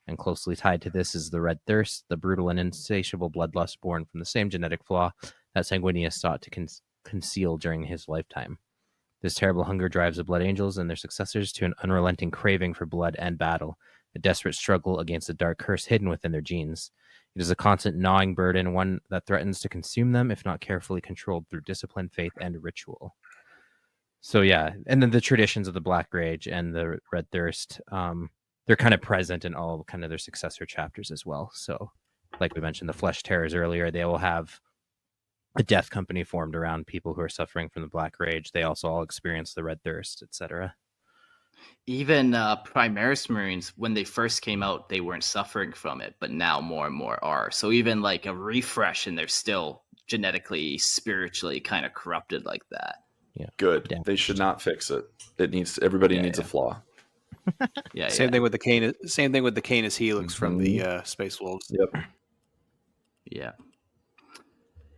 And closely tied to this is the Red Thirst, the brutal and insatiable bloodlust born from the same genetic flaw that Sanguinius sought to conceal during his lifetime. This terrible hunger drives the Blood Angels and their successors to an unrelenting craving for blood and battle, a desperate struggle against the dark curse hidden within their genes. It is a constant gnawing burden, one that threatens to consume them if not carefully controlled through discipline, faith, and ritual. So yeah, and then the traditions of the Black Rage and the Red Thirst, they're kind of present in all kind of their successor chapters as well. So like we mentioned, the flesh tearers earlier, they will have a death company formed around people who are suffering from the Black Rage. They also all experience the Red Thirst, etc. Even Primaris Marines, when they first came out, they weren't suffering from it, but now more and more are. So even like a refresh, and they're still genetically, spiritually kind of corrupted like that. Yeah, Good. damaged. They should not fix it. Everybody needs a flaw. Yeah, Same thing with the Canis Helix from the Space Wolves. Yep.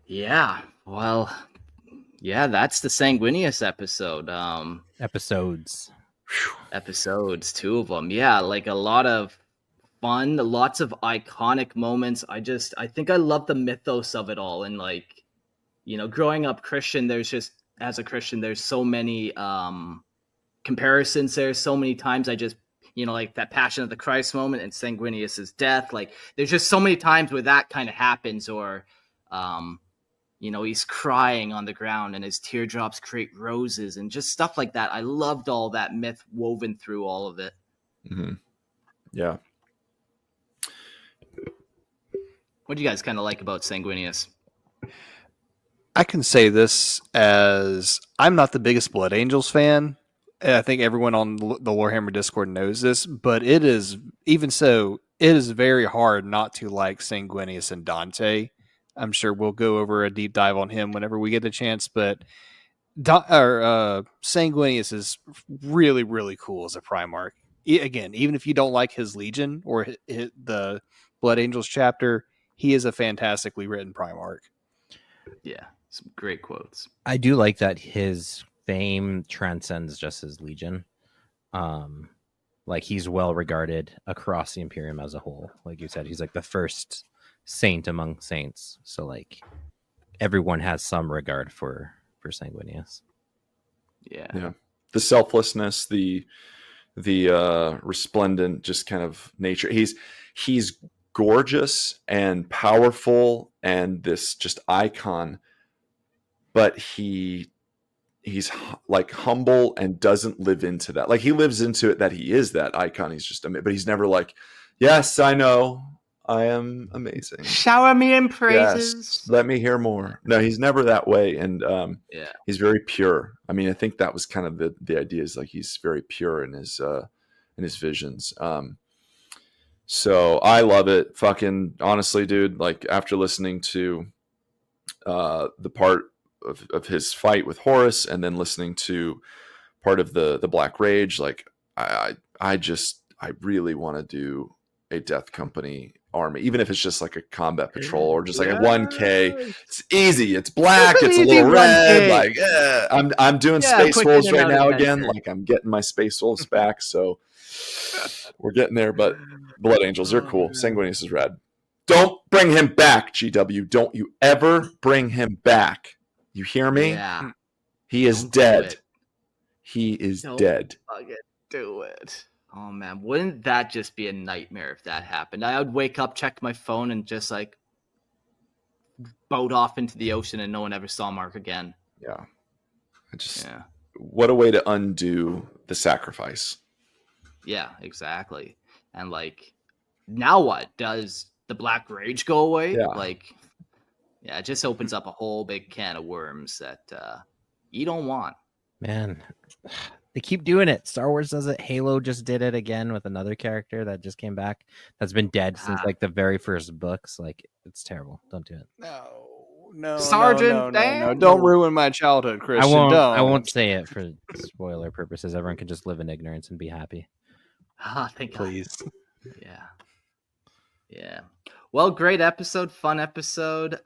Yeah. Well, yeah, that's the Sanguinius episode. Episodes, 2 of them. Yeah, like a lot of fun, lots of iconic moments. I think I love the mythos of it all. And like, growing up Christian, as a Christian, there's so many comparisons there. So many times I just, like that Passion of the Christ moment and Sanguinius's death. Like there's just so many times where that kind of happens, or, he's crying on the ground and his teardrops create roses and just stuff like that. I loved all that myth woven through all of it. Mm-hmm. Yeah. What do you guys kind of like about Sanguinius? I can say this as I'm not the biggest Blood Angels fan. I think everyone on the Lorehammer Discord knows this, but it is very hard not to like Sanguinius and Dante. I'm sure we'll go over a deep dive on him whenever we get a chance, but Sanguinius is really, really cool as a Primarch. Again, even if you don't like his Legion or the Blood Angels chapter, he is a fantastically written Primarch. Yeah, some great quotes. I do like that his fame transcends just his Legion. Like he's well regarded across the Imperium as a whole. Like you said, he's like the first saint among saints. So like everyone has some regard for Sanguinius. Yeah. The selflessness, the resplendent just kind of nature. He's gorgeous and powerful and this just icon, but he's like humble and doesn't live into that. Like he lives into it that he is that icon. He's just but he's never like, yes, I know I am amazing. Shower me in praises. Yes, let me hear more. No, he's never that way. And he's very pure. I mean, I think that was kind of the idea, is like he's very pure in his visions. So I love it. Fucking honestly, dude, like after listening to the part of his fight with Horus and then listening to part of the Black Rage, like I really want to do a Death Company army, even if it's just like a combat patrol or just like a 1K. It's easy. It's black. It's a little red. Like I'm doing Space Wolves right now again. Like I'm getting my Space Wolves back. So we're getting there. But Blood Angels, they're cool. Sanguinius is rad. Don't bring him back, GW. Don't you ever bring him back. You hear me? Yeah. He is dead. He is dead. Fucking do it. Oh man, wouldn't that just be a nightmare if that happened? I would wake up, check my phone, and just like boat off into the ocean, and no one ever saw Mark again. Yeah. What a way to undo the sacrifice. Yeah, exactly. And like, now what? Does the Black Rage go away? Yeah. Like, it just opens up a whole big can of worms that you don't want. Man, they keep doing it. Star Wars does it. Halo just did it again with another character that just came back that's been dead since like the very first books. Like, it's terrible. Don't do it. No, Sergeant no. Don't ruin my childhood, Christian. I won't say it for spoiler purposes. Everyone can just live in ignorance and be happy. Thank Please. God. Yeah. Well, great episode, fun episode.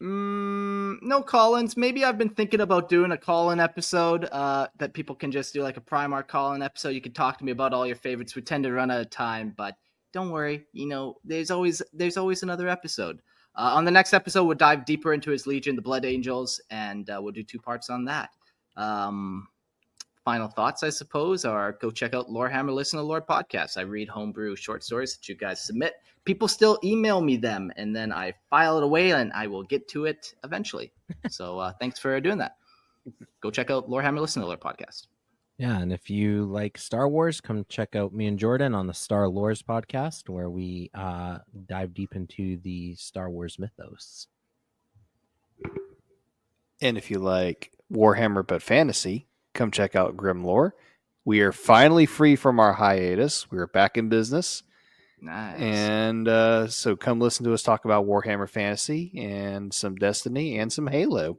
No call-ins. Maybe I've been thinking about doing a call-in episode that people can just do like a Primarch call-in episode. You can talk to me about all your favorites. We tend to run out of time, but don't worry. There's always another episode. On the next episode, we'll dive deeper into his Legion, the Blood Angels, and we'll do 2 parts on that. Final thoughts, I suppose, are go check out Lorehammer Listen to Lore podcast. I read homebrew short stories that you guys submit. People still email me them, and then I file it away, and I will get to it eventually. So thanks for doing that. Go check out Lorehammer Listen to Lore podcast. Yeah, and if you like Star Wars, come check out me and Jordan on the Star Lores podcast, where we dive deep into the Star Wars mythos. And if you like Warhammer but fantasy, come check out Grim Lore. We are finally free from our hiatus. We are back in business. Nice. And so come listen to us talk about Warhammer Fantasy and some Destiny and some Halo.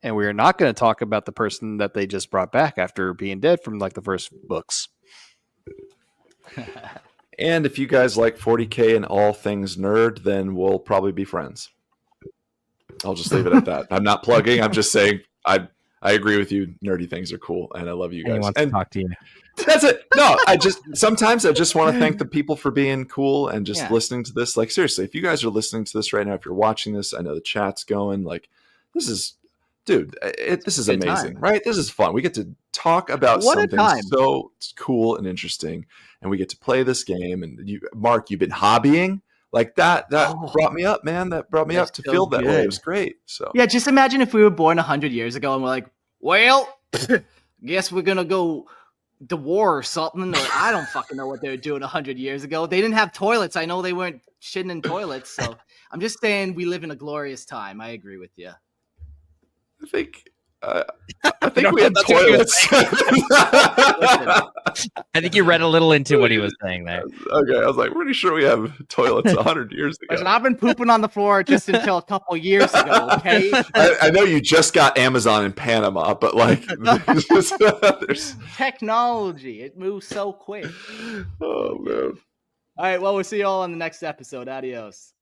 And we are not going to talk about the person that they just brought back after being dead from like the first books. And if you guys like 40K and all things nerd, then we'll probably be friends. I'll just leave it at that. I'm not plugging. I'm just saying I agree with you. Nerdy things are cool, and I love you guys. He wants and to talk to you. that's it. No, sometimes I just want to thank the people for being cool and just listening to this. Like, seriously, if you guys are listening to this right now, if you're watching this, I know the chat's going. Like, this is amazing, time. right? This is fun. We get to talk about something so cool and interesting, and we get to play this game. And you, Mark, you've been hobbying. Like that brought me up, man. That brought me up to feel that way. It was great. So yeah, just imagine if we were born 100 years ago and we're like, well, guess we're gonna go to war or something. Or I don't fucking know what they were doing 100 years ago. They didn't have toilets. I know they weren't shitting in toilets. So I'm just saying we live in a glorious time. I agree with you. I think we had toilets. I think you read a little into what he was saying there. Okay, I was like, pretty sure we have toilets 100 years ago. Listen, I've been pooping on the floor just until a couple years ago, okay? I know you just got Amazon in Panama, but like, there's technology. It moves so quick. Oh, man. All right, well, we'll see you all on the next episode. Adios.